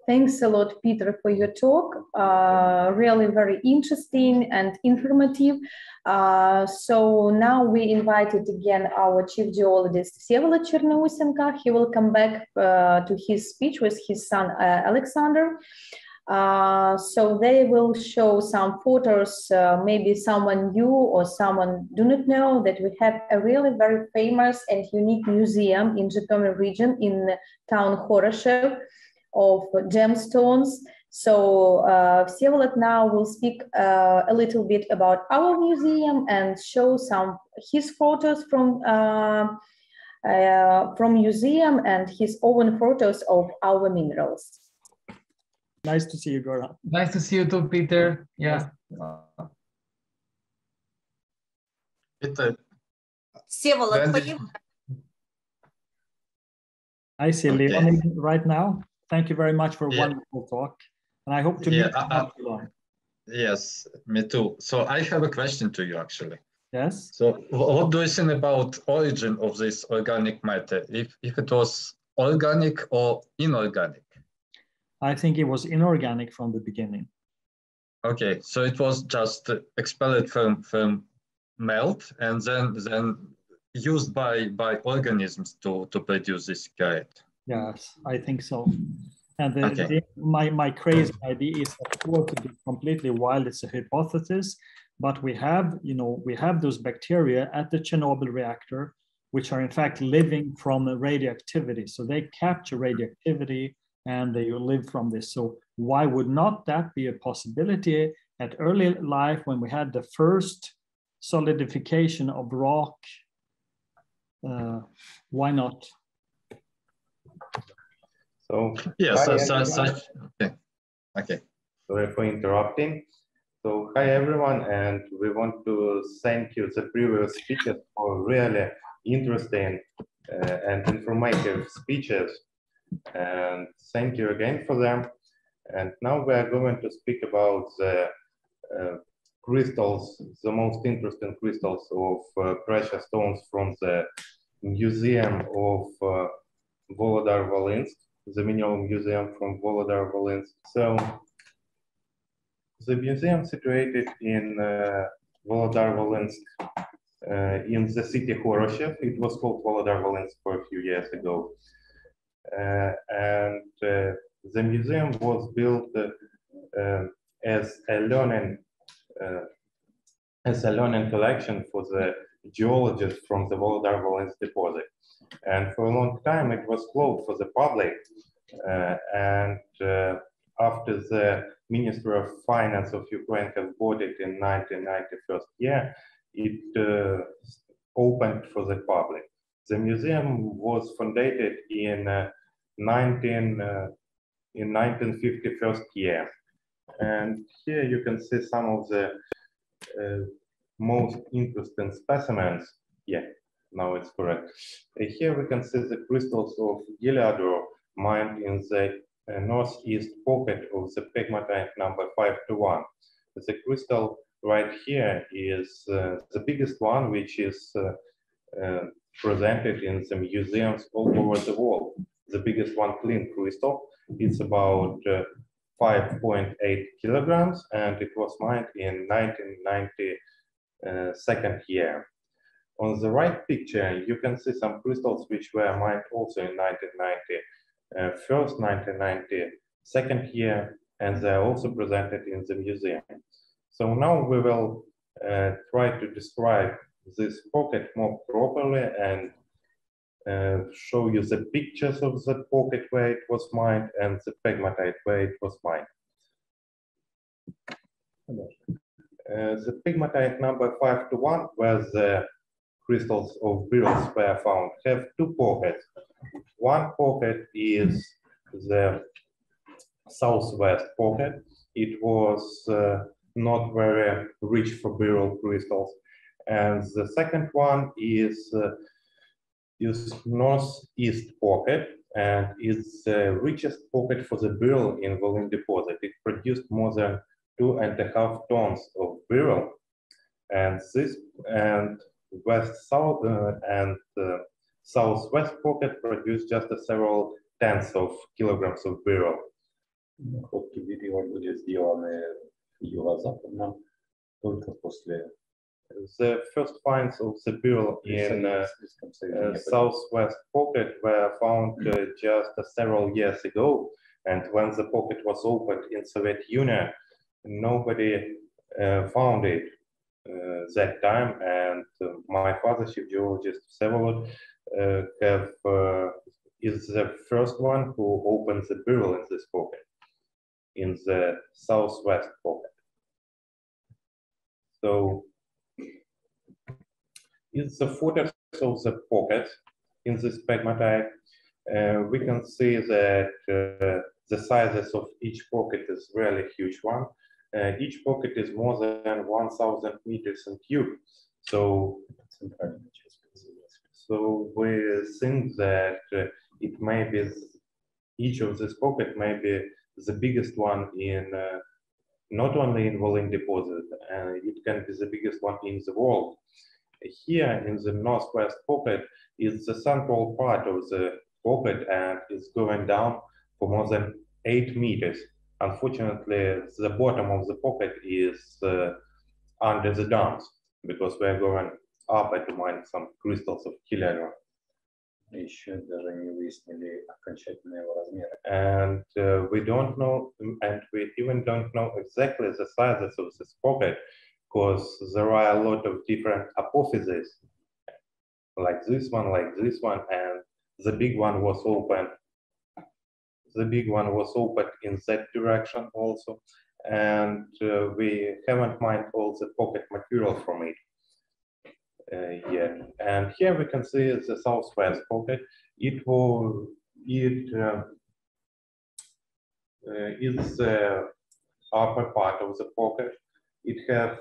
Thanks a lot, Peter, for your talk. Really very interesting and informative. So now we invited again our chief geologist, Всеволод Черноусенко. He will come back to his speech with his son, Alexander. So they will show some photos, maybe someone new or someone do not know that we have a really very famous and unique museum in Zhytomyr region in town Horoshev of gemstones. So Всеволод now will speak a little bit about our museum and show some his photos from museum and his own photos of our minerals.
Nice to see you, Goran.
Nice to see you too, Peter. Yeah.
Peter,
Всеволод,
I see
Okay.
Leonie right now. Thank you very much for a wonderful talk. And I hope to meet you not too long.
yes, me too. So I have a question to you, actually.
Yes?
So what do you think about origin of this organic matter? If it was organic or inorganic?
I think it was inorganic from the beginning.
Okay, so it was just expelled from melt and then used by organisms to produce this carrot.
Yes, I think so. And
Okay.
my crazy idea is, of course, to be completely wild. It's a hypothesis, but we have those bacteria at the Chernobyl reactor, which are in fact living from the radioactivity. So they capture radioactivity and they live from this. So why would not that be a possibility at early life when we had the first solidification of rock? Why not?
So
Yes,
hi,
such okay.
sorry for interrupting. So hi everyone, and we want to thank you the previous speakers for really interesting and informative speeches, and thank you again for them. And now we are going to speak about the crystals, the most interesting crystals of precious stones from the Museum of Volodar-Volynsk, the Mineral Museum from Volodar-Volynsk. So the museum situated in Volodar-Volynsk in the city Horoshev. It was called Volodar-Volynsk for a few years ago. And the museum was built as a learning collection for the geologists from the Volodar-Volynsk deposit. And for a long time, it was closed for the public. And after the Ministry of Finance of Ukraine has bought it in 1991 year, it opened for the public. The museum was founded in 1951 year. And here you can see some of the most interesting specimens. Yeah, now it's correct. Here we can see the crystals of Geliador mined in the northeast pocket of the pegmatite number 521. The crystal right here is the biggest one, which is presented in the museums all over the world. The biggest one, clean crystal, it's about 5.8 kilograms, and it was mined in 1992 year. On the right picture, you can see some crystals which were mined also in 1992 year, and they are also presented in the museum. So now we will try to describe this pocket more properly and show you the pictures of the pocket where it was mined and the pegmatite where it was mined. The pegmatite number 521, where the crystals of beryls were found, have two pockets. One pocket is the southwest pocket. It was not very rich for beryl crystals. And the second one is northeast pocket, and is the richest pocket for the beryl in Volyn deposit. It produced more than 2.5 tons of beryl, and this and west-south and southwest pocket produced just several tenths of kilograms of beryl.
Находки берила были сделаны юго-западном только после.
The first finds of the beryl in southwest pocket were found just several years ago, and when the pocket was opened in Soviet Union, nobody found it that time, and my father, chief geologist Vsevolod, is the first one who opens the beryl in this pocket, in the southwest pocket. So, in the footers of the pocket in this pegmatite, we can see that the sizes of each pocket is really huge one. Each pocket is more than 1,000 meters in cube. So we think that it may be, each of this pocket may be the biggest one in, not only in Volyn deposit, it can be the biggest one in the world. Here in the northwest pocket is the central part of the pocket and it's going down for more than 8 meters. Unfortunately, the bottom of the pocket is under the dams because we're going up to mine some crystals of killer.
Еще даже не выяснили окончательные его размеры.
And we don't know, and we even don't know exactly the sizes of this pocket because there are a lot of different apophyses, like this one, and the big one was open. The big one was opened in that direction also, and we haven't mined all the pocket material from it yet. And here we can see the southwest pocket. It is the upper part of the pocket. It have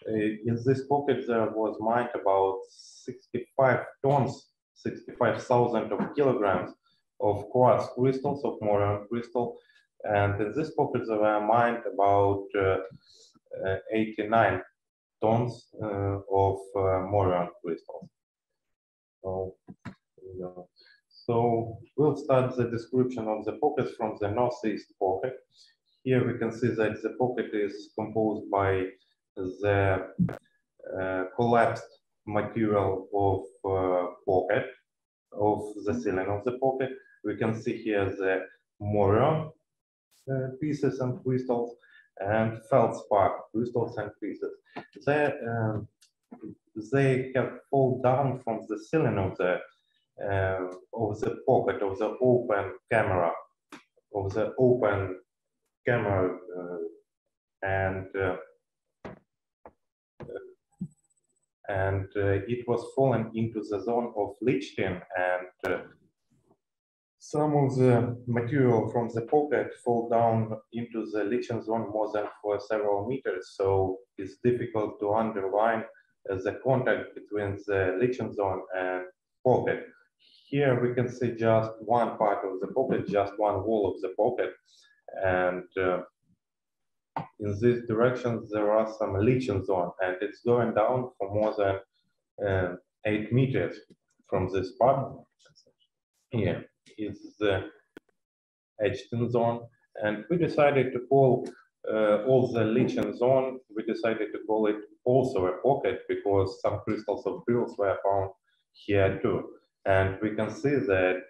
in this pocket there was mined about 65 tons, 65,000 of kilograms of quartz crystals, of Moran crystal, and in this pocket there were mined about 89 tons of Moran crystals. So we'll start the description of the pockets from the northeast pocket. Here we can see that the pocket is composed by the collapsed material of pocket, of the ceiling of the pocket. We can see here the Moran pieces and crystals and feldspar crystals and pieces. They have fall down from the ceiling of the pocket, of the open camera, and it was fallen into the zone of Lichtenstein, and some of the material from the pocket fall down into the Lichtenstein zone more than for several meters, so it's difficult to underline the contact between the Lichtenstein zone and pocket. Here we can see just one part of the pocket, just one wall of the pocket, and in this direction there are some Lichtenstein zone, and it's going down for more than 8 meters from this part. Here is the Lichtenstein zone, and we decided to call all the Lichtenstein zone, we decided to call it also a pocket because some crystals of beryls were found here too. And we can see that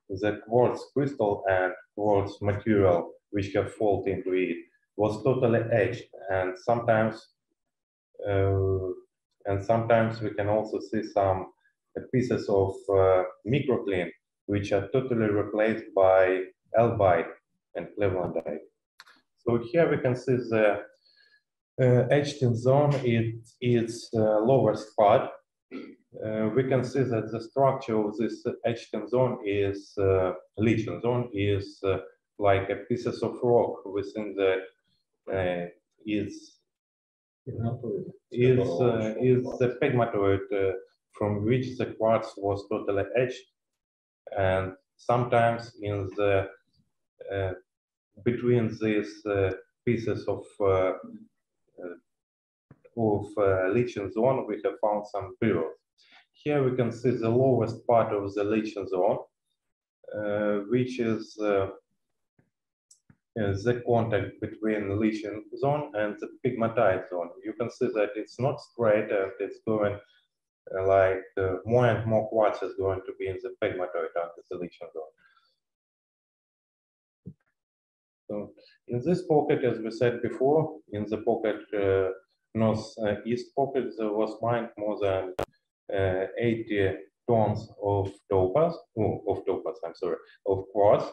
the quartz crystal and quartz material which have fallen into it was totally etched, and sometimes we can also see some pieces of microcline which are totally replaced by albite and clevelandite. So here we can see the Lichtenstein zone. It's lowest part. We can see that the structure of this Lichtenstein zone is Lichtenstein zone is like a pieces of rock within that is the pegmatite from which the quartz was totally etched, and sometimes in the between these pieces of Lichtenstein zone we have found some beryls. Here we can see the lowest part of the Lichtenstein zone. which is the contact between the leaching zone and the pegmatite zone. You can see that it's not straight, and it's going like more and more quartz is going to be in the pegmatite under the leaching zone. So in this pocket, as we said before, in the pocket northeast pocket, there was mined more than 80 tons of topaz, of quartz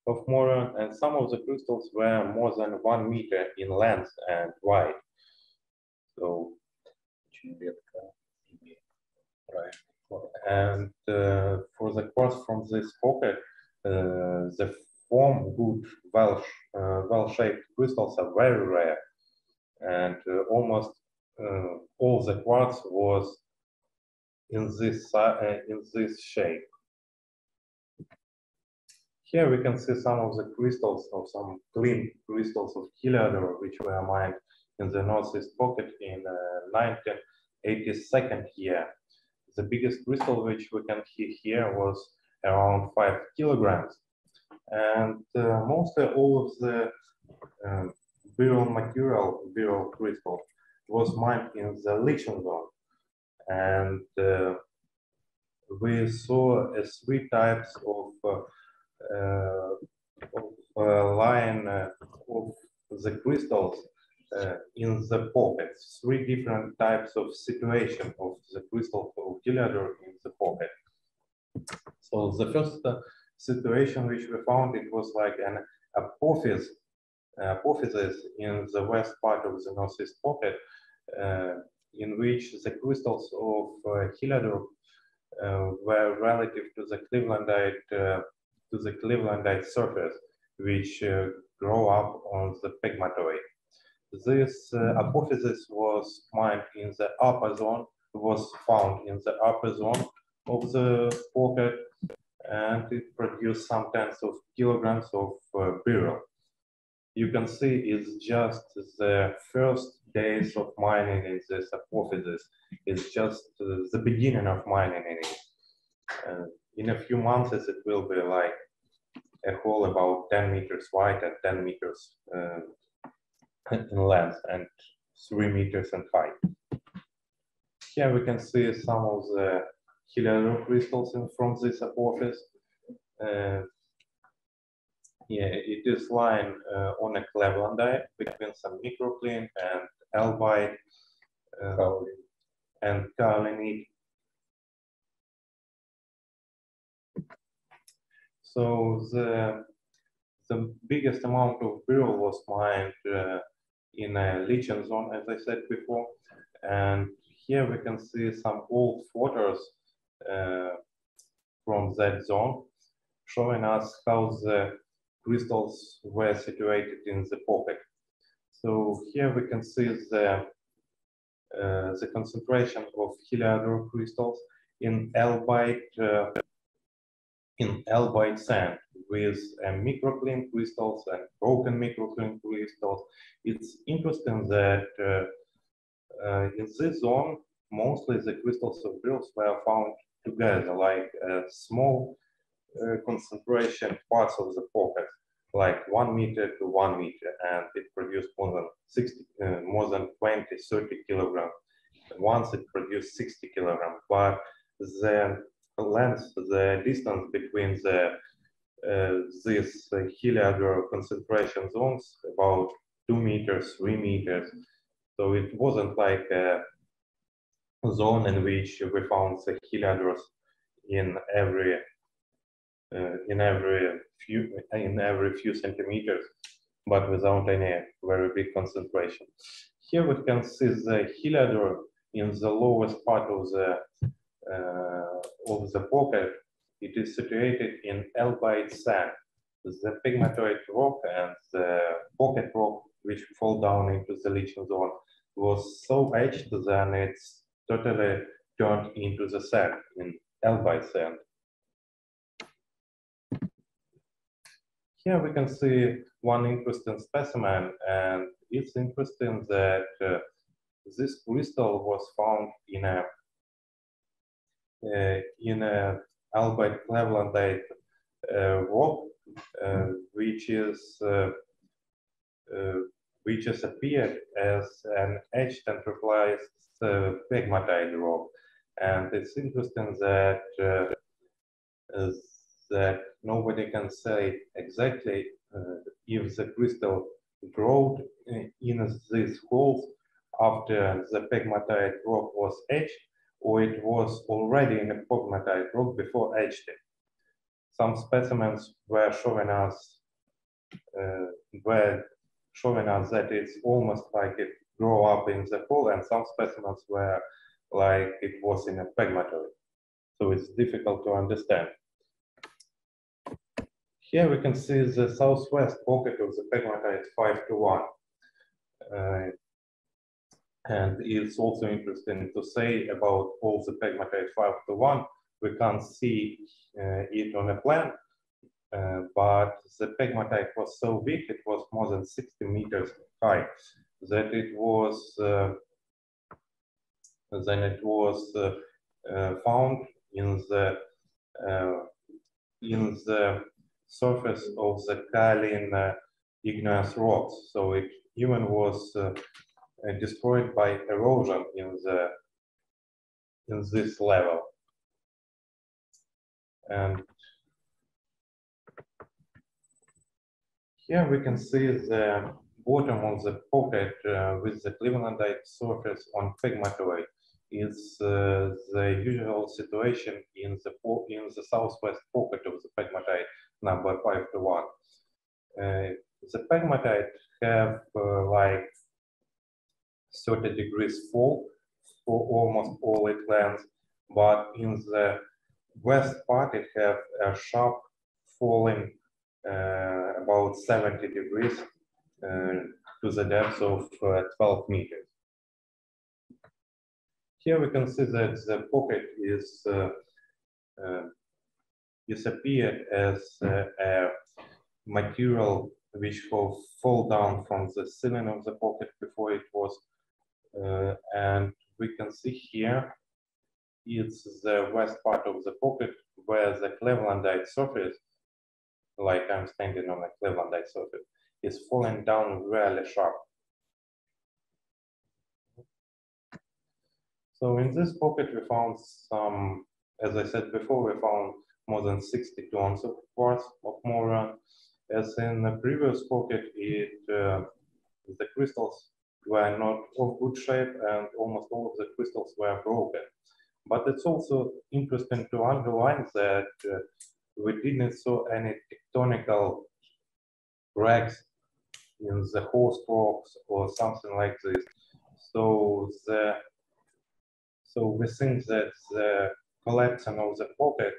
of Moron, and some of the crystals were more than 1 meter in length and wide. So, and for the quartz from this pocket, the good, well-shaped crystals are very rare, and almost all the quartz was in this shape. Here we can see some of the crystals, of some clean crystals of Heliodor, which were mined in the northeast pocket in 1982 year. The biggest crystal which we can see here was around 5 kilograms. And mostly all of the burial crystal was mined in the leaching zone. And we saw 3 types of line of the crystals in the pockets, 3 different types of situation of the crystal of Heliodor in the pocket. So the first situation which we found, it was like an apophysis in the west part of the northeast pocket, in which the crystals of Heliodor were relative to the Clevelandite surface, which grow up on the pegmatite. This apophysis was mined in the upper zone, was found in the upper zone of the pocket, and it produced some tens of kilograms of beryl. You can see it's just the first days of mining in this apophysis. It's just the beginning of mining in it. In a few months, it will be like a hole about 10 meters wide and 10 meters in length and 3 meters in height. Here we can see some of the Heliodor crystals from this apophysis. It is lying on a clevelandite between some microcline and albite and kaolinite. So the biggest amount of beryl was mined in a leaching zone, as I said before. And here we can see some old photos from that zone, showing us how the crystals were situated in the pocket. So here we can see the concentration of Heliodor crystals in albite sand with microcline crystals and broken microcline crystals. It's interesting that in this zone, mostly the crystals of beryl were found together, like small concentration parts of the pocket, like 1 meter to 1 meter, and it produced more than 20, 30 kilograms. Once it produced 60 kilograms, but the length, the distance between these Heliodor concentration zones, about 2 meters, 3 meters. So it wasn't like a zone in which we found the Heliodors in every few centimeters, but without any very big concentration. Here we can see the Heliodor in the lowest part of the pocket. It is situated in albite sand. The pegmatite rock and the pocket rock, which fall down into the leaching zone, was so etched that it's totally turned into the sand, in albite sand. Here we can see one interesting specimen, and it's interesting that this crystal was found in a albite clevelandite rock, which has appeared as an etched and replaced pegmatite rock. And it's interesting that that nobody can say exactly if the crystal growed in these holes after the pegmatite rock was etched, or it was already in a pegmatite rock before etching. Some specimens were showing us that it's almost like it grew up in the hole, and some specimens were like it was in a pegmatite. So it's difficult to understand. Here we can see the southwest pocket of the pegmatite 5:1. And it's also interesting to say about all the pegmatite 5:1. We can't see it on a plan, but the pegmatite was so big, it was more than 60 meters high, that it was found in the surface of the kaolin igneous rocks. So it even was destroyed by erosion in this level. And here we can see the bottom of the pocket with the clevelandite surface on pegmatite. Is the usual situation in the southwest pocket of the pegmatite number 5:1. The pegmatite have like 30 degrees fall for almost all its length, but in the west part it have a sharp falling about 70 degrees to the depth of 12 meters. Here we can see that the pocket is appeared as a material which will fall down from the ceiling of the pocket before it was, and we can see here it's the west part of the pocket where the clevelandite surface, like I'm standing on a clevelandite surface, is falling down really sharp. So in this pocket we found some, as I said before, we found more than 60 tons of quartz of moran. As in the previous pocket, the crystals were not of good shape and almost all of the crystals were broken. But it's also interesting to underline that we didn't saw any tectonical cracks in the host rocks or something like this. So we think that the collapsing of the pocket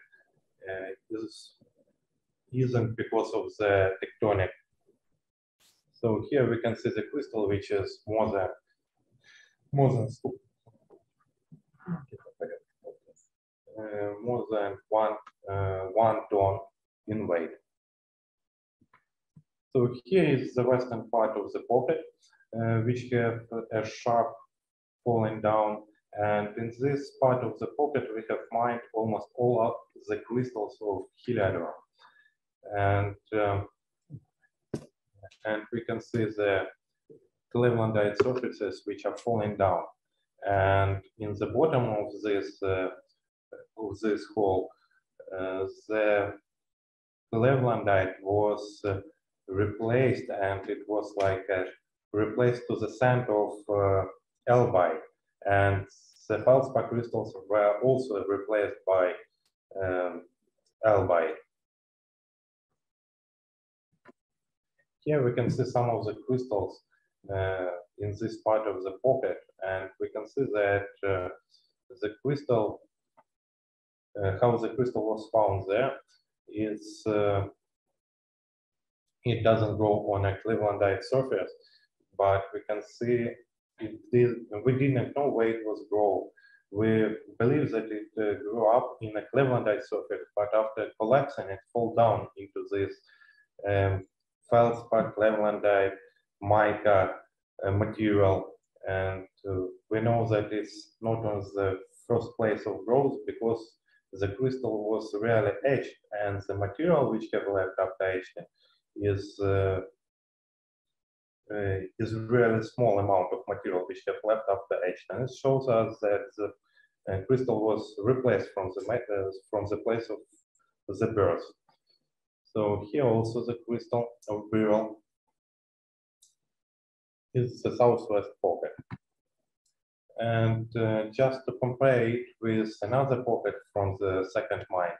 isn't because of the tectonic. So here we can see the crystal, which is more than 1 ton in weight. So here is the western part of the pocket, which have a sharp falling down. And in this part of the pocket, we have mined almost all of the crystals of heliodrome. And we can see the clevelandite surfaces which are falling down. And in the bottom of this hole, the clevelandite was replaced, and it was like replaced to the sand of albite. And the feldspar crystals were also replaced by albite. Here we can see some of the crystals in this part of the pocket, and we can see that the crystal, how the crystal was found there, is it doesn't grow on a clevelandite surface, but we can see we didn't know where it was grown. We believe that it grew up in a clevelandite surface, but after collapsing, it fell down into this feldspar, clevelandite, mica material, and we know that it's not on the first place of growth because the crystal was really etched, and the material which have left after etching is really small amount of material which have left after etching. And it shows us that the crystal was replaced from the place of the birth. So here also the crystal of beryl is the southwest pocket. And just to compare it with another pocket from the second mine,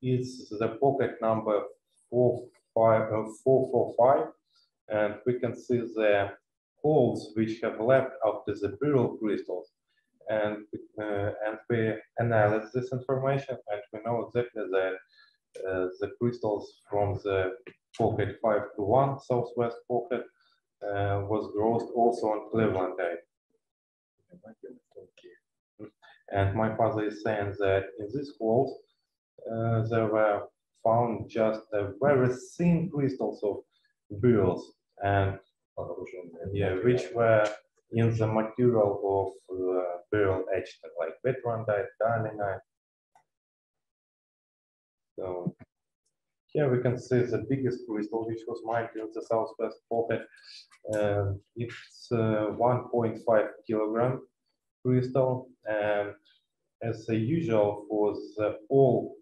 is the pocket number 445, and we can see the holes which have left after the beryl crystals. And we analyze this information, and we know exactly that the crystals from the pocket 521 southwest pocket was grossed also on Clevelandite. And my father is saying that in these holes there were found just a very thin crystals of beryls, and which were in the material of beryl etched, like veteranite, darlingite. So here we can see the biggest crystal which was mined in the southwest pocket. It's 1.5 kilogram crystal, and as usual for the all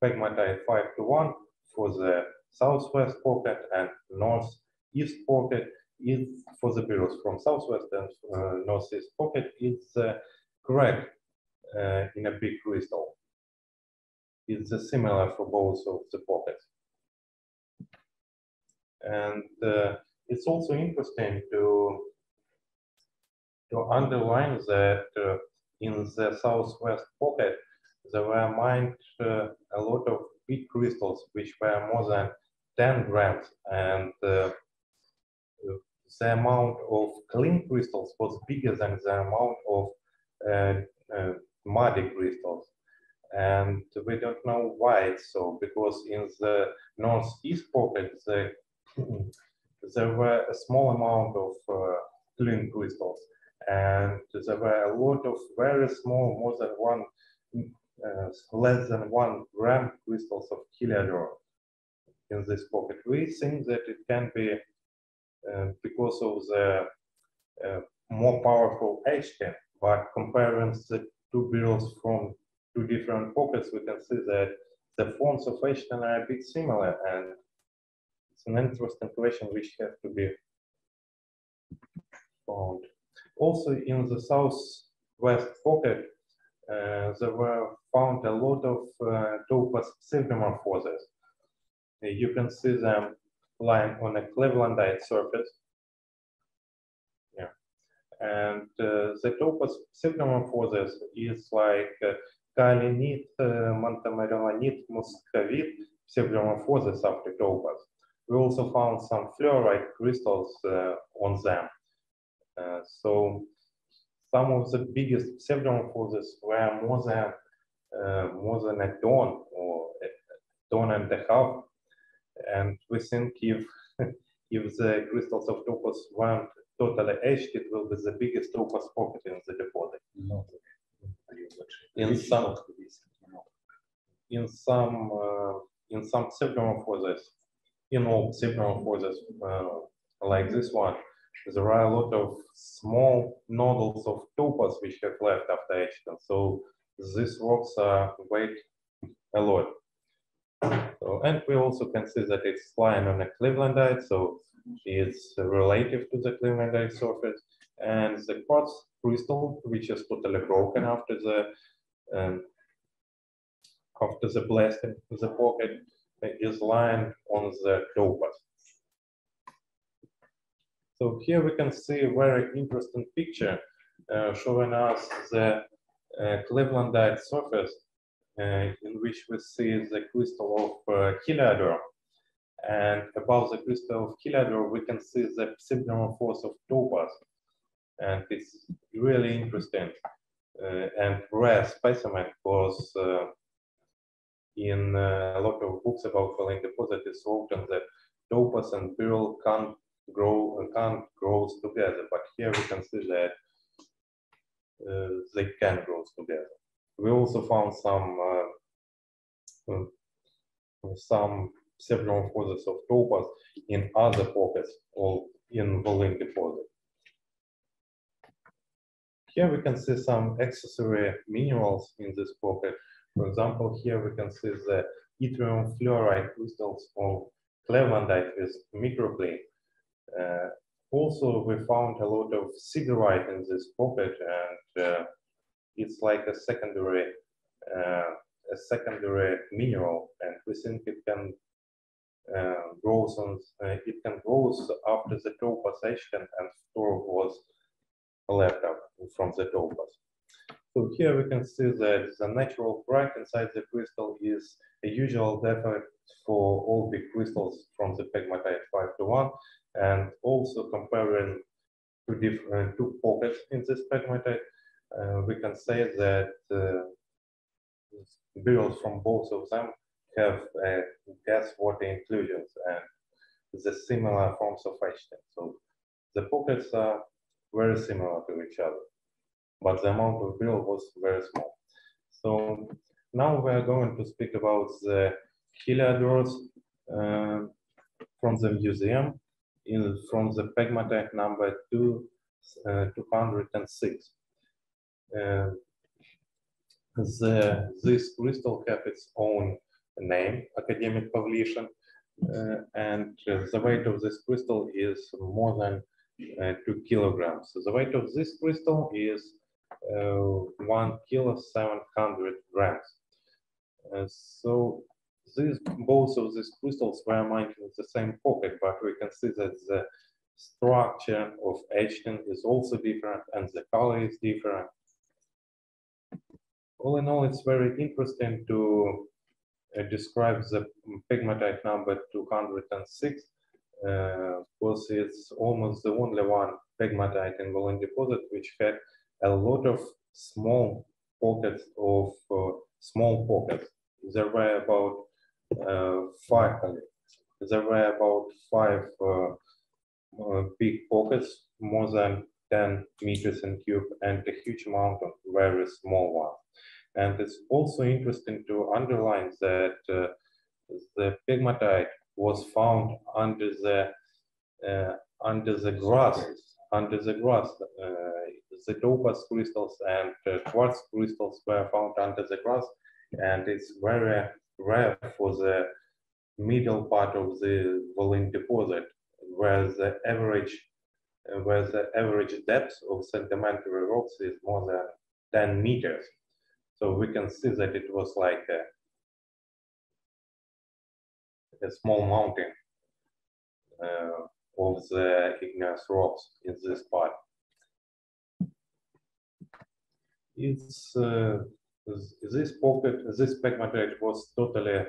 pegmatite 521 for the southwest pocket and northeast pocket, is for the beryls from southwest and northeast pocket, it's correct in a big crystal. It's similar for both of the pockets. And it's also interesting to underline that in the southwest pocket there were mined a lot of big crystals which were more than 10 grams, and the amount of clean crystals was bigger than the amount of muddy crystals. And we don't know why it's so, because in the northeast pocket there were a small amount of clean crystals, and there were a lot of very small, more than less than 1 gram crystals of heliodor in this pocket. We think that it can be because of the more powerful etching, but comparing the two beryls from two different pockets, we can see that the forms of etching are a bit similar, and it's an interesting question which has to be found. Also in the southwest pocket, there were found a lot of topaz pseudomorphoses. You can see them lying on a Clevelandite surface. Yeah. And the topaz pseudomorphoses is like kaolinite, montmorillonite, muscovite pseudomorphoses after topaz. We also found some fluorite crystals on them. So some of the biggest pseudomorphoses were more than a ton or a ton and a half. And we think if the crystals of topaz weren't totally etched, it will be the biggest topaz pocket in the deposit. In some pseudomorphoses, in all pseudomorphoses like this one, there are a lot of small nodules of topaz which have left after etching. So these rocks weigh a lot. So, and we also can see that it's lying on a Clevelandite, so it's relative to the Clevelandite surface. And the quartz crystal, which is totally broken after the blasting the pocket, is lying on the topaz. So here we can see a very interesting picture showing us the Clevelandite surface in which we see the crystal of heliodor. And above the crystal of heliodor, we can see the pseudomorphose of topaz. And it's really interesting and rare specimen, because in a lot of books about Volyn deposit, it's written that topaz and beryl can't grow together. But here we can see that they can grow together. We also found some pseudomorphoses of topaz in other pockets or in Volyn deposit. Here we can see some accessory minerals in this pocket. For example, here we can see the yttrium fluoride crystals of clevelandite with microcline. Also, we found a lot of siderite in this pocket, and it's like a secondary mineral, and we think it can grow after the topaz etched and fluor was left up from the topaz. So here we can see that the natural crack inside the crystal is a usual defect for all big crystals from the pegmatite 5:1, and also comparing two pockets in this pegmatite, we can say that beryls from both of them have gas water inclusions and the similar forms of etching. So the pockets are very similar to each other, but the amount of beryl was very small. So now we are going to speak about the heliodors from the museum from the pegmatite number 206. This crystal has its own name, academic publication, and the weight of this crystal is more than 2 kilograms. So the weight of this crystal is 1 kilo 700 grams. So both of these crystals were mined in the same pocket, but we can see that the structure of etching is also different and the color is different. All in all, it's very interesting to describe the pegmatite number 206 because it's almost the only one pegmatite in Volyn deposit which had a lot of small pockets of small pockets. There were about five big pockets, more than 10 meters in cube, and a huge amount of very small ones. And it's also interesting to underline that the pegmatite was found under the grass. The topaz crystals and quartz crystals were found under the grass, and it's very rare for the middle part of the Volyn deposit, where the average depth of sedimentary rocks is more than 10 meters. So we can see that it was like a small mountain of the igneous rocks in this part. It's this pegmatite was totally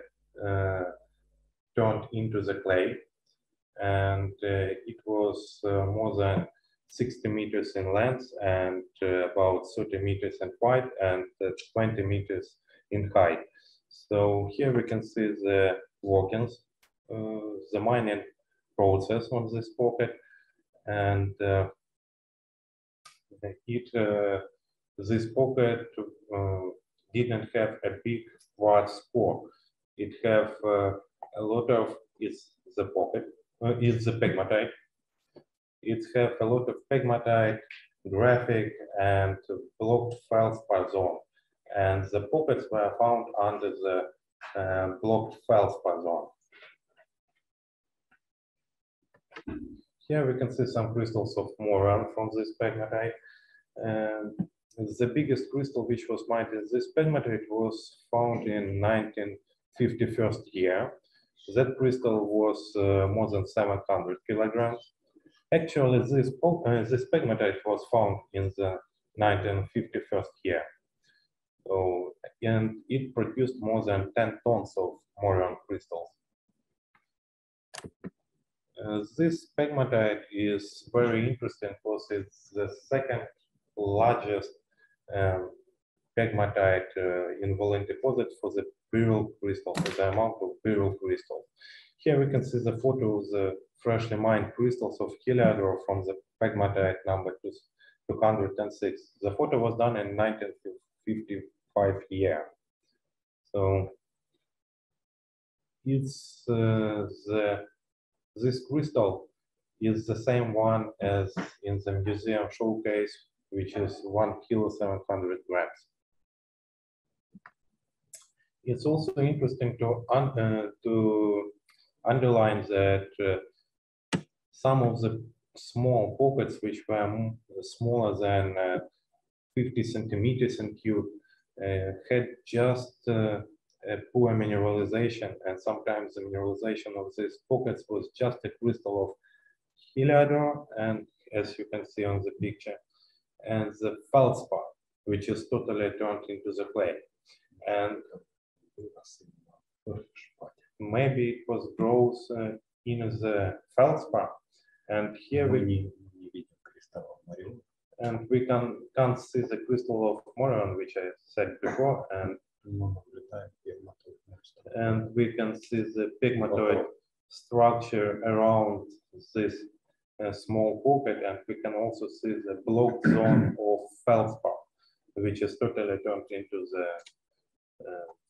turned into the clay, and it was more than 60 meters in length and about 30 meters in height and 20 meters in height. So here we can see the workings, the mining process on this pocket, and this pocket didn't have a big quartz core. It have a lot of is the pegmatite. It have a lot of pegmatite, graphic, and blocked feldspar zone, and the pockets were found under the blocked feldspar zone. Here we can see some crystals of moran from this pegmatite. The biggest crystal which was mined in this pegmatite was found in 1951 year. That crystal was more than 700 kilograms. Actually, this pegmatite was found in the 1951 year. So, and it produced more than 10 tons of moran crystals. This pegmatite is very interesting because it's the second largest pegmatite in Volyn deposit for the beryl crystal, for the amount of beryl crystals. Here we can see the photo of the freshly mined crystals of heliodor from the pegmatite number 206. The photo was done in 1955 year. So it's this crystal is the same one as in the museum showcase, which is 1 kilo 700 grams. It's also interesting to underline that some of the small pockets which were smaller than 50 centimeters in cube had just a poor mineralization, and sometimes the mineralization of these pockets was just a crystal of heliodor, and as you can see on the picture, and the feldspar, which is totally turned into the clay. And maybe it was growth in the feldspar, and here we can't see the crystal of Morion, which I said before, and we can see the pegmatite structure around this small pocket, and we can also see the blocked zone of feldspar, which is totally turned into the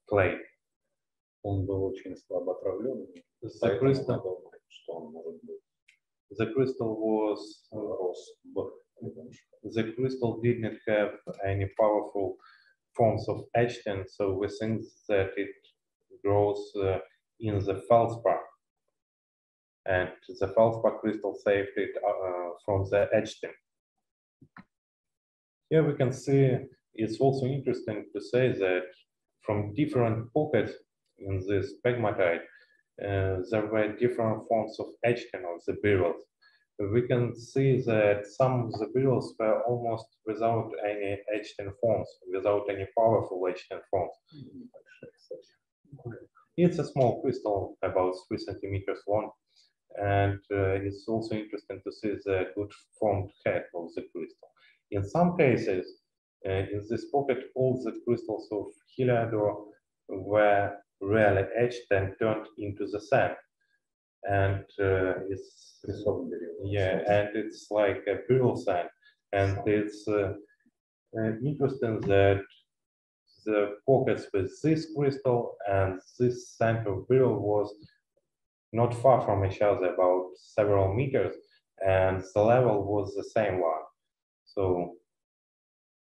clay. The crystal was the crystal didn't have any powerful forms of etching, so we think that it grows in the feldspar, and the feldspar crystal saved it from the etching. Here we can see it's also interesting to say that from different pockets in this pegmatite, there were different forms of etching of the beryls. We can see that some of the beryls were almost without any etching forms, without any powerful etching forms. It's a small crystal, about 3 centimeters long, and it's also interesting to see the good formed head of the crystal. In some cases, in this pocket, all the crystals of heliodor were really etched and turned into the sand, and it's like a beryl sand, and it's interesting that the pockets with this crystal and this sand of beryl was not far from each other, about several meters, and the level was the same one. So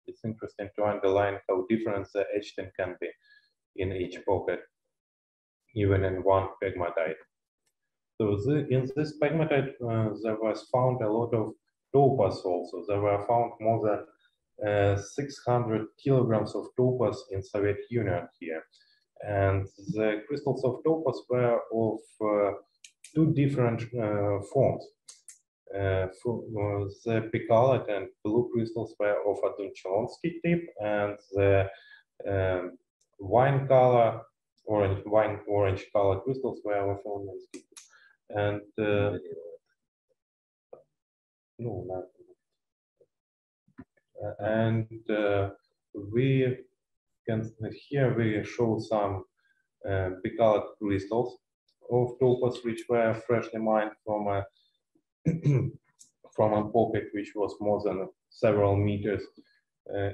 it's interesting to underline how different the etching can be in each pocket, even in one pegmatite. So in this pegmatite, there was found a lot of topaz also. There were found more than 600 kilograms of topaz in Soviet Union here. And the crystals of topaz were of 2 different forms. The picalate and blue crystals were of a Dunchelonsky type, and the wine color, orange color crystals were of Volynski. And we can here we show some picalate crystals of topaz which were freshly mined from a from a pocket which was more than several meters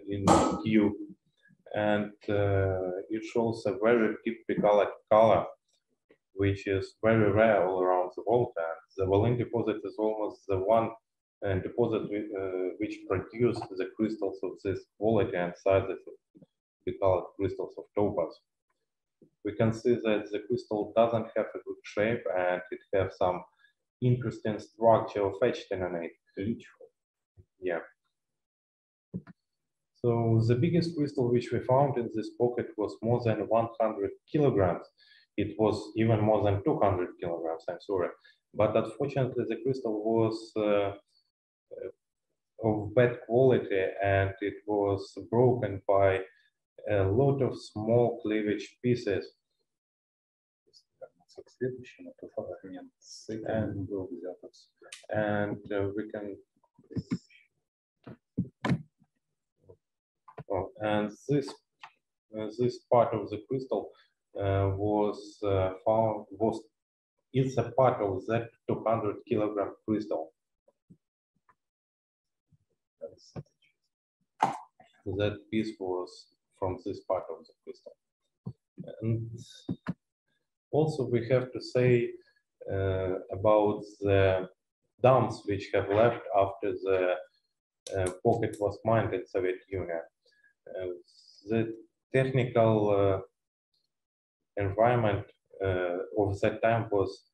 in cube, and it shows a very deep picalate color, which is very rare all around the world. And the Volyn deposit is almost the one deposit which produced the crystals of this quality and sizes of picalate crystals of topaz. We can see that the crystal doesn't have a good shape, and it has some interesting structure of etching in it. Yeah. So the biggest crystal which we found in this pocket was more than 100 kilograms. It was even more than 200 kilograms, I'm sorry. But unfortunately, the crystal was of bad quality, and it was broken by a lot of small cleavage pieces. And we can, and this part of the crystal was found, it's a part of that 200 kilogram crystal. that piece was from this part of the crystal. And also we have to say about the dumps which have left after the pocket was mined in Soviet Union. The technical environment of that time was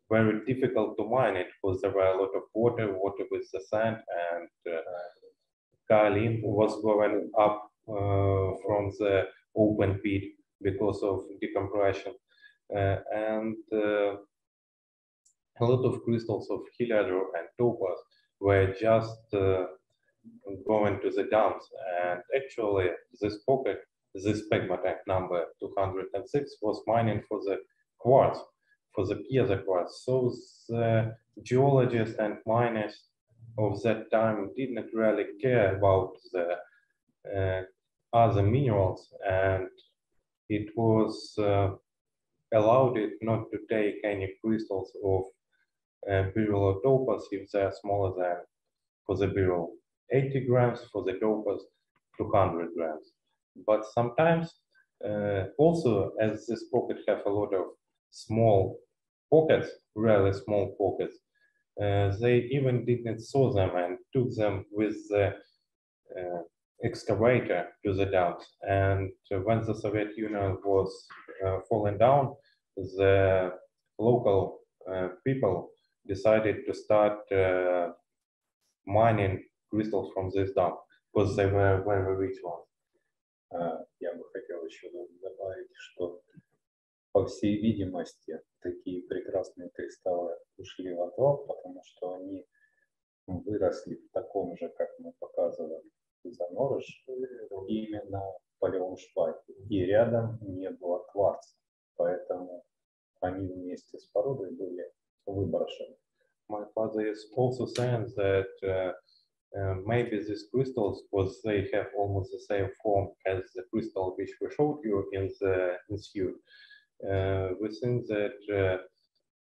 very difficult to mine it because there were a lot of water with the sand, and kaolin was going up from the open pit because of decompression, and a lot of crystals of heliodor and topaz were just going to the dumps. And actually this pocket, this pegmatite number 206, was mining for the quartz, for the piezo quartz. So the geologists and miners of that time did not really care about the other minerals, and it was allowed it not to take any crystals of beryl or topaz if they are smaller than, for the beryl, 80 grams, for the topaz 200 grams. But sometimes also, as this pocket have a lot of small pockets, really small pockets, they even didn't saw them and took them with the excavator to the dumps. And when the Soviet Union was falling down, the local people decided to start mining crystals from this dump because they were very rich ones.
Я бы хотел еще добавить, что, по всей видимости, такие прекрасные кристаллы ушли в отвал, потому что они выросли в таком же, как мы показывали, занорыш, именно в полевом шпате. И рядом не было кварца, поэтому они вместе с породой были выброшены.
My father is also saying that maybe these crystals, because they have almost the same form as the crystal which we showed you in the institute, we think that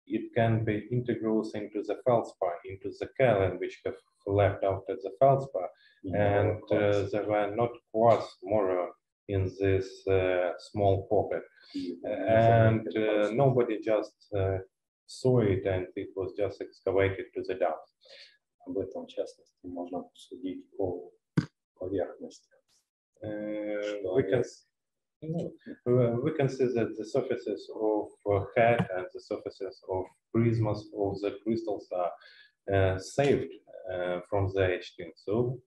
it can be integrated into the feldspar, into the kaolin which have left after the feldspar, and there were not quartz more in this small pocket, and nobody just saw it, and it was just excavated to the dumps.
Об этом, в частности, можно судить по поверхности.
We can see that the surfaces of head and the surfaces of prisms of the crystals are saved from the etching. So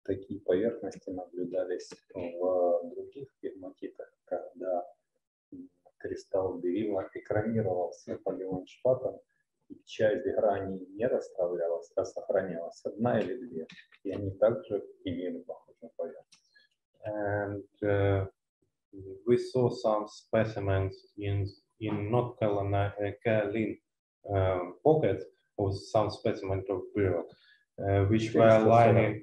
такие поверхности наблюдались в других пегматитах, когда кристалл берилла экранировался полевым шпатом, и часть граней не расставлялась, а сохранялась одна или две, и они также имели похожую поверхность.
And we saw some specimens in not kaolin pockets of some specimens of beryl, which were lining,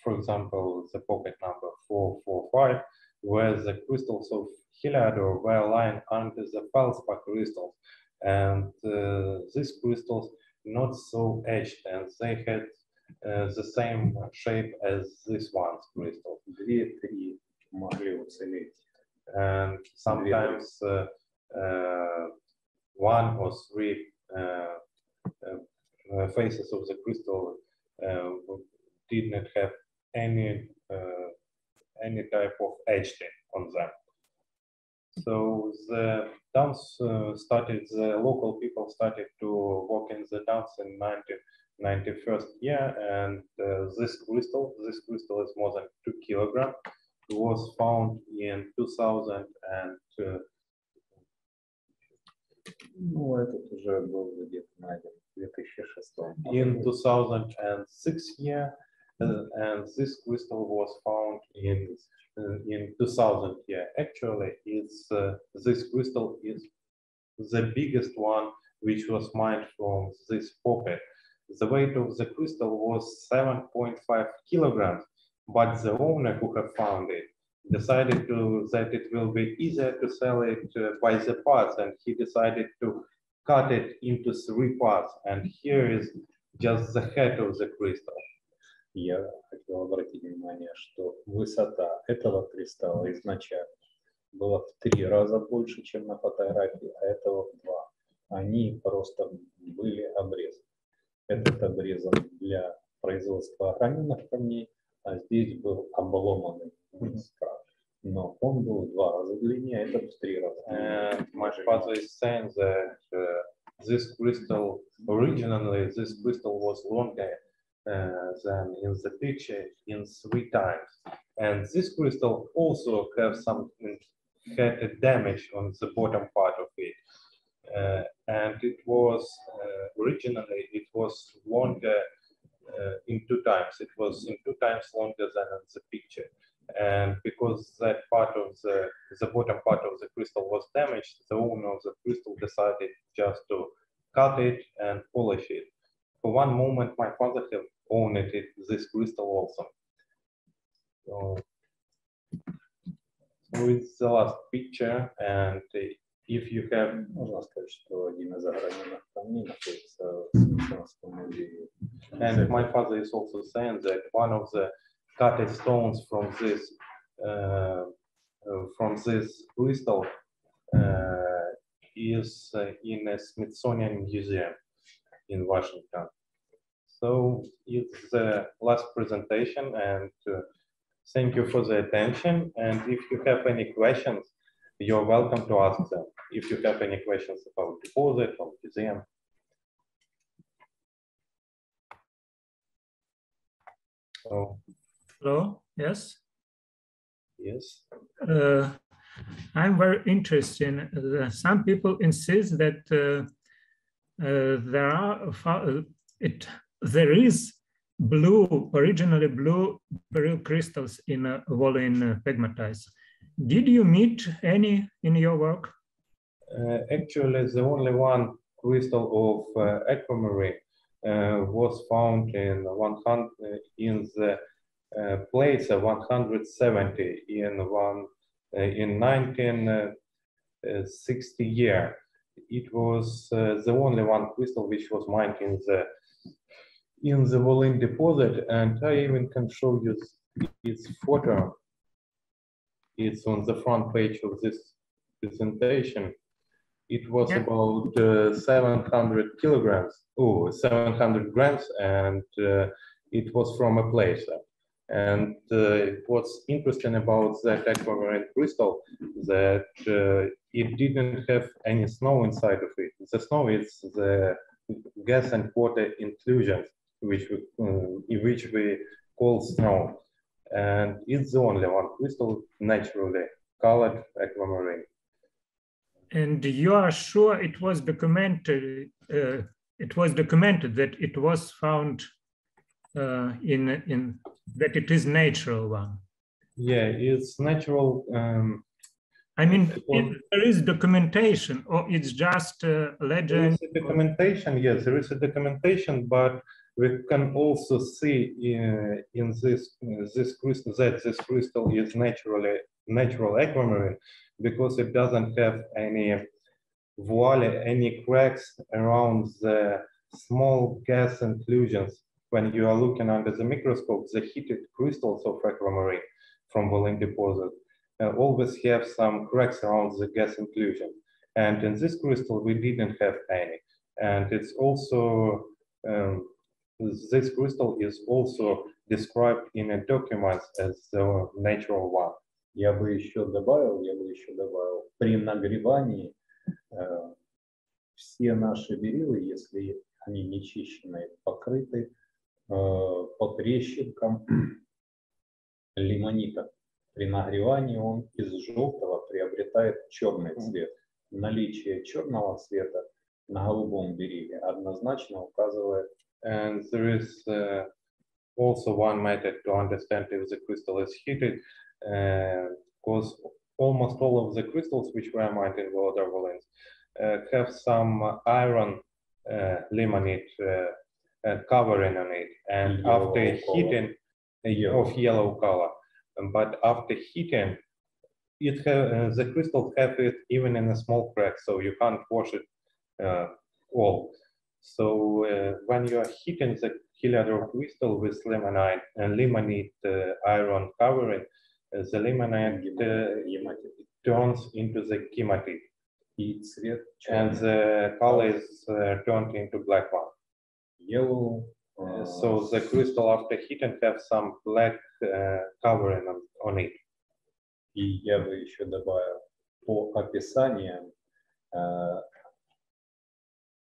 for example, the pocket number 445, where the crystals of heliodor were lying under the feldspar crystals, and these crystals not so etched, and they had the same shape as this one's crystal.
2-3 могли уцелеть.
And sometimes 1 or 3 faces of the crystal did not have any type of etching on them. So the dumps the local people started to work in the dumps in 1991 year, and this crystal is more than 2 kilograms. It was found in 2000 and
ну, этот уже был где-то найден в 2006.
In 2006 year, and this crystal was found in 2000 year. Actually, this crystal is the biggest one which was mined from this pocket. The weight of the crystal was 7.5 kilograms, but the owner who have found it decided that it will be easier to sell it by the parts, and he decided to cut it into 3 parts. And here is just the head of the crystal.
Я хотел обратить внимание, что высота этого кристалла изначально была в 3 раза больше, чем на фотографии, а этого в 2. Они просто были обрезаны. Этот обрезан для производства ограненных камней, а здесь был обломанный скат. Но он был в 2 раза длиннее, а этот в 3 раза длиннее.
My father is saying that this crystal, originally, this crystal was longer than in the picture in 3 times. And this crystal also had a damage on the bottom part of it. And it was, originally, it was longer in 2 times. It was in 2 times longer than in the picture. And because that part of the bottom part of the crystal was damaged, the owner of the crystal decided just to cut it and polish it. For one moment, my father have owned this crystal also. So it's the last picture, and if you have,
можно сказать, что один из ограненных камней находится в Смитсонском музее.
And my father is also saying that one of the cut stones from this crystal is in a Smithsonian Museum in Washington. So it's the last presentation, and thank you for the attention. And if you have any questions, you're welcome to ask them. If you have any questions about deposit or museum. So,
hello, yes? Yes. I'm very interested in, some people insist that there is originally blue beryl crystals in Volyn pegmatites. Did you meet any in your work?
Actually, the only one crystal of aquamarine was found in the place 170 in 1960 year. It was the only one crystal which was mined in the Volyn deposit, and I even can show you its photo. It's on the front page of this presentation. It was about 700 kilograms, 700 grams, and it was from a place. And what's interesting about that aquamarine crystal that it didn't have any snow inside of it. The snow is the gas and water inclusions, which we call snow. And it's the only one crystal naturally colored aquamarine.
And you are sure it was documented? It was documented that it was found that it is natural one.
Yeah, it's natural.
I mean, there is documentation, or it's just a legend?
There is a documentation, yes, there is a documentation, but we can also see in this crystal that this crystal is natural aquamarine, because it doesn't have any voile, any cracks around the small gas inclusions. When you are looking under the microscope, the heated crystals of aquamarine from Volyn deposit always have some cracks around the gas inclusion. And in this crystal, we didn't have any. And it's also, this crystal is also described in a document as the natural one.
Я бы еще добавил, при нагревании все наши бериллы, если они не чищенные, покрыты по трещинкам лимонита. При нагревании он из желтого приобретает черный цвет. Наличие черного цвета на голубом берилле однозначно указывает.
And there is also one method to understand if the crystal is heated, because almost all of the crystals which were mined in Volyn have some iron limonite covering on it, and after heating of yellow color. But after heating, the crystals have it even in a small crack, so you can't wash it all. So when you are heating Heliodor crystal with limonite iron covering. The limonite turns into the hematite, and the color is turned into black one.
Yellow.
So the crystal after heating have some black covering on it.
И я бы еще добавил по описаниям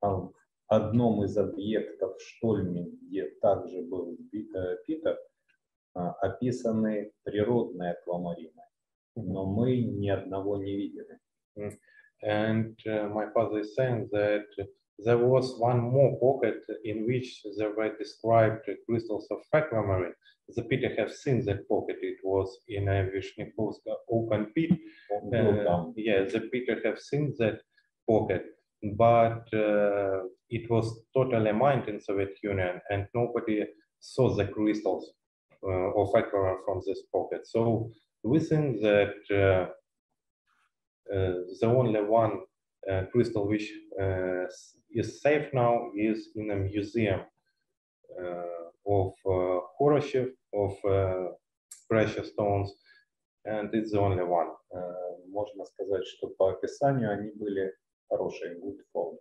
в одном из объектов штольни, где также был Питер, описаны природные аквамарины, но мы ни одного не видели.
And my father is saying that there was one more pocket in which there were described crystals of aquamarine. The Peter have seen that pocket. It was in a Vishnikovska open pit. Yeah, the Peter have seen that pocket, but it was totally mined in Soviet Union, and nobody saw the crystals of aquamarine from this pocket. So we think that the only one crystal which is safe now is in a museum of Khoroshev, of precious stones, and it's the only one.
Можно сказать, что по описанию они были хорошие, good form.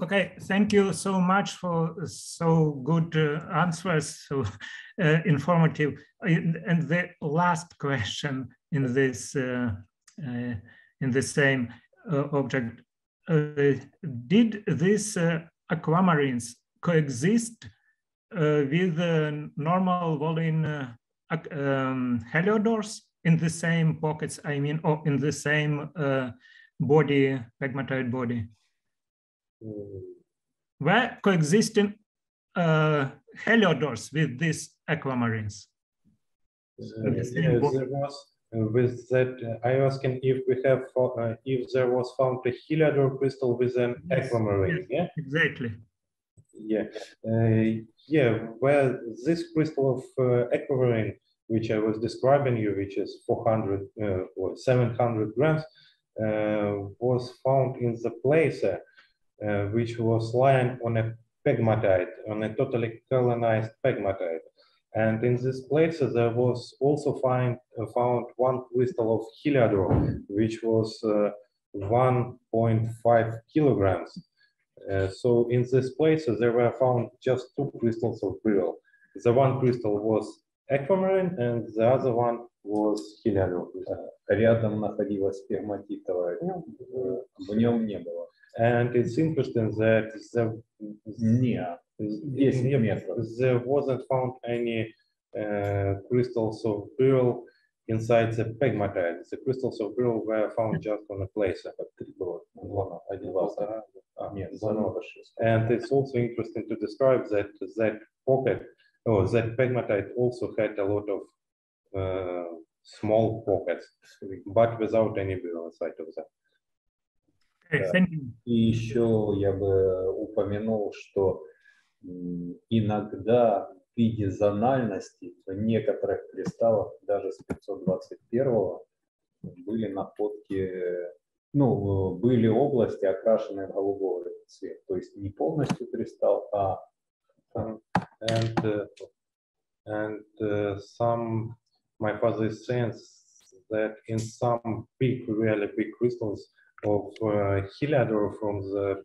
Okay, thank you so much for so good answers, so informative. And the last question in this in the same object: did these aquamarines coexist with normal Volyn heliodors in the same pockets? I mean, or in the same body, pegmatite body? Were coexisting heliodors with these aquamarines?
There was with that. I asking if we have if there was found a heliodor crystal with an aquamarine.
Yes, yeah, exactly.
Yeah, yeah. Well, this crystal of aquamarine, which I was describing you, which is 400 or 700 grams, was found in the place. Which was lying on a pegmatite, on a totally colonized pegmatite. And in this place, there was also found one crystal of heliodor, which was 1.5 kilograms. So in this place, there were found just two crystals of beryl. The one crystal was aquamarine, and the other one was heliodor.
Рядом находилась пегматитовая, в нем не было.
And it's interesting that there wasn't found any crystals of beryl inside the pegmatite. The crystals of beryl were found just on a place. And it's also interesting to describe that that pocket, or that pegmatite also had a lot of small pockets, but without any beryl inside of them.
И еще я бы упомянул, что иногда в виде зональности в некоторых кристаллах, даже с 521-го, были находки, ну, были области, окрашенные в голубой цвет. То есть не полностью кристалл, а...
And some, my father is saying that in some big, really big crystals of heliodor from the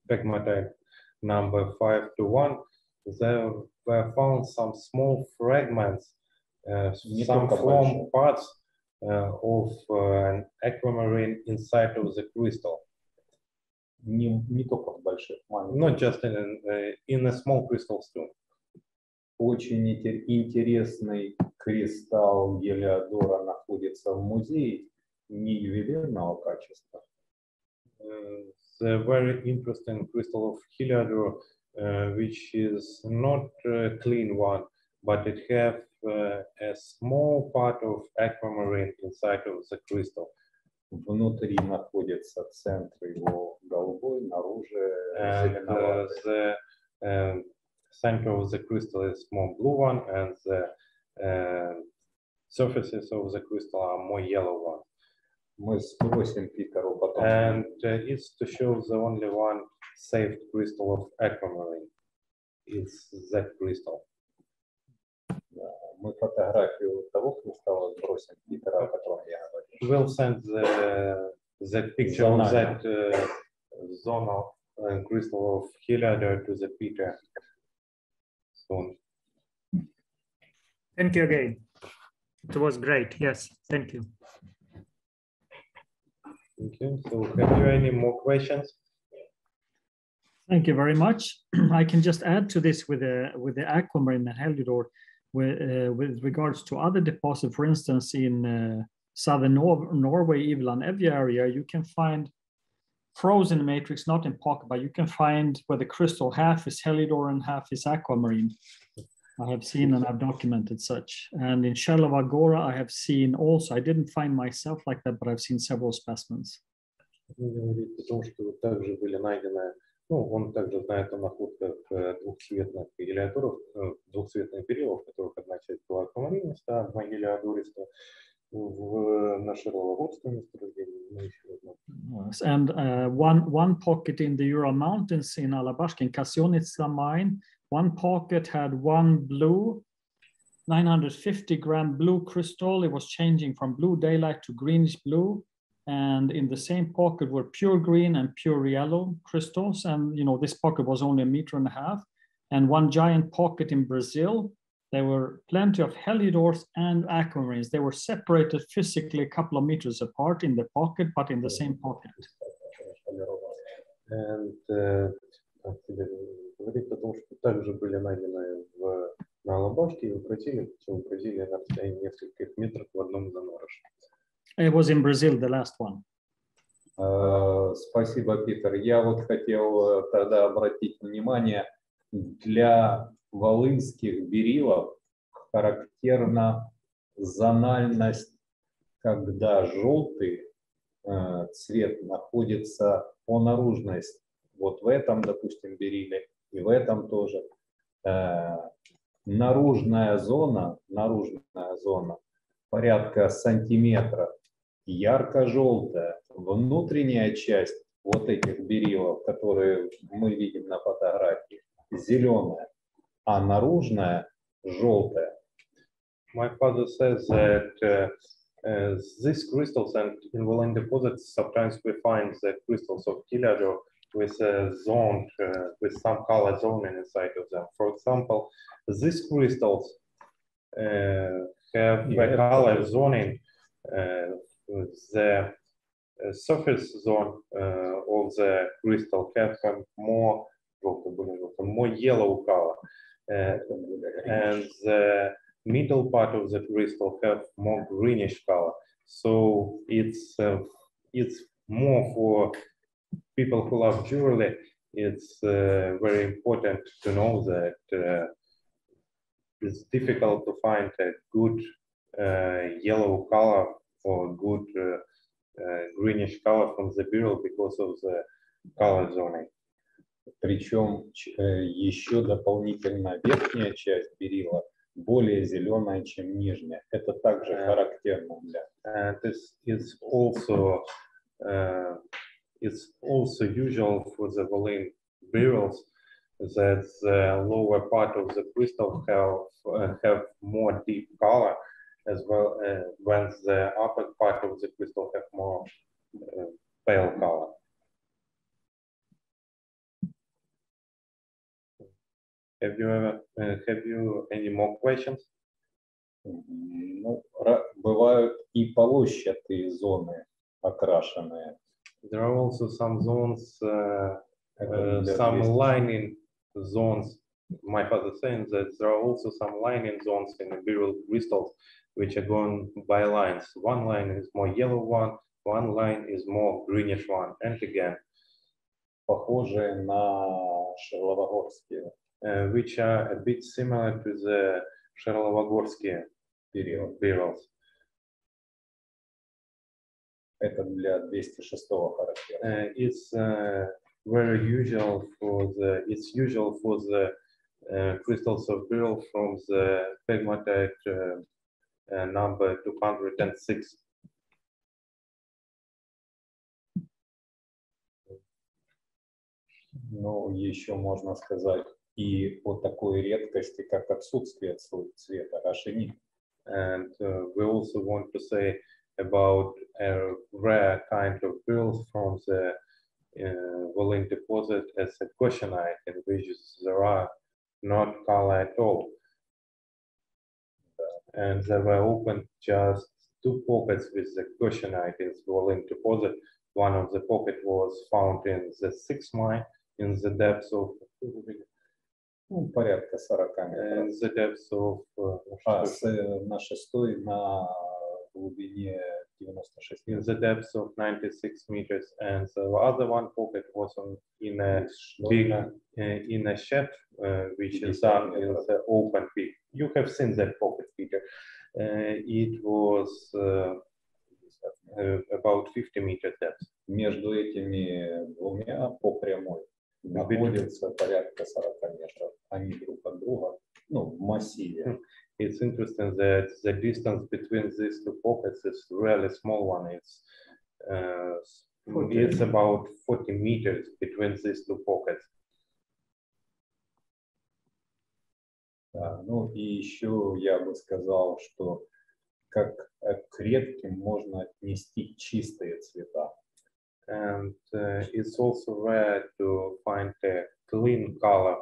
pegmatite number 521, there were found some small fragments, some from parts of an aquamarine inside of the crystal.
Не только в больших,
Not just in a small crystals too.
Очень интересный кристалл гелиодора находится в музее, не ювелирного качества.
The very interesting crystal of heliodor, which is not a clean one, but it have a small part of aquamarine inside of the crystal.
Внутри находится центр его голубой, наружу зеленоватый.
The center of the crystal is more blue one, and the surfaces of the crystal are more yellow one.
Мы спросим Питеру потом.
And it's to show the only one saved crystal of aquamarine. It's that crystal.
Да, мы фотографию того кристалла сбросим Питера, о котором я говорил.
We'll send that picture of that zone of crystal of Heliodor to the Peter soon.
Thank you again. It was great. Yes, thank you.
Thank you. So have you any more questions?
Thank you very much. I can just add to this with the aquamarine and Heliodor with regards to other deposits. For instance, in southern Norway, Iveland Evje area, you can find frozen matrix, not in pocket, but you can find where the crystal half is Heliodor and half is aquamarine. I have seen and I've documented such. And in Shalavagora, I have seen also, I didn't find myself like that, but I've seen several specimens.
Потому что также были найдены, ну, он также знает о находках двухцветных гелиодоров, двухцветных периодов, в которых одна часть была аквамариниста, одна гелиодориста. В Шарловогорском месторождении.
Yes, and one pocket in the Ural Mountains in Alabashka, in Kasionitsa mine, one pocket had one blue 950-gram blue crystal. It was changing from blue daylight to greenish blue. And in the same pocket were pure green and pure yellow crystals. And, you know, this pocket was only 1.5 meters. And one giant pocket in Brazil, there were plenty of Heliodors and aquamarines. They were separated physically a couple of meters apart in the pocket, but in the same pocket.
And говорит о том, что также были найдены на Алабашке и в Бразилии, причем в Бразилии на расстоянии нескольких метров в одном заморыше.
It was in Brazil, the last one.
Спасибо, Питер. Я вот хотел тогда обратить внимание, для волынских берилов характерна зональность, когда желтый цвет находится по наружности. Вот в этом, допустим, бериле и в этом тоже. Наружная зона порядка сантиметра, ярко-желтая. Внутренняя часть вот этих берилов, которые мы видим на фотографии, зеленая, а наружная желтая.
My father says that these crystals and in Volyn deposits sometimes we find the crystals of Heliodor with a zone, with some color zoning inside of them. For example, these crystals have the color zoning, the surface zone of the crystal have more yellow color, and the middle part of the crystal have more greenish color. So it's more for people who love jewelry. It's very important to know that it's difficult to find a good yellow color or good greenish color from the beryl because of the color zoning.
Причем еще дополнительно верхняя часть берила более зеленая, чем нижняя. Это также характерно для.
This is also usual for the Volyn beryls that the lower part of the crystal have more deep color, as well when the upper part of the crystal have more pale color. Have you any more questions?
Ну, бывают и полощатые зоны окрашенные.
There are also some zones, some lining zones. My father saying that there are also some lining zones in the beryl crystals which are going by lines. One line is more yellow one line is more greenish one, and again.
Похожие на шарловогорские.
Which are a bit similar to the Шарловогорские beryls.
Это для 206-го характера.
It's very usual for the crystals of beryl from the pegmatite number 206.
Ну, еще можно сказать и о такой редкости, как отсутствие цвета, рашени.
And we also want to say about a rare kind of pearls from the Volyn deposit as a goshenite, in which there are not color at all. And there were opened just 2 pockets with the goshenite in the Volyn deposit. One of the pocket was found in the 6th mine in the depths of
порядка 40 метров.
the depths of
На 6-й на глубине 96
in
метров.
the depths of 96 meters, and the other one pocket was in a big in a shed which is done in the open pit. You have seen that pocket, Peter. It was about 50 meters depth.
Между этими двумя по прямой находится порядка 40 метров. Они друг от друга, ну, в массиве.
It's interesting that the distance between these 2 pockets is really small one. It's about 40 meters between these 2 pockets.
Да, ну и еще я бы сказал, что как к редким можно отнести чистые цвета.
And it's also rare to find a clean color,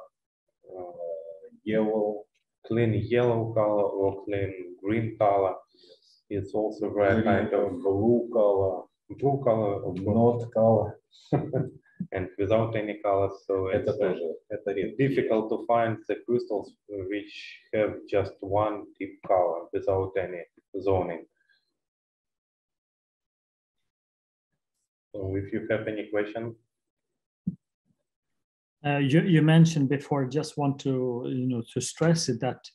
clean yellow color or clean green color. It's also rare kind of
blue color, not color,
and without any color. So it's difficult to find the crystals which have just one deep color without any zoning. So if you have any question.
You mentioned before, just want to, to stress it, that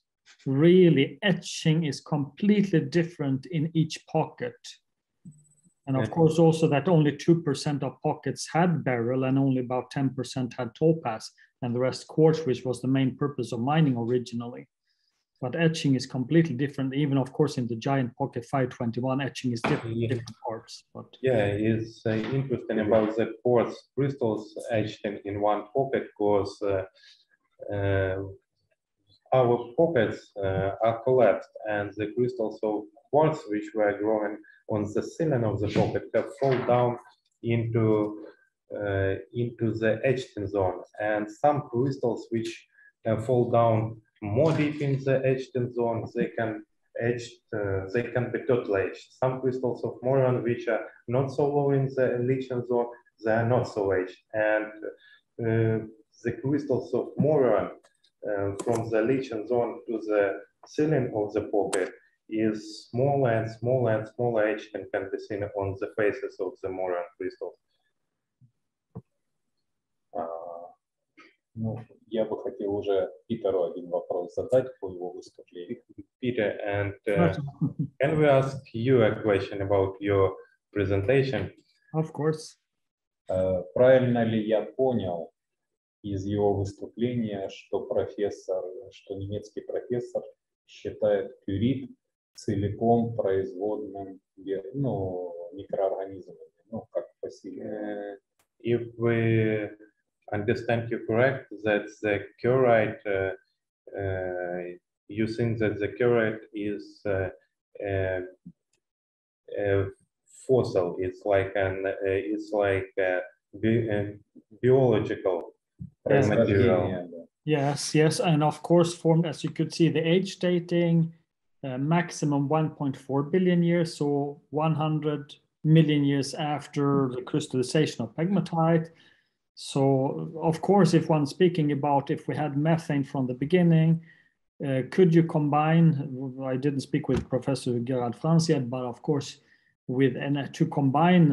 really etching is completely different in each pocket. And of course, also that only 2% of pockets had beryl and only about 10% had topaz, and the rest quartz, which was the main purpose of mining originally. But etching is completely different. Even, of course, in the giant pocket 521, etching is different in different parts. But
yeah, it's interesting about the quartz crystals etched in one pocket, because our pockets are collapsed, and the crystals of quartz which were growing on the ceiling of the pocket have fallen down into the etching zone. And some crystals which fall down more deep in the etching zone, they can be totally etched. Some crystals of Morion which are not so low in the leaching zone, they are not so etched. And the crystals of Morion from the leaching zone to the ceiling of the pocket is smaller and smaller and smaller etched, and can be seen on the faces of the Morion crystals.
Ну, я бы хотел уже Питеру один вопрос задать по его выступлению.
Peter, and can we ask you a question about your presentation?
Of course.
Правильно ли я понял из его выступления, что немецкий профессор считает пюрит целиком производным, микроорганизмами, как фасилия?
If we understand you correct, that the curate, you think that the curate is a fossil. It's like a biological material.
Yes, and of course formed, as you could see, the age dating maximum 1.4 billion years, so 100 million years after the crystallization of pegmatite. So of course, if one's speaking about if we had methane from the beginning, could you combine, I didn't speak with Professor Gerard Franz yet, but of course to combine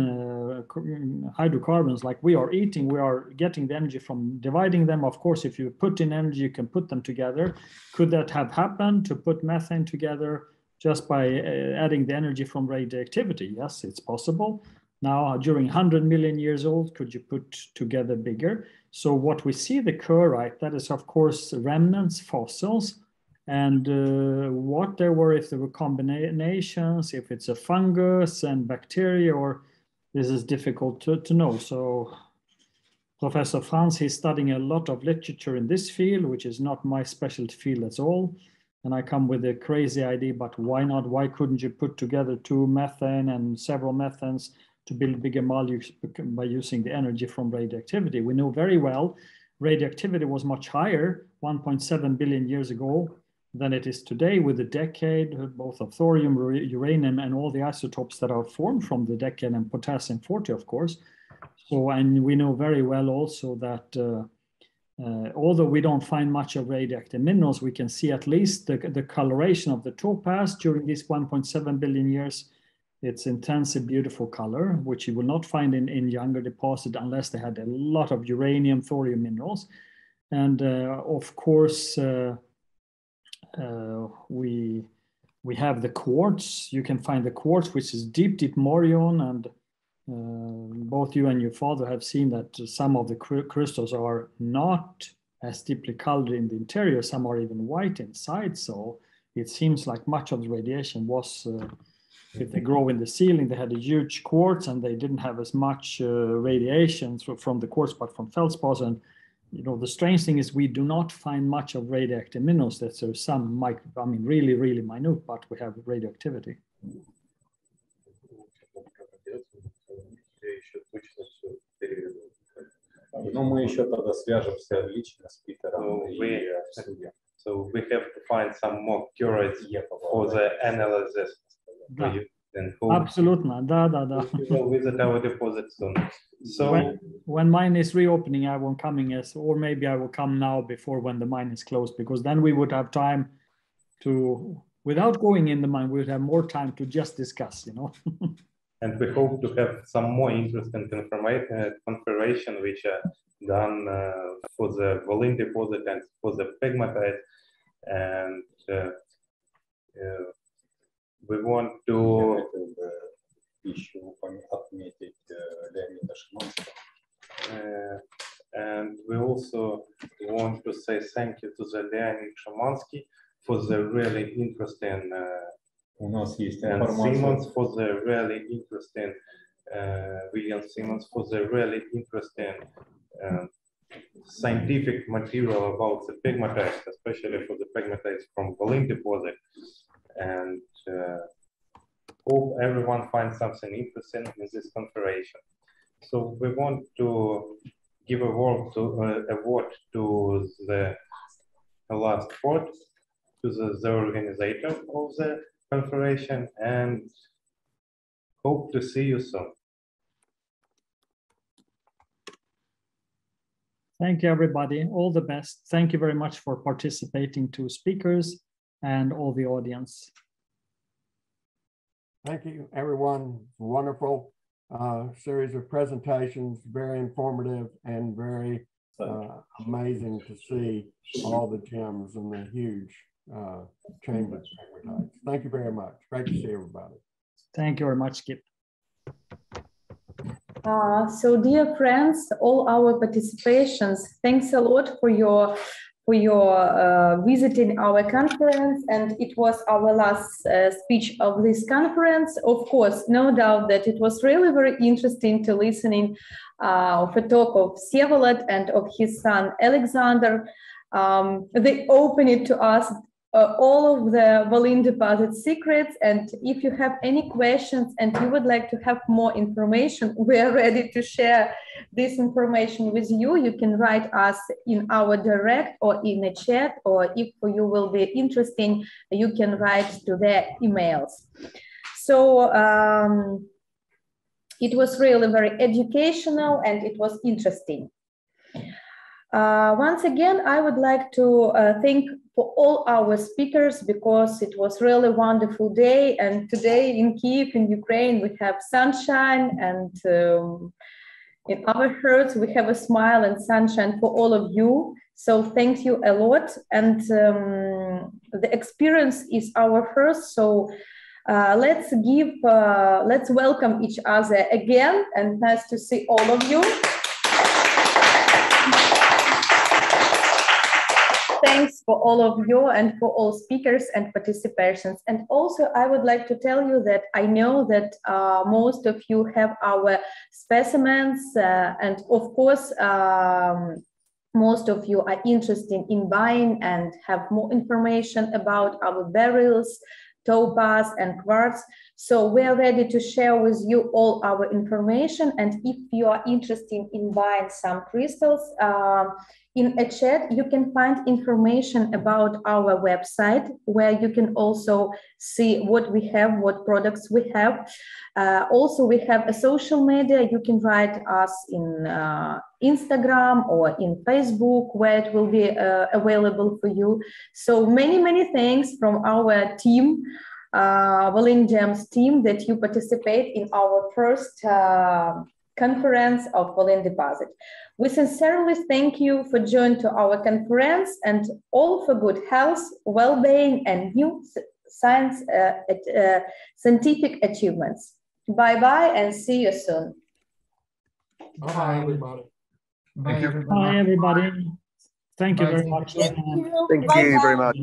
hydrocarbons like we are eating, we are getting the energy from dividing them. Of course, if you put in energy, you can put them together. Could that have happened, to put methane together just by adding the energy from radioactivity? Yes, it's possible. Now, during 100 million years old, could you put together bigger? So what we see, the curite, that is, of course, remnants, fossils, and what there were, if there were combinations, if it's a fungus and bacteria, or this is difficult to know. So Professor Franz, he's studying a lot of literature in this field, which is not my specialty field at all. And I come with a crazy idea, but why not? Why couldn't you put together 2 methane and several methanes to build bigger molecules by using the energy from radioactivity? We know very well radioactivity was much higher 1.7 billion years ago than it is today, with the decade, both of thorium, uranium, and all the isotopes that are formed from the decade, and potassium-40, of course. So, and we know very well also that although we don't find much of radioactive minerals, we can see at least the coloration of the topaz during these 1.7 billion years. It's intense and beautiful color, which you will not find in younger deposits unless they had a lot of uranium, thorium minerals. And of course, we have the quartz. You can find the quartz, which is deep, deep morion, and both you and your father have seen that some of the crystals are not as deeply colored in the interior. Some are even white inside. So it seems like much of the radiation was, if they grow in the ceiling, they had a huge quartz and they didn't have as much radiation from the quartz, but from feldspars. And you know, the strange thing is we do not find much of radioactive minerals. There's some, really, really minute, but we have radioactivity.
Но мы еще тогда свяжемся лично с Питером и обсудим.
So we have to find some more curates for the analysis.
Absolutely, да.
We will visit our deposit soon. So
when mine is reopening, I won't coming as, or maybe I will come now before when the mine is closed, because then we would have time to, without going in the mine, we would have more time to just discuss, you know.
And we hope to have some more interesting confirmation which are done for the Volyn deposit and for the Pegmatites. And we want to and we also want to say thank you to the Leonid Shamansky for the really interesting and Simmons for the really interesting William Simmons for the really interesting scientific material about the pegmatites, especially for the pegmatites from Volyn deposit. And hope everyone finds something interesting in this conference. So we want to give a word to the last word to the organizer of the conference, and hope to see you soon.
Thank you, everybody. All the best. Thank you very much for participating, to speakers and all the audience.
Thank you, everyone. Wonderful series of presentations, very informative and very amazing to see all the gems and the huge chambers. Thank you very much. Great to see everybody.
Thank you very much, Kip.
So, dear friends, all our participations, thanks a lot for your visiting our conference, and it was our last speech of this conference. Of course, no doubt that it was really very interesting to listening of a talk of Vsevolod and of his son Alexander. They opened it to us all of the Volyn deposit secrets, and if you have any questions and you would like to have more information, we are ready to share this information with you. You can write us in our direct or in a chat, or if for you will be interesting, you can write to their emails. So it was really very educational and it was interesting. Once again, I would like to thank for all our speakers, because it was really a wonderful day. And today in Kiev, in Ukraine, we have sunshine, and in our hearts, we have a smile and sunshine for all of you. So thank you a lot. And the experience is our first. So let's welcome each other again, and nice to see all of you. thanks for all of you and for all speakers and participations. And also, I would like to tell you that I know that most of you have our specimens, and of course, most of you are interested in buying and have more information about our beryls, topaz, and quartz. So we are ready to share with you all our information. And if you are interested in buying some crystals, in a chat, you can find information about our website, where you can also see what we have, what products we have. Also, we have a social media. You can write us in Instagram or in Facebook, where it will be available for you. So many thanks from our team, Volyn Gems team, that you participate in our first conference of Volyn deposit. We sincerely thank you for joining to our conference, and all for good health, well-being, and new scientific achievements. Bye-bye and see you soon.
Bye, everybody.
Bye, everybody.
Bye, everybody. Thank you very much.
Thank you very much.